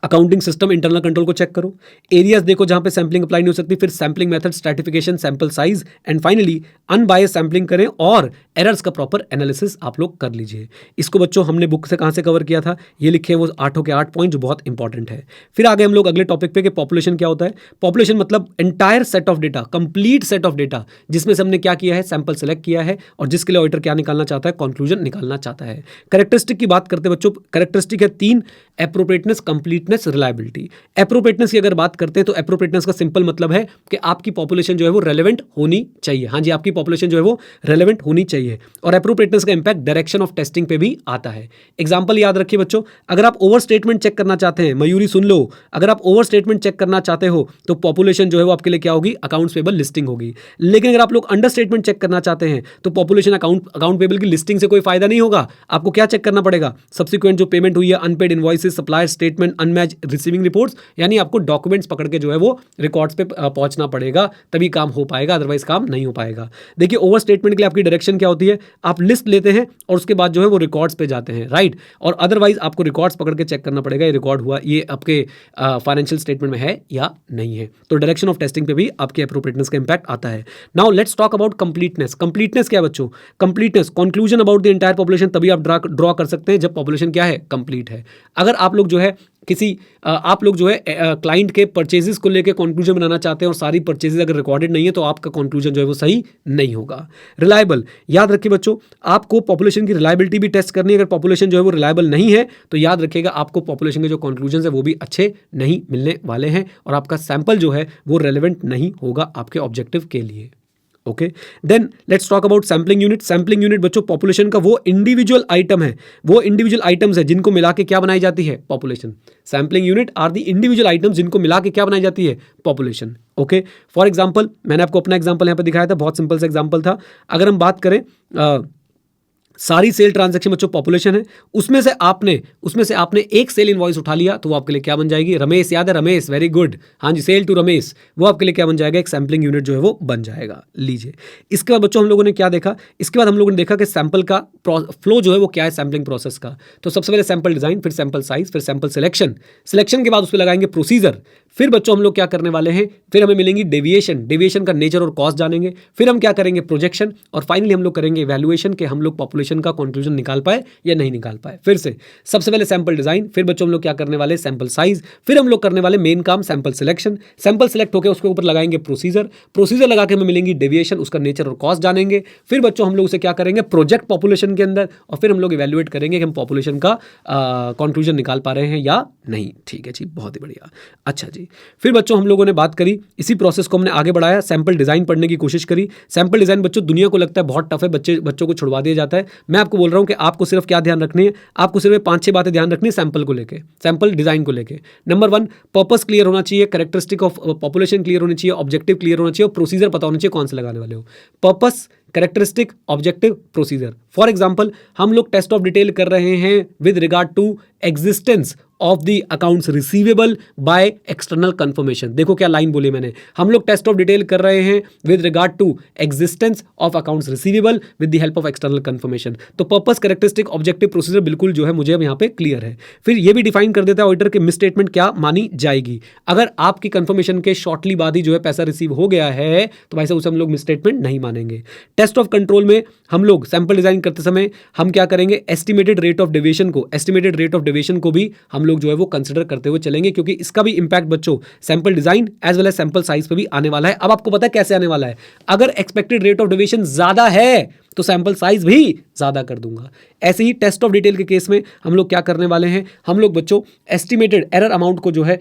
S2: अकाउंटिंग सिस्टम, इंटरनल कंट्रोल को चेक करो। एरियाज देखो जहां पे सैम्पलिंग अप्लाई नहीं हो सकती। फिर sampling method, stratification, sample size. And finally unbiased sampling करें और एरर्स का प्रॉपर एनालिसिस आप लोग कर लीजिए। इसको बच्चों हमने बुक से कहां से कवर किया था? ये लिखे हैं वो 8 के 8 पॉइंट, जो बहुत इंपॉर्टेंट है। फिर आगे हम लोग अगले टॉपिक पे कि पॉपुलेशन क्या होता है। पॉपुलेशन मतलब entire set of data, complete set of data, जिसमें से हमने क्या किया है? सैंपल सेलेक्ट किया है और जिसके लिए ऑडिटर क्या निकालना चाहता है? कंक्लूजन निकालना चाहता है। कैरेक्टरिस्टिक की बात करते हैं बच्चों, कैरेक्टरिस्टिक है 3: एप्रोप्रिएटनेस, कंप्लीटनेस, रिलायबिलिटी। एप्रोप्रिएटनेस की अगर बात करते हैं तो एप्रोप्रिएटनेस का सिंपल मतलब है कि आपकी पॉपुलेशन जो है वो रेलेवेंट होनी चाहिए। हाँ जी, आपकी पॉपुलेशन जो है वो रेलेवेंट होनी चाहिए। और एप्रोप्रिएटनेस का इंपैक्ट डायरेक्शन ऑफ टेस्टिंग पे भी आता है। एग्जांपल याद रखिए बच्चों, अगर आप ओवर स्टेटमेंट चेक करना चाहते हैं, मयूरी सुन लो, अगर आप ओवर स्टेटमेंट चेक करना चाहते हो तो पॉपुलेशन जो है वो आपके लिए क्या होगी? अकाउंट्स पेबल लिस्टिंग होगी। लेकिन अगर आप लोग अंडर स्टेटमेंट चेक करना चाहते हैं तो पॉपुलेशन अकाउंट पेबल की लिस्टिंग से कोई फायदा नहीं होगा। आपको क्या चेक करना पड़ेगा? सब्सिक्वेंट जो पेमेंट हुई है, unpaid invoices, supplier statement, unmatched receiving reports, यानी आपको डॉक्यूमेंट्स पकड़ के जो है वो रिकॉर्ड्स पे पहुंचना पड़ेगा, तभी काम हो पाएगा, अदरवाइज काम नहीं हो पाएगा। देखिए, ओवर स्टेटमेंट के लिए आपकी डायरेक्शन क्या होती है? आप लिस्ट लेते हैं और उसके बाद जो है वो रिकॉर्ड्स पे जाते हैं, राइट। और अदरवाइज आपको रिकॉर्ड्स पकड़ के चेक करना पड़ेगा ये रिकॉर्ड हुआ, ये आपके फाइनेंशियल स्टेटमेंट में है या नहीं है। तो डायरेक्शन ऑफ टेस्टिंग पे भी आपके एप्रोप्रिएटनेस का इंपैक्ट आता है। Now let's talk about completeness. Completeness क्या है बच्चों? Completeness, conclusion about the entire population तभी आप ड्रॉ कर सकते हैं जब पॉपुलेशन क्या है? कंप्लीट है। अगर आप लोग जो है आप लोग जो है क्लाइंट के परचेजेस को लेकर कंक्लूजन बनाना चाहते हैं और सारी परचेजेस अगर रिकॉर्डेड नहीं है तो आपका कंक्लूजन जो है वो सही नहीं होगा। रिलायबल, याद रखिए बच्चों, आपको पॉपुलेशन की रिलायबिलिटी भी टेस्ट करनी है। अगर पॉपुलेशन जो है वो रिलायबल नहीं है तो याद रखिएगा आपको पॉपुलेशन के जो कंक्लूजन है वो भी अच्छे नहीं मिलने वाले हैं और आपका सैंपल जो है वो रेलेवेंट नहीं होगा आपके ऑब्जेक्टिव के लिए। Okay, then let's talk about sampling unit. Sampling unit बच्चों पॉपुलेशन का वो इंडिविजुअल आइटम है, वो इंडिविजुअल आइटम्स है जिनको मिला के क्या बनाई जाती है? Population. Sampling unit are the individual items जिनको मिला के क्या बनाई जाती है? पॉपुलेशन। ओके, फॉर एग्जांपल मैंने आपको अपना एग्जांपल यहाँ पे दिखाया था, बहुत सिंपल सा एग्जांपल था। अगर हम बात करें सारी सेल ट्रांजैक्शन बच्चों पॉपुलेशन है, उसमें से आपने एक सेल इनवॉइस उठा लिया तो वो आपके लिए क्या बन जाएगी? रमेश, याद है रमेश, वेरी गुड, हाँ जी, सेल टू रमेश, वो आपके लिए क्या बन जाएगा? एक सैम्पलिंग यूनिट जो है वो बन जाएगा। लीजिए, इसके बाद बच्चों हम लोगों ने क्या देखा? इसके बाद हम लोगों ने देखा कि सैंपल का फ्लो जो है वो क्या है सैम्पलिंग प्रोसेस का। तो सबसे पहले सैंपल डिजाइन, फिर सैंपल साइज, फिर सैंपल सिलेक्शन। सिलेक्शन के बाद उस पर लगाएंगे प्रोसीजर, फिर बच्चों हम लोग क्या करने वाले हैं, फिर हमें मिलेंगी डेविएशन, डेविएशन का नेचर और कॉस्ट जानेंगे, फिर हम क्या करेंगे प्रोजेक्शन, और फाइनली हम लोग करेंगे इवैल्यूएशन कि हम लोग पॉपुलेशन का कंक्लूजन निकाल पाए या नहीं निकाल पाए। फिर से सबसे पहले सैंपल डिजाइन, फिर बच्चों हम लोग क्या करने वाले सैंपल साइज, फिर हम लोग करने वाले मेन काम सैंपल सिलेक्शन, सैंपल सिलेक्ट होकर उसके ऊपर लगाएंगे प्रोसीजर, प्रोसीजर लगा के हमें मिलेंगी डेविएशन, उसका नेचर और कॉस्ट जानेंगे, फिर बच्चों हम लोग उसे क्या करेंगे प्रोजेक्ट पॉपुलेशन के अंदर, और फिर हम लोग इवैल्यूएट करेंगे कि हम पॉपुलेशन का कंक्लूजन निकाल पा रहे हैं या नहीं। ठीक है जी, बहुत ही बढ़िया। अच्छा जी, फिर बच्चों हम लोगों ने बात करी, इसी प्रोसेस को हमने आगे बढ़ाया, सैंपल डिजाइन पढ़ने की कोशिश करी। सैंपल डिजाइन बच्चों दुनिया को लगता है बहुत टफ है, बच्चों को छुड़वा दिया जाता है। मैं आपको बोल रहा हूं कि आपको सिर्फ क्या ध्यान रखनी है, आपको सिर्फ 5-6 बातें ध्यान रखनी है सैंपल को लेके, सैंपल डिजाइन को लेके। नंबर 1, पर्पस क्लियर होना चाहिए, कैरेक्टरिस्टिक ऑफ पॉपुलेशन क्लियर होनी चाहिए, ऑब्जेक्टिव क्लियर होना चाहिए, और प्रोसीजर पता होना चाहिए कौन से लगाने वाले हो। Purpose, characteristic, objective, procedure. For example हम लोग टेस्ट ऑफ डिटेल कर रहे हैं with regard to existence of the accounts receivable by external confirmation. देखो क्या लाइन बोली मैंने, हम लोग टेस्ट ऑफ डिटेल कर रहे हैं with regard to existence of accounts receivable with the help of external confirmation. तो पर्पस, कैरेक्टरिस्टिक, ऑब्जेक्टिव, प्रोसीजर बिल्कुल जो है मुझे अब यहाँ पे क्लियर है। फिर ये भी डिफाइन कर देता है ऑडिटर के मिस स्टेटमेंट क्या मानी जाएगी। अगर आपकी कंफर्मेशन के शॉर्टली बाद ही जो है पैसा रिसीव हो गया है तो भाई साहब उसे हम लोग मिस स्टेटमेंट नहीं मानेंगे। टेस्ट ऑफ कंट्रोल में हम लोग सैंपल डिजाइन करते समय हम क्या करेंगे, एस्टिमेटेड रेट ऑफ डेविएशन को भी हम लोग जो है वो कंसिडर करते हुए चलेंगे, क्योंकि इसका भी इंपैक्ट बच्चों sample design as well as sample size पे भी आने वाला है। अब आपको पता है कैसे आने वाला है, अगर एक्सपेक्टेड रेट ऑफ डेविएशन ज्यादा है तो सैंपल साइज भी ज्यादा कर दूंगा। ऐसे ही टेस्ट ऑफ डिटेल के केस में हम लोग क्या करने वाले हैं, हम लोग बच्चों एस्टिमेटेड एरर अमाउंट को जो है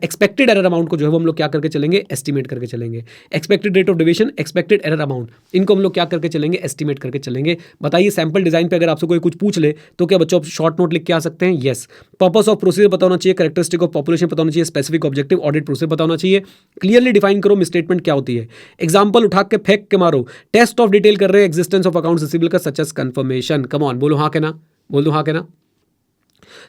S2: एक्सपेक्टेड एरर अमाउंट को जो है वो हम लोग क्या करके चलेंगे, एस्टिमेट करके चलेंगे। Expected rate of deviation, expected error amount, इनको हम लोग क्या करके चलेंगे, एस्टिमेट करके चलेंगे। बताइए सैंपल डिजाइन पे अगर आपसे कोई कुछ पूछ ले तो क्या बच्चों आप शॉर्ट नोट लिख के आ सकते हैं, यस। पर्पस ऑफ प्रोसीजर पता होना चाहिए, कैरेक्टरिस्टिक ऑफ पॉपुलेशन पता होना चाहिए, स्पेसिफिक ऑब्जेक्टिव, ऑडिट प्रोसीजर पता होना चाहिए। क्लियरली डिफाइन करो मिस स्टेटमेंट क्या होती है। एग्जांपल उठा के फेंक के मारो, टेस्ट ऑफ डिटेल कर रहे हैं एग्जिस्टेंस ऑफ अकाउंट्स रिसीवेबल का such as confirmation, come on बोलो हाँ के ना, बोल दो हाँ के ना।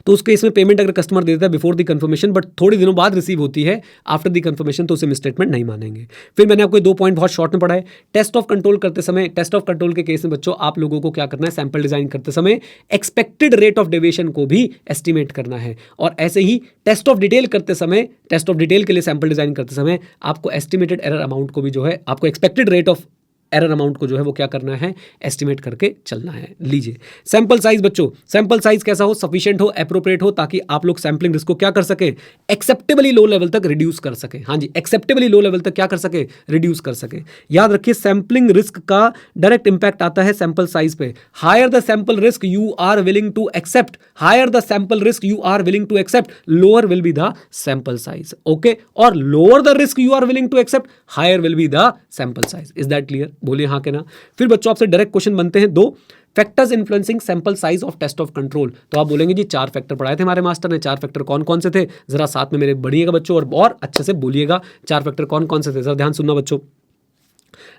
S2: तो उसके इसमें पेमेंट अगर कस्टमर दे देता है बिफोर द कंफर्मेशन बट थोड़ी दिनों बाद रिसीव होती है आफ्टर द कंफर्मेशन, तो उसे मिस स्टेटमेंट नहीं मानेंगे। फिर मैंने आपको 2 पॉइंट बहुत शॉर्ट में पढ़ा है। टेस्ट ऑफ कंट्रोल करते समय, टेस्ट ऑफ कंट्रोल के केस में बच्चों आप लोगों को क्या करना है, सैंपल डिजाइन करते समय एक्सपेक्टेड रेट ऑफ डेविएशन को भी एस्टिमेट करना है, और ऐसे ही टेस्ट ऑफ डिटेल करते समय, टेस्ट ऑफ डिटेल के लिए सैंपल डिजाइन करते समय आपको एस्टिमेटेड एरर अमाउंट को भी जो है, आपको expected rate of error amount को जो है वो क्या करना है, एस्टिमेट करके चलना है। लीजिए सैंपल साइज बच्चों, सैंपल साइज कैसा हो, सफिशिएंट हो, एप्रोप्रिएट हो, ताकि आप लोग सैंपलिंग रिस्क को क्या कर सके, एक्सेप्टेबली लो लेवल तक रिड्यूस कर सके। हाँ जी, एक्सेप्टेबली लो लेवल तक क्या कर सके, रिड्यूस कर सके। याद रखिए सैंपलिंग रिस्क का डायरेक्ट इंपैक्ट आता है सैंपल साइज पे। Higher the sample risk you are willing to accept, higher the sample risk you are willing to accept, lower will be the sample size. Okay, और lower the risk you are willing to accept, higher will be the sample size. Is that clear? बोलिए हाँ के ना। फिर बच्चों आपसे direct question बनते हैं 2 factors influencing sample size of test of control. तो आप बोलेंगे जी 4 फैक्टर पढ़ाए थे हमारे मास्टर ने, 4 फैक्टर कौन कौन से थे, जरा साथ में मेरे बढ़िएगा बच्चों और अच्छे से बोलिएगा 4 फैक्टर कौन कौन से थे, जरा ध्यान सुनना बच्चों।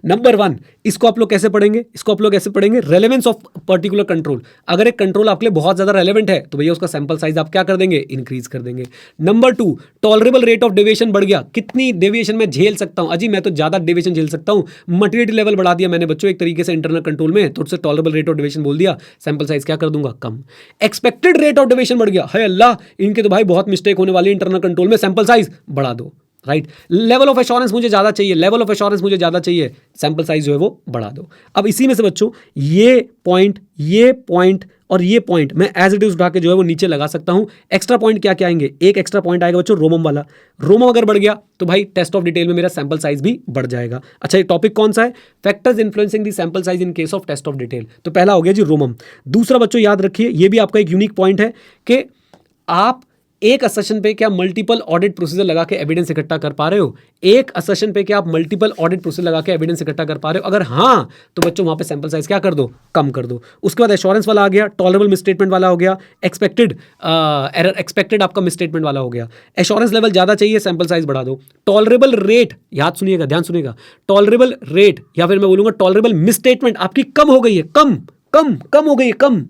S2: नंबर 1, इसको आप लोग कैसे पढ़ेंगे, इसको आप लोग ऐसे पढ़ेंगे, रेलेवेंस ऑफ पर्टिकुलर कंट्रोल। अगर एक कंट्रोल आपके लिए बहुत ज्यादा रेलेवेंट है तो भैया उसका सैंपल साइज आप क्या कर देंगे, इंक्रीज कर देंगे। Number 2, tolerable rate of deviation बढ़ गया, कितनी डेविएशन मैं झेल सकता हूं, अजी मैं तो ज्यादा डेविएशन झेल सकता हूं, मटेरियलिटी लेवल बढ़ा दिया मैंने बच्चों एक तरीके से इंटरनल कंट्रोल में, तो उससे टॉलरेबल रेट ऑफ डेविएशन बोल दिया, सैंपल साइज क्या कर दूंगा, कम। एक्सपेक्टेड रेट ऑफ डेविएशन बढ़ गया, है अल्लाह इनके तो भाई बहुत मिस्टेक होने वाली है इंटरनल कंट्रोल में, सैंपल साइज बढ़ा दो। राइट, लेवल ऑफ एश्योरेंस मुझे ज्यादा चाहिए, लेवल ऑफ एश्योरेंस मुझे ज्यादा चाहिए, सैंपल साइज जो है वो बढ़ा दो। अब इसी में से बच्चों ये पॉइंट और ये पॉइंट मैं एज इट इज उठा के जो है वो नीचे लगा सकता हूं। एक्स्ट्रा पॉइंट क्या क्या आएंगे, एक एक्स्ट्रा पॉइंट आएगा बच्चों रोमम वाला, रोमम अगर बढ़ गया तो भाई टेस्ट ऑफ डिटेल में मेरा सैंपल साइज भी बढ़ जाएगा। अच्छा ये टॉपिक कौन सा है, factors influencing the sample size in case of test of detail. तो पहला हो गया जी रोमम। दूसरा बच्चों याद रखिए ये भी आपका एक यूनिक पॉइंट है कि आप एक असर्शन पे क्या मल्टीपल ऑडिट प्रोसीजर लगा के एविडेंस इकट्ठा कर पा रहे हो, एक असर्शन पे क्या आप मल्टीपल ऑडिट प्रोसीजर लगा के एविडेंस इकट्ठा कर पा रहे हो, अगर हाँ तो बच्चों वहां पे सैंपल साइज क्या कर दो, कम कर दो। उसके बाद एश्योरेंस वाला आ गया, टॉलरेबल मिसस्टेटमेंट वाला हो गया, एक्सपेक्टेड आपका मिसस्टेटमेंट वाला हो गया। एश्योरेंस लेवल ज्यादा चाहिए, सैंपल साइज बढ़ा दो। टॉलरेबल रेट, याद सुनिएगा, ध्यान सुनिएगा, टॉलरेबल रेट या फिर मैं बोलूंगा टॉलरेबल मिसस्टेटमेंट आपकी कम हो गई है, कम हो गई है, कम,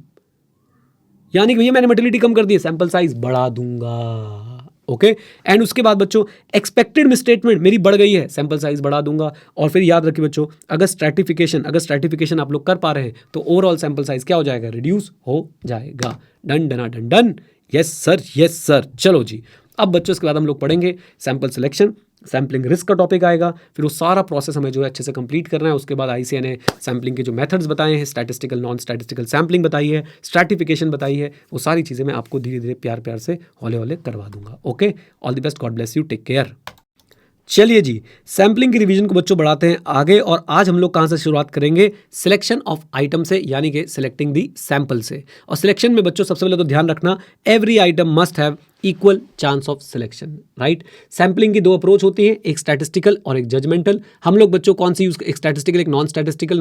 S2: यानी कि भैया मैंने मटेरियलिटी कम कर दी है, सैंपल साइज बढ़ा दूंगा। ओके, एंड उसके बाद बच्चों एक्सपेक्टेड मिसस्टेटमेंट मेरी बढ़ गई है, सैंपल साइज बढ़ा दूंगा। और फिर याद रखिए बच्चों अगर स्ट्रैटिफिकेशन आप लोग कर पा रहे हैं तो ओवरऑल सैंपल साइज क्या हो जाएगा, रिड्यूस हो जाएगा। Done done done done, yes sir, yes sir. चलो जी अब बच्चों इसके बाद हम लोग पढ़ेंगे सैंपल सिलेक्शन, सैम्पलिंग रिस्क का टॉपिक आएगा, फिर वो सारा प्रोसेस हमें जो है अच्छे से कंप्लीट करना है। उसके बाद आईसीए ने सैम्पलिंग के जो मेथड्स बताए हैं, स्टैटिस्टिकल नॉन स्टैटिस्टिकल सैम्पलिंग बताई है, स्ट्रैटिफिकेशन बताई है, वो सारी चीज़ें मैं आपको धीरे धीरे प्यार प्यार से हौले हौले करवा दूंगा। Okay, all the best, God bless you, take care. चलिए जी, सैम्पलिंग की रिवीजन को बच्चों बढ़ाते हैं आगे, और आज हम लोग कहाँ से शुरुआत करेंगे? सिलेक्शन ऑफ आइटम से, यानी कि सिलेक्टिंग दी सैंपल से। और सिलेक्शन में बच्चों सबसे पहले तो ध्यान रखना, every item must have equal chance of selection, right. Sampling की दो अप्रोच होती है, एक स्टैटिस्टिकल और एक जजमेंटल। हम लोग बच्चों कौन सी यूज, एक स्टैटिस्टिकल एक नॉन स्टैटिस्टिकल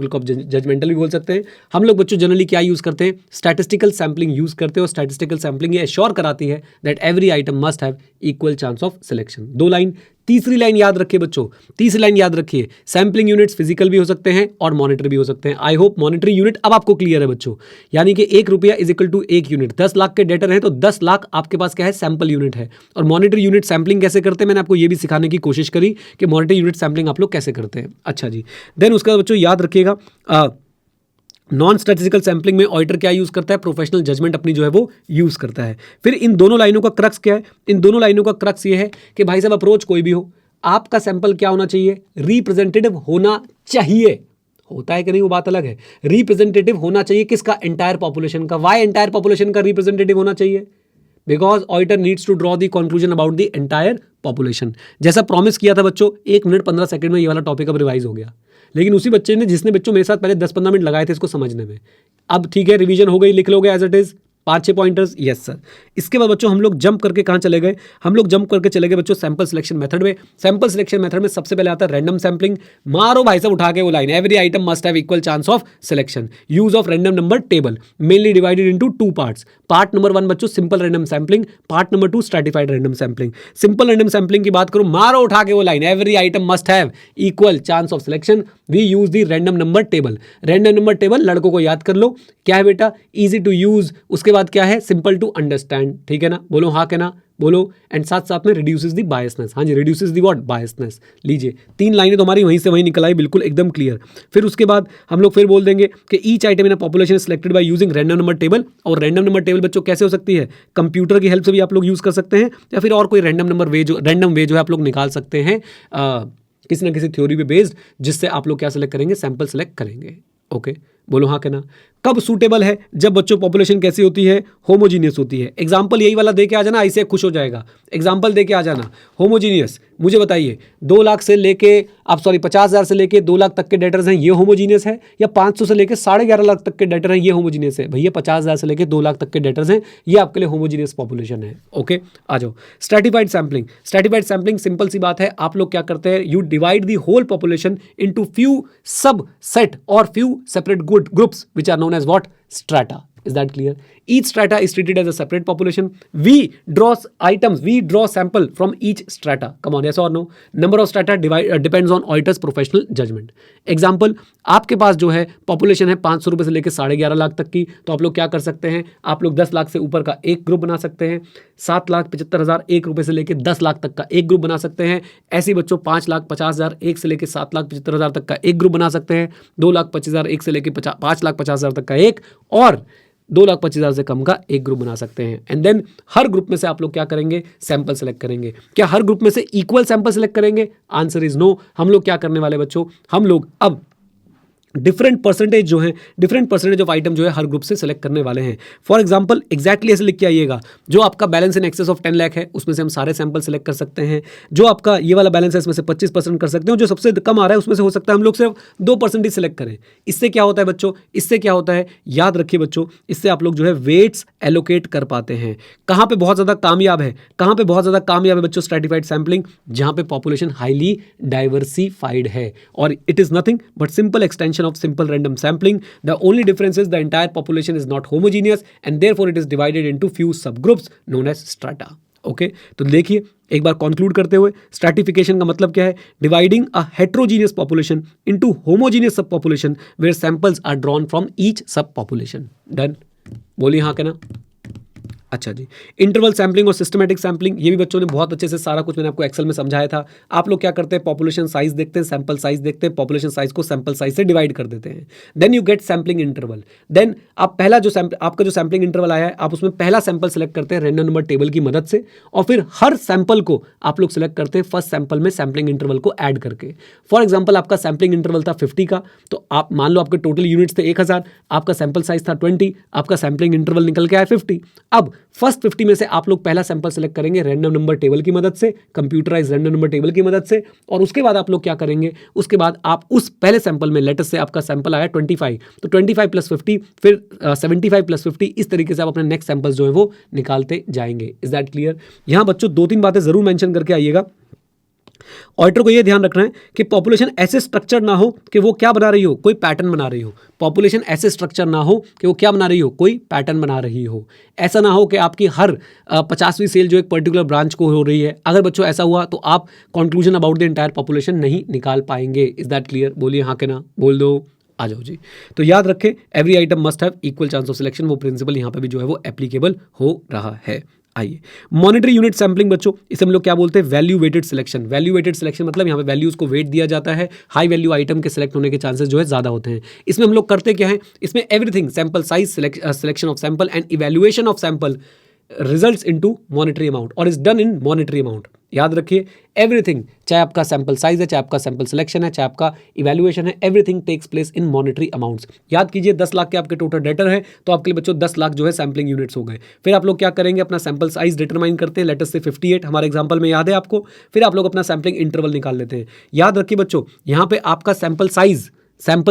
S2: को आप जजमेंटल भी बोल सकते हैं। हम लोग बच्चों जनरली क्या यूज करते हैं? स्टैटिस्टिकल सैम्पलिंग यूज करते हैं, और स्टैटिस्टिकल सैम्पलिंग ये एश्योर कराती है that every item must have equal chance of selection. दो लाइन। तीसरी लाइन याद रखिए बच्चों, तीसरी लाइन याद रखिए, सैम्पलिंग यूनिट्स फिजिकल भी हो सकते हैं और मॉनिटर भी हो सकते हैं। आई होप मॉनिटरी यूनिट अब आपको क्लियर है बच्चों, यानी कि 1 रुपया is equal to 1 unit. 10 lakh के डेटर हैं तो 10 लाख आपके पास क्या है? सैंपल यूनिट है। और मॉनिटरी यूनिट सैम्पलिंग कैसे करते हैं, मैंने आपको ये भी सिखाने की कोशिश करी कि मॉनिटरी यूनिट सैम्पलिंग आप लोग कैसे करते हैं। अच्छा जी, देन उसका बच्चों याद रखिएगा, नॉन स्टैटिस्टिकल सैम्पलिंग में ऑडिटर क्या यूज करता है? प्रोफेशनल जजमेंट अपनी जो है वो यूज करता है। फिर इन दोनों लाइनों का क्रक्स क्या है? इन दोनों लाइनों का क्रक्स ये है कि भाई साहब अप्रोच कोई भी हो, आपका सैंपल क्या होना चाहिए? रिप्रेजेंटेटिव होना चाहिए। होता है कि नहीं वो बात अलग है। रिप्रेजेंटेटिव होना चाहिए किसका? एंटायर पॉपुलेशन का। वाई एंटायर पॉपुलेशन का रिप्रेजेंटेटिव होना चाहिए? Because auditor needs to draw the conclusion about the entire population. जैसा प्रॉमिस किया था बच्चों, 1 मिनट 15 सेकंड में ये वाला टॉपिक अब रिवाइज हो गया, लेकिन उसी बच्चे ने जिसने बच्चों मेरे साथ पहले 10-15 मिनट लगाए थे इसको समझने में। अब ठीक है, रिवीजन हो गई, लिख लोगे as it is 5-6 pointers? Yes sir. इसके बाद बच्चों हम लोग जंप करके कहाँ चले गए? हम लोग जंप करके चले गए बच्चों सैंपल सिलेक्शन मेथड में। सैंपल सिलेक्शन मेथड में सबसे पहले आता है रैंडम सैम्पलिंग। मारो भाई साहब उठा के वो line, every item must have equal chance of selection. Use of random number table, mainly divided into 2 parts. Part number 1 बच्चों simple random sampling, part number 2 stratified random sampling. Simple random sampling की बात करूं, मारो उठा के वो line, every item must have equal chance of selection. We use the random number table. Random number table लड़कों को याद कर लो, क्या है बेटा? Easy to use. उसके बाद क्या है? Simple to understand. ठीक है ना? बोलो हाँ के ना? बोलो। एंड साथ साथ में रिड्यूसेस द बायसनेस। हाँ जी, रिड्यूसेस द व्हाट? बायसनेस। लीजिए 3 लाइनें तो हमारी वहीं से वहीं निकल आई, बिल्कुल एकदम क्लियर। फिर उसके बाद हम लोग फिर बोल देंगे कि each item in a population selected by using random number table. और रैंडम नंबर टेबल बच्चों कैसे हो सकती है? कंप्यूटर की हेल्प से भी आप लोग यूज कर सकते हैं, या फिर और कोई रैंडम नंबर वे जो रैंडम वे जो है आप लोग निकाल सकते हैं किसी ना किसी थ्योरी पे बेस्ड, जिससे आप लोग क्या सेलेक्ट करेंगे? सैंपल सेलेक्ट करेंगे। ओके, बोलो हाँ के ना? कब सूटेबल है? जब बच्चों पॉपुलेशन कैसी होती है? होमोजीनियस होती है। एग्जाम्पल यही वाला दे के आ जाना, ऐसे खुश हो जाएगा। एग्जाम्पल दे के आ जाना, होमोजीनियस। मुझे बताइए 2 लाख से लेके आप 50,000 से लेके 2 लाख तक के डेटर्स हैं, ये होमोजीनियस है? या 500 से लेके 11.5 लाख तक के डेटर हैं, ये होमोजीनियस है? भैया 50,000 से लेके 2 लाख तक के डेटर्स हैं, ये आपके लिए होमोजीनियस पॉपुलेशन है। ओके, आ जाओ stratified sampling. Stratified sampling simple सी बात है, आप लोग क्या करते हैं? You divide the whole population into few subset और few separate groups which are known as what? Strata. Is that clear? Each strata is treated as a separate population. We draw sample from each strata. Come on, yes or no? Number of strata depends on auditor's professional judgment. Example, आपके पास जो है population है 500 रुपये से लेकर 11.5 लाख तक की, तो आप लोग क्या कर सकते हैं? आप लोग 10 लाख से ऊपर का एक ग्रुप बना सकते हैं, 7,75,000 1 रुपये से लेकर 10 लाख तक का एक ग्रुप बना सकते हैं। ऐसे ही बच्चों 5,50,000 1 से लेकर 7,75,000 तक का एक ग्रुप बना सकते हैं, 2,25,000 1 से लेकर 5,50,000 तक का एक, और 2,25,000 से कम का एक ग्रुप बना सकते हैं। एंड देन हर ग्रुप में से आप लोग क्या करेंगे? सैंपल सेलेक्ट करेंगे। क्या हर ग्रुप में से इक्वल सैंपल सेलेक्ट करेंगे? Answer is no. हम लोग क्या करने वाले बच्चों? हम लोग अब डिफरेंट परसेंटेज जो है, डिफरेंट परसेंटेज ऑफ आइटम जो है हर ग्रुप से सेलेक्ट करने वाले हैं। फॉर एग्जांपल एग्जैक्टली ऐसे लिख के आइएगा, जो आपका balance in excess of 10 lakh है उसमें से हम सारे सैंपल सेलेक्ट कर सकते हैं। जो आपका ये वाला बैलेंस है इसमें से 25% कर सकते हैं। जो सबसे कम आ रहा है उसमें से हो सकता है हम लोग सिर्फ 2% ही सेलेक्ट करें। इससे क्या होता है बच्चों? इससे क्या होता है? याद रखिए बच्चों, इससे आप लोग जो है वेट्स एलोकेट कर पाते हैं। कहाँ पे बहुत ज़्यादा कामयाब है? कहाँ पे बहुत ज़्यादा कामयाब है बच्चों स्ट्रैटिफाइड सैम्पलिंग? जहाँ पे पॉपुलेशन हाईली डाइवर्सिफाइड है, और it is nothing but simple extension of simple random sampling. The only difference is the entire population is not homogeneous and therefore it is divided into few subgroups known as strata. Okay, तो देखिए एक बार conclude करते हुए, stratification का मतलब क्या है? Dividing a heterogeneous population into homogeneous sub population where samples are drawn from each sub population. Done? बोलिए हाँ के ना? अच्छा जी, इंटरवल सैम्पलिंग और सिस्टमैटिक सैम्पलिंग, ये भी बच्चों ने बहुत अच्छे से सारा कुछ मैंने आपको एक्सेल में समझाया था। आप लोग क्या करते हैं, पॉपुलेशन साइज देखते हैं, सैंपल साइज देखते हैं, पॉपुलेशन साइज को सैंपल साइज से डिवाइड कर देते हैं, then you get sampling interval. Then आप पहला जो आपका जो सैम्पलिंग इंटरवल आया है, आप उसमें पहला सैंपल सेलेक्ट करते हैं रैंडम नंबर टेबल की मदद से, और फिर हर सैंपल को आप लोग सेलेक्ट करते हैं फर्स्ट सैंपल में सैम्पलिंग इंटरवल को ऐड करके। फॉर एग्जाम्पल आपका सैम्पलिंग इंटरवल था 50 का, तो आप मान लो आपके टोटल यूनिट्स थे 1000, आपका सैंपल साइज था 20, आपका सैम्पलिंग इंटरवल निकल के आया 50। अब फर्स्ट 50 में से आप लोग पहला सैंपल सेलेक्ट करेंगे रैंडम नंबर टेबल की मदद से, कंप्यूटराइज रैंडम नंबर टेबल की मदद से, और उसके बाद आप लोग क्या करेंगे, उसके बाद आप उस पहले सैंपल में लेटेस्ट से आपका सैंपल आया 25, तो 25 + 50 फिर 75 + 50, इस तरीके से आप अपने नेक्स्ट सैंपल्स जो है वो निकालते जाएंगे। Is that clear? यहां बच्चों 2-3 बातें जरूर मेंशन करके आइएगा। ऑडिटर को यह ध्यान रखना है कि पॉपुलेशन ऐसे स्ट्रक्चर ना हो कि वो क्या बना रही हो, कोई पैटर्न बना रही हो। पॉपुलेशन ऐसे स्ट्रक्चर ना हो कि वो क्या बना रही हो, कोई पैटर्न बना रही हो। ऐसा ना हो कि आपकी हर 50वीं सेल जो एक पर्टिकुलर ब्रांच को हो रही है। अगर बच्चों ऐसा हुआ तो आप conclusion about the entire population नहीं निकाल पाएंगे। Is that clear? बोलिए हाँ के ना, बोल दो, आ जाओ जी। तो याद रखें, every item must have equal chance of selection, वो प्रिंसिपल यहाँ पे भी जो है वो एप्लीकेबल हो रहा है। आइए, मॉनिटरी यूनिट सैम्पलिंग बच्चों, इसे हम लोग क्या बोलते हैं, value weighted selection. Value weighted selection मतलब यहाँ पे वैल्यूज को वेट दिया जाता है, हाई वैल्यू आइटम के सिलेक्ट होने के चांसेस जो है ज्यादा होते हैं। इसमें हम लोग करते क्या है, इसमें everything sample size, selection of sample and evaluation of sample results into monetary amount और is done in monetary amount. याद रखिए, एवरीथिंग, चाहे आपका सैंपल साइज है, चाहे आपका सैंपल सिलेक्शन है, चाहे आपका इवैल्यूएशन है, everything takes place in monetary amounts. याद कीजिए 10 लाख के आपके टोटल डेटर है, तो आपके लिए बच्चों 10 लाख जो है सैंपलिंग यूनिट्स हो गए। फिर आप लोग क्या करेंगे, अपना सैंपल साइज डिटरमाइन करते हैं, लेटेस्ट से 58 हमारे एग्जाम्पल में याद है आपको। फिर आप लोग अपना सैंपलिंग इंटरवल निकाल लेते हैं। याद रखिए बच्चों, यहाँ पे आपका सैंपल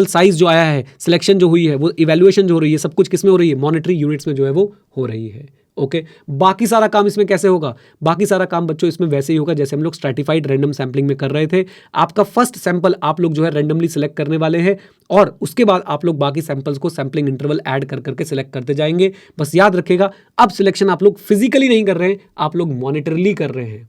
S2: साइज जो आया है, सिलेक्शन जो हुई है, वो इवैल्यूएशन जो हो रही है, सब कुछ किस में हो रही है, मॉनिटरी यूनिट्स में जो है वो हो रही है। ओके, बाकी सारा काम इसमें कैसे होगा, बाकी सारा काम बच्चों इसमें वैसे ही होगा जैसे हम लोग स्ट्रैटिफाइड रैंडम सैंपलिंग में कर रहे थे। आपका फर्स्ट सैंपल आप लोग जो है रैंडमली सिलेक्ट करने वाले हैं, और उसके बाद आप लोग बाकी सैंपल्स को सैंपलिंग इंटरवल ऐड कर करके सिलेक्ट करते जाएंगे। बस याद रखिएगा, अब सिलेक्शन आप लोग फिजिकली नहीं कर रहे हैं, आप लोग मॉनिटरली कर रहे हैं।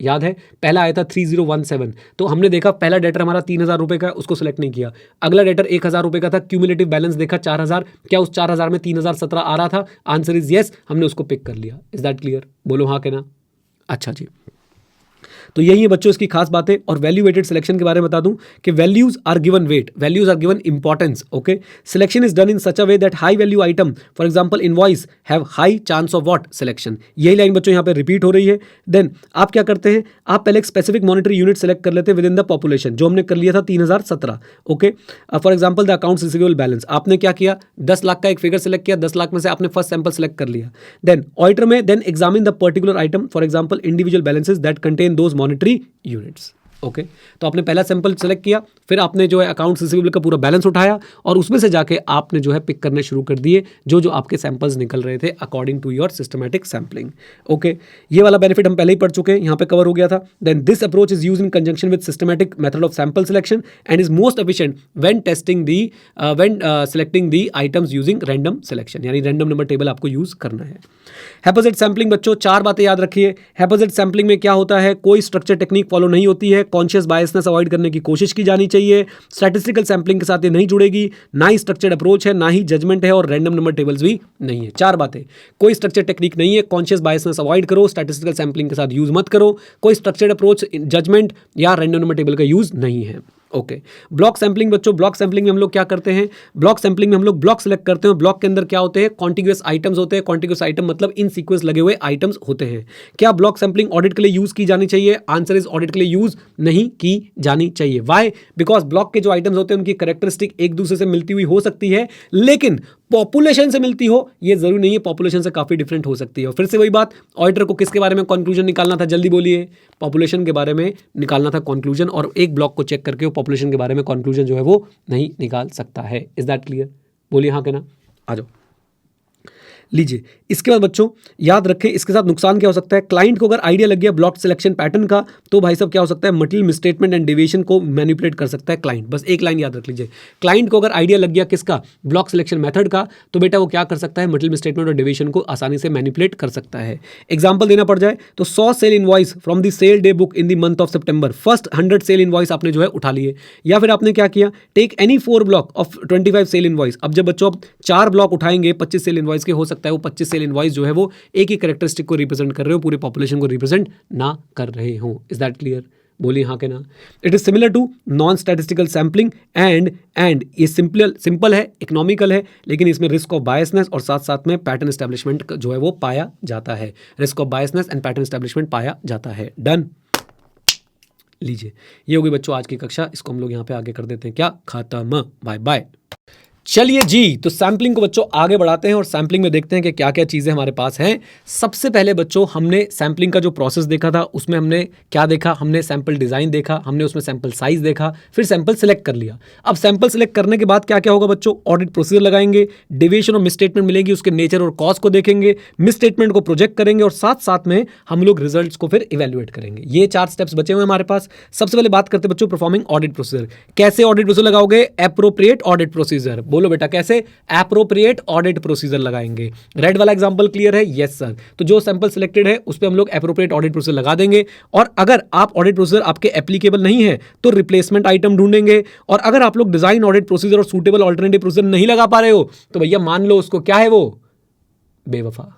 S2: याद है, पहला आया था 3017, तो हमने देखा पहला डेटर हमारा 3000 रुपए का, उसको सिलेक्ट नहीं किया। अगला डेटर 1000 रुपए का था, क्यूमुलेटिव बैलेंस देखा 4000, क्या उस 4000 में 3017 आ रहा था? आंसर इज यस, हमने उसको पिक कर लिया। Is that clear? बोलो हाँ के ना। अच्छा जी, तो यही है बच्चों इसकी खास बातें। और वैल्यू वेटेड सिलेक्शन के बारे में बता दूं कि values are given weight, values are given importance. Okay, selection is done in such a way that high value item, for example invoice, have high chance of what, selection. यही line बच्चों यहाँ पे रिपीट हो रही है। Then आप क्या करते हैं, आप पहले एक स्पेसिफिक मॉनिटरी यूनिट सेलेक्ट कर लेते हैं विद इन द पॉपुलेशन, जो हमने कर लिया था 3017। Okay, for example the accounts receivable balance, आपने क्या किया, 10 लाख का एक फिगर सेलेक्ट किया, 10 लाख में से आपने फर्स्ट सैंपल सेलेक्ट कर लिया। Then auditor may then examine the particular item, for example individual balances that contain those monetary units. Okay, तो आपने पहला सैंपल सेलेक्ट किया, फिर आपने जो है अकाउंट्स रिसीवेबल का पूरा बैलेंस उठाया, और उसमें से जाके आपने जो है पिक करने शुरू कर दिए जो जो आपके सैंपल्स निकल रहे थे according to your systematic sampling. Okay, ये वाला बेनिफिट हम पहले ही पढ़ चुके हैं, यहाँ पे कवर हो गया था। Then this approach is used in conjunction with systematic method of sample selection and is most efficient when testing the selecting the items using random selection, यानी रैंडम नंबर टेबल आपको यूज करना है। हैपोजेट sampling बच्चों, 4 बातें याद रखिए। हैपोजेट sampling में क्या होता है, कोई स्ट्रक्चर टेक्निक फॉलो नहीं होती है, कॉन्शियस बायसनेस अवॉइड करने की कोशिश की जानी चाहिए। स्टैटिस्टिकल सैंपलिंग के साथ ये नहीं जुड़ेगी, ना ही स्ट्रक्चर्ड अप्रोच है, ना ही जजमेंट है, और रैंडम नंबर टेबल्स भी नहीं है। 4 बातें, कोई स्ट्रक्चर टेक्निक नहीं है, कॉन्शियस बायसनेस अवॉइड करो, स्टैटिस्टिकल सैंपलिंग के साथ यूज मत करो, कोई स्ट्रक्चर्ड अप्रोच, जजमेंट या रैंडम नंबर टेबल का यूज नहीं है। ओके, ब्लॉक सैंपलिंग बच्चों, ब्लॉक सैंपलिंग में हम लोग क्या करते हैं, ब्लॉक सैंपलिंग में हम लोग ब्लॉक सेलेक्ट करते हैं। ब्लॉक के अंदर क्या होते हैं, कॉन्टिग्यूअस आइटम्स होते हैं। कॉन्टिग्यूअस आइटम मतलब इन सीक्वेंस लगे हुए आइटम्स होते हैं। क्या ब्लॉक सैंपलिंग ऑडिट के लिए यूज की जानी चाहिए? आंसर इज ऑडिट के लिए यूज नहीं की जानी चाहिए। व्हाई? बिकॉज ब्लॉक के जो आइटम्स होते हैं उनकी कैरेक्टरिस्टिक एक दूसरे से मिलती हुई हो सकती है, लेकिन पॉपुलेशन से मिलती हो ये जरूरी नहीं है, पॉपुलेशन से काफी डिफरेंट हो सकती है। फिर से वही बात, ऑडिटर को किसके बारे में कंक्लूजन निकालना था, जल्दी बोलिए, पॉपुलेशन के बारे में निकालना था कंक्लूजन, और एक ब्लॉक को चेक करके वो पॉपुलेशन के बारे में कंक्लूजन जो है वो नहीं निकाल सकता है। Is that clear? बोलिए हाँ के ना, आ जाओ। लीजिए, इसके बाद बच्चों याद रखें, इसके साथ नुकसान क्या हो सकता है, क्लाइंट को अगर आइडिया लग गया ब्लॉक सिलेक्शन पैटर्न का, तो भाई साहब क्या हो सकता है, मटेरियल मिसस्टेटमेंट एंड डेविएशन को मैनिपुलेट कर सकता है क्लाइंट। बस एक लाइन याद रख लीजिए, क्लाइंट को अगर आइडिया लग गया किसका, ब्लॉक सिलेक्शन मेथड का, तो बेटा वो क्या कर सकता है, मटेरियल मिसस्टेटमेंट और डेविएशन को आसानी से मैनिपुलेट कर सकता है। एग्जाम्पल देना पड़ जाए तो 100 sale invoice from the sale day book in the month of September, first 100 sale invoice आपने जो है उठा लिए, या फिर आपने क्या किया, take any 4 block of 25 sale invoice. अब जब बच्चों आप 4 ब्लॉक उठाएंगे 25 सेल इनवॉइस के, हो सकता सकता है वो 25 सेल इनवॉइस जो है वो एक ही कैरेक्टरिस्टिक को रिप्रेजेंट कर रहे हो, पूरे पॉपुलेशन को रिप्रेजेंट ना कर रहे हो। Is that clear? बोलिए हाँ के ना। It is similar to non statistical sampling and ये सिंपल है, इकोनॉमिकल है, लेकिन इसमें रिस्क ऑफ बायसनेस और साथ साथ में पैटर्न एस्टैब्लिशमेंट जो है वो पाया जाता है। Risk of biasness and pattern establishment पाया जाता है। डन। लीजिए, ये होगी बच्चों आज की कक्षा। इसको हम लोग यहाँ पे आगे कर देते हैं क्या, खत्म। Bye bye. चलिए जी, तो सैम्पलिंग को बच्चों आगे बढ़ाते हैं और सैम्पलिंग में देखते हैं कि क्या क्या चीज़ें हमारे पास हैं। सबसे पहले बच्चों हमने सैम्पलिंग का जो प्रोसेस देखा था उसमें हमने क्या देखा, हमने सैंपल डिज़ाइन देखा, हमने उसमें सैंपल साइज देखा, फिर सैंपल सेलेक्ट कर लिया। अब सैंपल सेलेक्ट करने के बाद क्या क्या होगा बच्चों, ऑडिट प्रोसीजर लगाएंगे, डेविएशन और मिसस्टेटमेंट मिलेगी, उसके नेचर और कॉज को देखेंगे, मिसस्टेटमेंट को प्रोजेक्ट करेंगे और साथ साथ में हम लोग रिजल्ट्स को फिर इवेल्युएट करेंगे। ये 4 स्टेप्स बचे हुए हमारे पास। सबसे पहले बात करते हैं बच्चों परफॉर्मिंग ऑडिट प्रोसीजर। कैसे ऑडिट प्रोसीजर लगाओगे, एप्रोप्रिएट ऑडिट प्रोसीजर। बोलो बेटा कैसे, एप्रोप्रिएट ऑडिट प्रोसीजर लगाएंगे। रेड वाला एग्जांपल क्लियर है? Yes sir. तो जो सैंपल सिलेक्टेड है उस पे हम लोग एप्रोप्रिएट ऑडिट प्रोसीजर लगा देंगे, और अगर आप ऑडिट प्रोसीजर आपके एप्लीकेबल नहीं है तो रिप्लेसमेंट आइटम ढूंढेंगे, और अगर आप लोग डिजाइन ऑडिट प्रोसीजर और सूटेबल ऑल्टरनेटिव प्रोसीजर नहीं लगा पा रहे हो तो भैया मान लो उसको क्या है, वो बेवफा।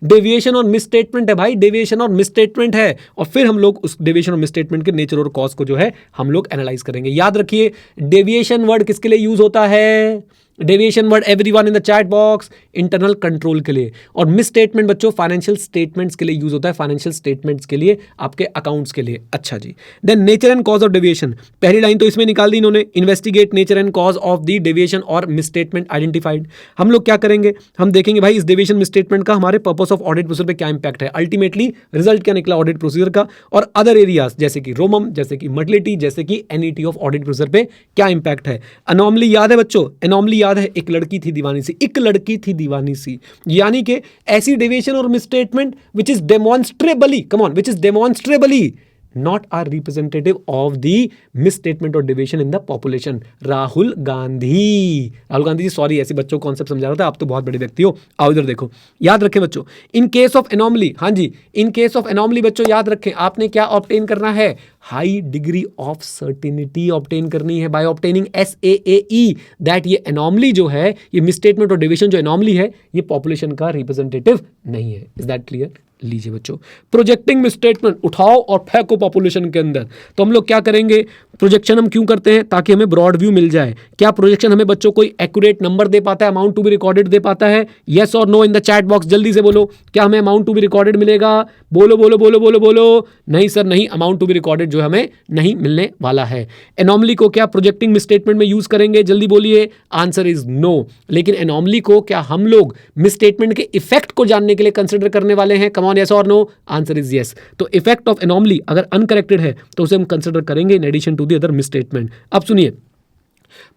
S2: डेविएशन और मिसस्टेटमेंट है भाई, डेविएशन और मिसस्टेटमेंट है, और फिर हम लोग उस डेविएशन और मिसस्टेटमेंट के नेचर और कॉज को जो है हम लोग एनालाइज करेंगे। याद रखिए, डेविएशन वर्ड किसके लिए यूज होता है, deviation word everyone in the chat box, internal control के लिए, और मिस स्टेटमेंट बच्चों फाइनेंशियल स्टेटमेंट्स के लिए यूज होता है, फाइनेंशियल स्टेटमेंट्स के लिए, आपके अकाउंट्स के लिए। अच्छा जी, then nature and cause of deviation, पहली लाइन तो इसमें निकाल दी इन्होंने, investigate nature and cause of the deviation और मिस स्टेटमेंट आइडेंटिफाइड। हम लोग क्या करेंगे, हम देखेंगे भाई इस डेविएशन मिस स्टेटमेंट का हमारे पर्पस ऑफ ऑडिट प्रोसीजर पे क्या इंपैक्ट है, अल्टीमेटली रिजल्ट क्या निकला ऑडिट प्रोसीजर का, और अदर एरियाज जैसे कि रोमम, जैसे कि मर्टिलिटी, जैसे कि एनईटी ऑफ ऑडिट प्रोसीजर पे क्या इंपैक्ट है। अनॉमली याद है बच्चों, अनॉमली याद है, एक लड़की थी दीवानी सी, एक लड़की थी दीवानी सी, यानी कि ऐसी डेविएशन और misstatement which is demonstrably, come on, which is demonstrably not are representative of the misstatement or deviation in the population। Rahul Gandhi ji, sorry ऐसे बच्चों को कॉन्सेप्ट समझा रहा था, आप तो बहुत बड़े व्यक्ति हो। आओ इधर देखो, याद रखें बच्चों, इन केस ऑफ एनॉमली, हाँ जी, इन केस ऑफ एनॉमली बच्चों याद रखें आपने क्या ऑब्टेन करना है, high degree of certainty obtain करनी है बाय ऑब्टेनिंग SAAE, दैट ये एनॉमली जो है, ये मिसस्टेटमेंट और डेविएशन जो एनॉमली है, ये पॉपुलेशन का रिप्रेजेंटेटिव नहीं है। Is that clear? लीजिए बच्चों, प्रोजेक्टिंग मिसस्टेटमेंट उठाओ और फेंको पॉपुलेशन के अंदर। तो हम लोग क्या करेंगे, प्रोजेक्शन हम क्यों करते हैं, ताकि हमें ब्रॉड व्यू मिल जाए। क्या प्रोजेक्शन हमें बच्चों कोई एक्यूरेट नंबर दे पाता है, अमाउंट टू बी रिकॉर्डेड दे पाता है? यस और no in the chat box, जल्दी से बोलो, क्या हमें अमाउंट टू बी रिकॉर्डेड मिलेगा? बोलो बोलो बोलो बोलो बोलो। नहीं सर नहीं, अमाउंट टू बी रिकॉर्डेड जो हमें नहीं मिलने वाला है। एनॉमली को क्या प्रोजेक्टिंग मिसस्टेटमेंट में यूज करेंगे, जल्दी बोलिए। Answer is no. लेकिन एनॉमली को क्या हम लोग मिसस्टेटमेंट के इफेक्ट को जानने के लिए कंसिडर करने वाले हैं? कम ऑन, यस और नो? Answer is yes. तो इफेक्ट ऑफ एनॉमली अगर अनकरेक्टेड है तो उसे हम कंसिडर करेंगे in addition to the other misstatement. अब सुनिए,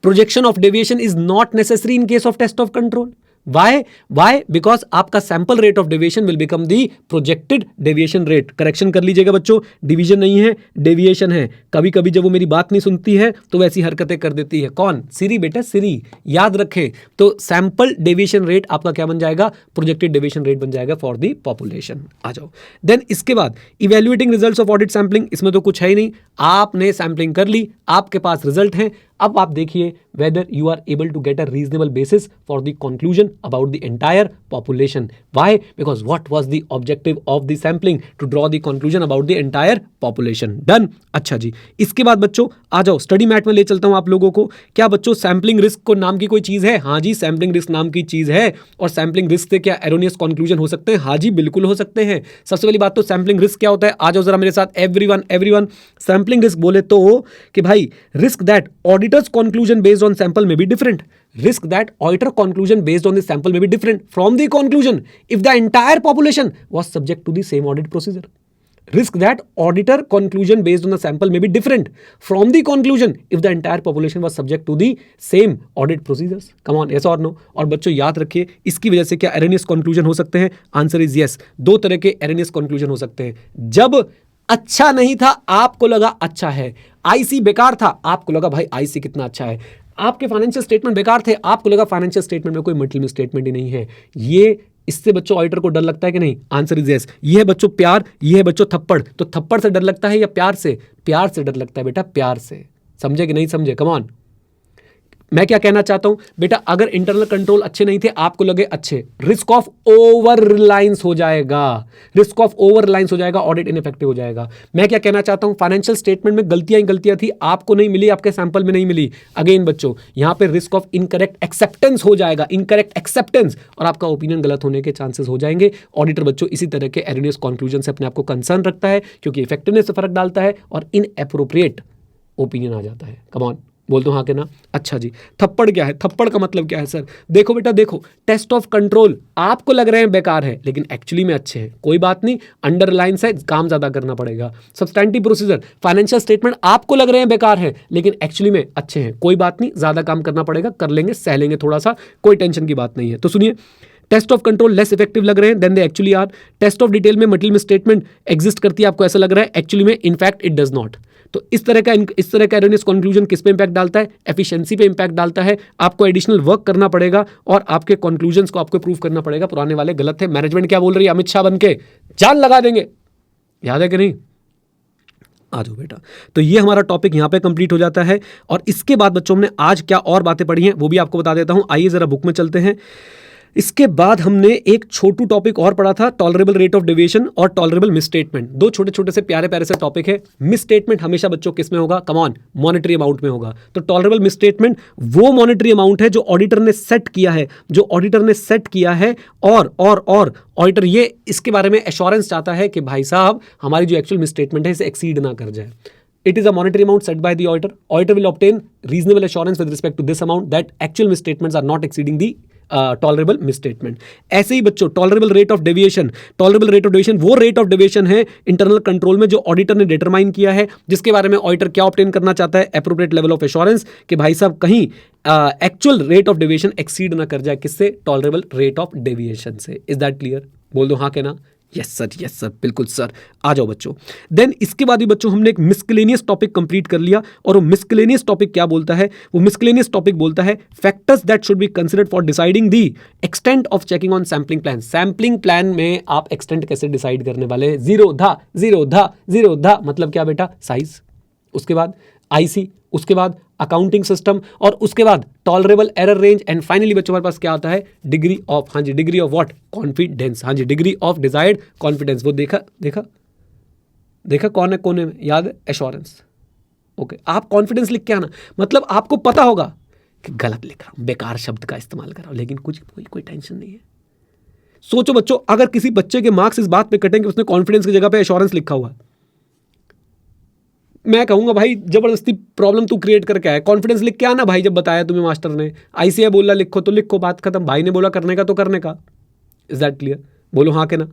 S2: projection of deviation is not necessary in case of test of control. Why? Because आपका sample rate of deviation will become the projected deviation rate. Correction कर लीजिएगा बच्चों, division नहीं है, deviation है। कभी कभी जब वो मेरी बात नहीं सुनती है तो वैसी हरकतें कर देती है। कौन? सिरी बेटा, सिरी। याद रखें, तो सैंपल डेविएशन रेट आपका क्या बन जाएगा, प्रोजेक्टेड डेविएशन रेट बन जाएगा फॉर दी पॉपुलेशन। आ जाओ, देन इसके बाद evaluating results of audit sampling, इसमें तो कुछ है ही नहीं, आपने सैंपलिंग कर ली, आपके पास रिजल्ट है। अब आप देखिए whether you are able to get a reasonable basis for the conclusion about the entire population. Why? Because what was the objective of the sampling? To draw the conclusion about the entire population. Done? अच्छा जी, इसके बाद बच्चों आ जाओ, study mat में ले चलता हूं आप लोगों को। क्या बच्चों सैम्पलिंग रिस्क को नाम की कोई चीज है? हाँ जी, सैम्पलिंग रिस्क नाम की चीज है। और सैम्पलिंग रिस्क से क्या एरोनियस कंक्लूजन हो सकते हैं? हाँ जी, बिल्कुल हो सकते हैं। सबसे पहली बात तो सैम्पलिंग रिस्क क्या होता है, आ जाओ जरा मेरे साथ, एवरीवन। सैम्पलिंग रिस्क बोले तो कि भाई risk that auditor's conclusion based on sample में be different. Risk that auditor conclusion based on the sample may be different from the conclusion if the entire population was subject to the same audit procedure. Risk that auditor conclusion based on the sample may be different from the conclusion if the entire population was subject to the same audit procedures. Come on, yes or no? और बच्चों याद रखिए, इसकी वजह से क्या erroneous conclusion हो सकते हैं? Answer is yes. दो तरह के erroneous conclusion हो सकते हैं। जब अच्छा नहीं था, आपको लगा अच्छा है, आईसी बेकार था, आपको लगा भाई आईसी कितना अच्छा है, आपके फाइनेंशियल स्टेटमेंट बेकार थे, आपको लगा फाइनेंशियल स्टेटमेंट में कोई मल्टीपल स्टेटमेंट ही नहीं है। ये इससे बच्चों ऑडिटर को डर लगता है कि नहीं? Answer is yes. ये है बच्चों प्यार, ये है बच्चों थप्पड़। तो थप्पड़ से डर लगता है या प्यार से? प्यार से डर लगता है बेटा, प्यार से। समझे कि नहीं समझे? कम ऑन, मैं क्या कहना चाहता हूं बेटा, अगर इंटरनल कंट्रोल अच्छे नहीं थे, आपको लगे अच्छे, रिस्क ऑफ ओवर रिलायंस हो जाएगा, रिस्क ऑफ ओवर रिलायंस हो जाएगा, ऑडिट इनइफेक्टिव हो जाएगा। मैं क्या कहना चाहता हूं, फाइनेंशियल स्टेटमेंट में गलतियां ही गलतियां थी, आपको नहीं मिली, आपके सैंपल में नहीं मिली। अगेन बच्चों, यहां पे रिस्क ऑफ इनकरेक्ट एक्सेप्टेंस हो जाएगा, इनकरेक्ट एक्सेप्टेंस, और आपका ओपिनियन गलत होने के चांसेस हो जाएंगे। ऑडिटर बच्चों इसी तरह के एरनियस कंक्लूजन से अपने आप को कंसर्न रखता है, क्योंकि इफेक्टिवनेस से फर्क डालता है और इनएप्रोप्रिएट ओपिनियन आ जाता है। कम ऑन, बोल दो हाँ के ना। अच्छा जी, थप्पड़ क्या है? थप्पड़ का मतलब क्या है सर? देखो बेटा देखो, टेस्ट ऑफ कंट्रोल आपको लग रहे हैं बेकार है, लेकिन एक्चुअली में अच्छे हैं, कोई बात नहीं, अंडरलाइंस है, काम ज्यादा करना पड़ेगा। सब्सटैंटिव प्रोसीजर, फाइनेंशियल स्टेटमेंट आपको लग रहे हैं बेकार है, लेकिन एक्चुअली में अच्छे हैं, कोई बात नहीं, ज्यादा काम करना पड़ेगा, कर लेंगे, सह लेंगे थोड़ा सा, कोई टेंशन की बात नहीं है। तो सुनिए, test of control less effective लग रहे हैं then they actually are. Test of detail में मटेरियल में स्टेटमेंट एग्जिस्ट करती है, आपको ऐसा लग रहा है, एक्चुअली में इनफैक्ट इट डज नॉट। तो इस तरह का एरनियस कंक्लूजन किस पे इंपैक्ट डालता है? एफिशिएंसी पे इंपैक्ट डालता है। आपको एडिशनल वर्क करना पड़ेगा और आपके कंक्लूजन्स को आपको प्रूव करना पड़ेगा, पुराने वाले गलत है। मैनेजमेंट क्या बोल रही है? अमित शाह बन के जान लगा देंगे, याद है कि नहीं? आ जाओ बेटा। तो ये हमारा टॉपिक यहाँ पे कंप्लीट हो जाता है, और इसके बाद बच्चों हमने आज क्या और बातें पढ़ी हैं वो भी आपको बता देता हूँ। आइए जरा बुक में चलते हैं। इसके बाद हमने एक छोटू टॉपिक और पढ़ा था, टॉलरेबल रेट ऑफ डेविएशन और टॉलरेबल मिसस्टेटमेंट। दो छोटे छोटे से प्यारे प्यारे से टॉपिक है। मिसस्टेटमेंट हमेशा बच्चों किस में होगा? कम ऑन, मॉनेटरी अमाउंट में होगा। तो टॉलरेबल मिसस्टेटमेंट वो मॉनेटरी अमाउंट है जो ऑडिटर ने सेट किया है, जो ऑडिटर ने सेट किया है, और ऑडिटर ये इसके बारे में एश्योरेंस चाहता है कि भाई साहब हमारी जो एक्चुअल मिसस्टेटमेंट है इसे एक्सीड ना कर जाए। It is a monetary amount set by the auditor. Auditor will obtain reasonable assurance with respect to this amount that actual misstatements are not exceeding the tolerable misstatement. ऐसे ही बच्चों tolerable rate of deviation, tolerable rate of deviation वो rate of deviation है internal control में जो auditor ने determine किया है, जिसके बारे में ऑडिटर क्या ऑब्टेन करना चाहता है? एप्रोप्रिएट लेवल ऑफ एश्योरेंस, कि भाई साहब कहीं actual rate of deviation exceed ना कर जाए। किससे? टॉलरेबल रेट ऑफ डेविएशन से। Is that clear? बोल दो हाँ के ना। यस सर, बिल्कुल सर। आ जाओ बच्चों। देन इसके बाद भी बच्चों हमने एक मिसकेलेनियस टॉपिक कंप्लीट कर लिया, और वो मिसकेलेनियस टॉपिक क्या बोलता है? वो मिसकेलेनियस टॉपिक बोलता है factors that should be considered for deciding the extent of checking on sampling plan. Sampling plan में आप एक्सटेंट कैसे डिसाइड करने वाले हैं? जीरो धा मतलब क्या बेटा? साइज, उसके बाद आईसी, उसके बाद अकाउंटिंग सिस्टम, और उसके बाद tolerable error range, and finally बच्चों हमारे पास क्या आता है? डिग्री ऑफ, हाँ जी, डिग्री ऑफ व्हाट? कॉन्फिडेंस। हाँ जी, डिग्री ऑफ डिजायर्ड कॉन्फिडेंस। वो देखा कौन है कोने में? याद है? एश्योरेंस। ओके, आप कॉन्फिडेंस लिख के आना, मतलब आपको पता होगा कि गलत लिख रहा हूं, बेकार शब्द का इस्तेमाल कर रहा हूं, लेकिन कोई टेंशन नहीं है। सोचो बच्चों, अगर किसी बच्चे के मार्क्स इस बात पे कटेंगे उसने कॉन्फिडेंस की जगह पे एश्योरेंस लिखा हुआ, मैं कहूंगा भाई जबरदस्ती प्रॉब्लम तू क्रिएट करके आया। कॉन्फिडेंस लिख के आना भाई, जब बताया तुम्हें मास्टर ने, आईसीआई बोला लिखो तो लिखो, बात खत्म। भाई ने बोला करने का तो करने का। Is that clear? बोलो हाँ के ना।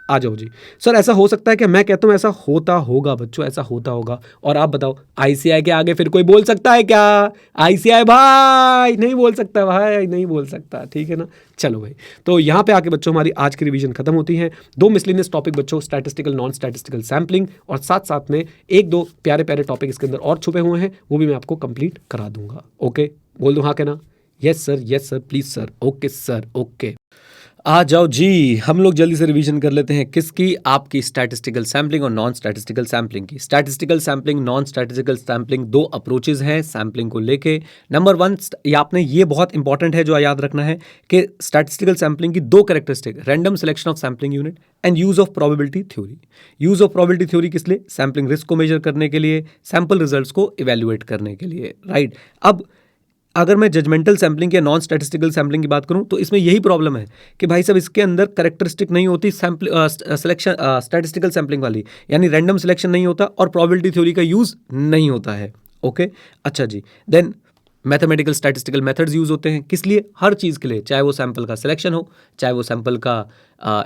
S2: आ जाओ जी। सर ऐसा हो सकता है कि? मैं कहता हूं ऐसा होता होगा बच्चों, ऐसा होता होगा। और आप बताओ, आईसीआई के आगे फिर कोई बोल सकता है क्या? आईसीआई भाई नहीं बोल सकता, भाई नहीं बोल सकता, ठीक है ना। चलो भाई, तो यहाँ पे आके बच्चों हमारी आज की रिवीजन खत्म होती है। दो मिसलेनियस टॉपिक बच्चों, स्टैटिस्टिकल, नॉन स्टैटिस्टिकल सैम्पलिंग, और साथ साथ में एक दो प्यारे प्यारे टॉपिक इसके अंदर और छुपे हुए हैं, वो भी मैं आपको कंप्लीट करा दूंगा। ओके, बोल दो हाँ के ना। Yes sir, please sir. Okay sir, okay. आ जाओ जी, हम लोग जल्दी से रिवीजन कर लेते हैं। किसकी? आपकी स्टैटिस्टिकल सैम्पलिंग और नॉन स्टैटिस्टिकल सैम्पलिंग की। Statistical sampling, non statistical sampling, दो अप्रोचेज हैं सैम्पलिंग को लेके। नंबर 1, ये बहुत इंपॉर्टेंट है जो याद रखना है कि स्टैटिस्टिकल सैम्पलिंग की दो characteristic, random selection of sampling unit and use of probability theory. Use of probability theory किस लिए? सैम्पलिंग रिस्क को मेजर करने के लिए, सैम्पल रिजल्ट्स को इवेल्युएट करने के लिए, राइट। अब अगर मैं जजमेंटल सैम्पलिंग या नॉन स्टैटिस्टिकल सैम्पलिंग की बात करूं तो इसमें यही प्रॉब्लम है कि भाई साहब इसके अंदर कैरेक्टरिस्टिक नहीं होती सिलेक्शन स्टैटिस्टिकल सैम्पलिंग वाली, यानी रैंडम सिलेक्शन नहीं होता और प्रोबेबिलिटी थ्योरी का यूज नहीं होता है। ओके, अच्छा जी। Then mathematical statistical methods use होते हैं किस लिए? हर चीज़ के लिए, चाहे वो सैंपल का सिलेक्शन हो, चाहे वो सैंपल का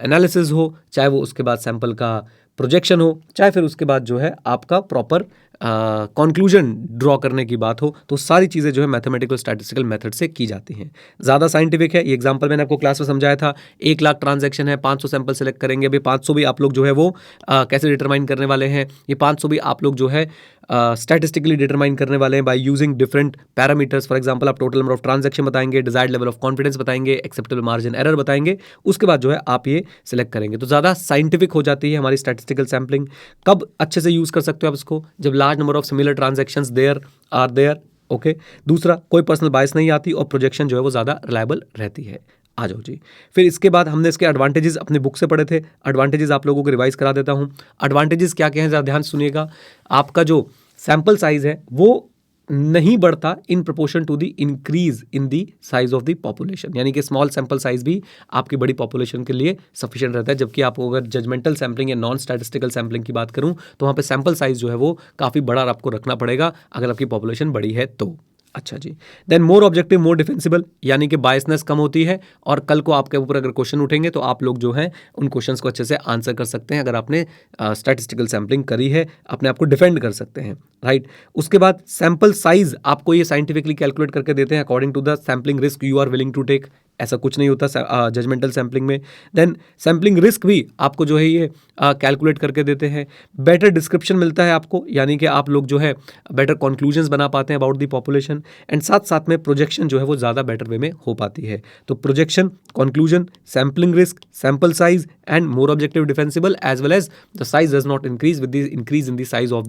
S2: एनालिसिस हो, चाहे वो उसके बाद सैंपल का प्रोजेक्शन हो, चाहे फिर उसके बाद जो है आपका प्रॉपर कंक्लूजन ड्रॉ करने की बात हो, तो सारी चीज़ें जो है मैथमेटिकल स्टैटिस्टिकल मेथड से की जाती हैं। ज़्यादा साइंटिफिक है। ये एग्जांपल मैंने आपको क्लास में समझाया था। 1 लाख ट्रांजैक्शन है, 500 सैंपल सेलेक्ट करेंगे। अभी 500 भी आप लोग जो है वो कैसे डिटरमाइन करने वाले हैं? ये 500 भी आप लोग जो है स्टैटिस्टिकली डिटरमाइन करने वाले हैं by using different parameters. For example आप टोटल नंबर ऑफ ट्रांजैक्शन बताएंगे, डिजायर्ड लेवल ऑफ कॉन्फिडेंस बताएंगे, एक्सेप्टेबल मार्जिन एरर बताएंगे, उसके बाद जो है आप ये सिलेक्ट करेंगे। तो ज़्यादा साइंटिफिक हो जाती है हमारी स्टैटिस्टिकल सैम्पलिंग। कब अच्छे से यूज़ कर सकते हो आप इसको? जब large number of similar transactions there are there, okay. दूसरा, कोई पर्सनल बायस नहीं आती और प्रोजेक्शन जो है वो ज़्यादा रिलायबल रहती है। आ जाओ जी। फिर इसके बाद हमने इसके एडवांटेजेस अपने बुक से पढ़े थे। एडवांटेजेस आप लोगों को रिवाइज करा देता हूँ। एडवांटेजेस क्या क्या हैं, ज़रा ध्यान सुनिएगा। आपका जो सैम्पल साइज है वो नहीं बढ़ता in proportion to the increase in the size of the population, यानी कि स्मॉल सैम्पल साइज भी आपकी बड़ी पॉपुलेशन के लिए सफिशिएंट रहता है। जबकि आपको अगर जजमेंटल सैम्पलिंग या नॉन स्टैटिस्टिकल सैम्पलिंग की बात करूं तो वहाँ पे सैम्पल साइज जो है वो काफ़ी बड़ा आपको रखना पड़ेगा अगर आपकी पॉपुलेशन बड़ी है तो। अच्छा जी। देन मोर ऑब्जेक्टिव मोर डिफेंसिबल, यानी कि बायसनेस कम होती है और कल को आपके ऊपर अगर क्वेश्चन उठेंगे तो आप लोग जो हैं उन क्वेश्चंस को अच्छे से आंसर कर सकते हैं। अगर आपने स्टैटिस्टिकल सैम्पलिंग करी है अपने आप को डिफेंड कर सकते हैं, राइट। उसके बाद सैम्पल साइज आपको ये साइंटिफिकली कैलकुलेट करके देते हैं according to the sampling risk you are willing to take. ऐसा कुछ नहीं होता जजमेंटल सैम्पलिंग में। देन सैम्पलिंग रिस्क भी आपको जो है ये कैलकुलेट करके देते हैं। बेटर डिस्क्रिप्शन मिलता है आपको, यानी कि आप लोग जो है बेटर कंक्लूजन्स बना पाते हैं अबाउट द पॉपुलेशन। एंड साथ साथ में प्रोजेक्शन जो है वो ज़्यादा बेटर वे में हो पाती है। तो projection, conclusion, sampling risk, sample size and more objective defensible as well as the size does not increase with the increase in the size of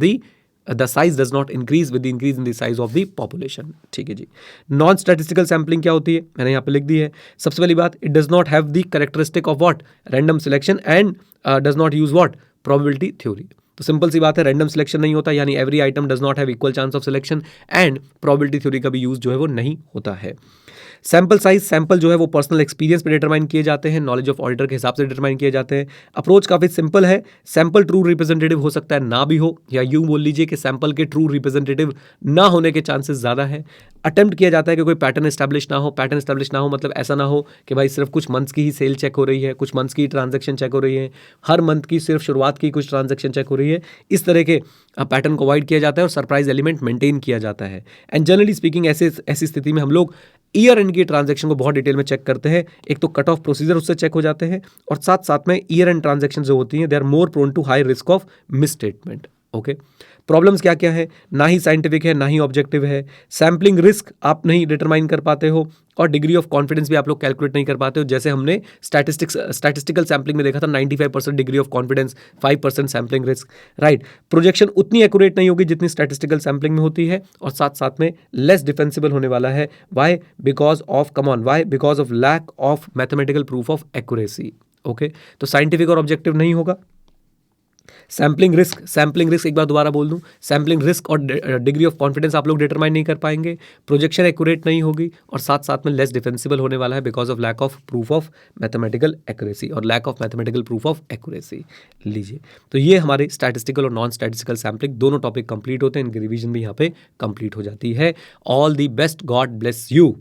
S2: the size does not increase with the increase in the size of the population. ठीक है जी। Non statistical sampling क्या होती है, मैंने यहाँ पे लिख दी है। सबसे पहली बात, it does not have the characteristic of what, random selection and does not use what, probability theory. तो सिंपल सी बात है, रैंडम सिलेक्शन नहीं होता, यानी every item does not have equal chance of selection and probability theory का भी use जो है वो नहीं होता है। सैम्पल साइज, सैम्पल जो है वो पर्सनल एक्सपीरियंस पे डिटरमाइन किए जाते हैं, नॉलेज ऑफ ऑडिटर के हिसाब से डिटरमाइन किए जाते हैं। अप्रोच काफ़ी सिंपल है। सैम्पल ट्रू रिप्रेजेंटेटिव हो सकता है ना भी हो, या यूं बोल लीजिए कि सैम्पल के ट्रू रिप्रेजेंटेटिव ना होने के चांसेस ज़्यादा है। अटेम्प्ट किया जाता है कि कोई पैटर्न एस्टैब्लिश ना हो। पैटर्न एस्टैब्लिश ना हो मतलब ऐसा ना हो कि भाई सिर्फ कुछ मंथ्स की ही सेल चेक हो रही है, कुछ मंथ्स की ट्रांजैक्शन चेक हो रही है, हर मंथ की सिर्फ शुरुआत की कुछ ट्रांजैक्शन चेक हो रही है। इस तरह के पैटर्न को अवॉइड किया जाता है और सरप्राइज एलिमेंट मेंटेन किया जाता है। एंड जनरली स्पीकिंग ऐसी स्थिति में हम लोग ईयर एंड की ट्रांजैक्शन को बहुत डिटेल में चेक करते हैं। एक तो कट ऑफ प्रोसीजर उससे चेक हो जाते हैं और साथ साथ में ईयर एंड ट्रांजैक्शन जो होती हैं they are more prone to high risk of misstatement. Okay. Problems क्या क्या है, ना ही साइंटिफिक है ना ही ऑब्जेक्टिव है। सैम्पलिंग रिस्क आप नहीं डिटरमाइन कर पाते हो और डिग्री ऑफ कॉन्फिडेंस भी आप लोग कैलकुलेट नहीं कर पाते हो। जैसे हमने स्टैटिस्टिकल सैम्पलिंग में देखा था 95% degree of confidence, 5% sampling risk, right. Projection उतनी एक्यूरेट नहीं होगी जितनी स्टैटिस्टिकल सैम्पलिंग में होती है और साथ साथ में लेस डिफेंसिबल होने वाला है। Why? Because of lack of mathematical proof of accuracy. Okay. तो साइंटिफिक और ऑब्जेक्टिव नहीं होगा। सैम्पलिंग रिस्क एक बार दोबारा बोल दूं, सैम्पलिंग रिस्क और डिग्री ऑफ कॉन्फिडेंस आप लोग डिटरमाइन नहीं कर पाएंगे। प्रोजेक्शन एक्यूरेट नहीं होगी और साथ साथ में लेस डिफेंसिबल होने वाला है because of lack of proof of mathematical accuracy और lack of mathematical proof of accuracy. लीजिए, तो ये हमारे स्टैटिस्टिकल और नॉन स्टैटिस्टिकल सैम्पलिंग दोनों टॉपिक कंप्लीट होते हैं, इनकी रिवीजन भी यहाँ पे कंप्लीट हो जाती है। All the best, God bless you.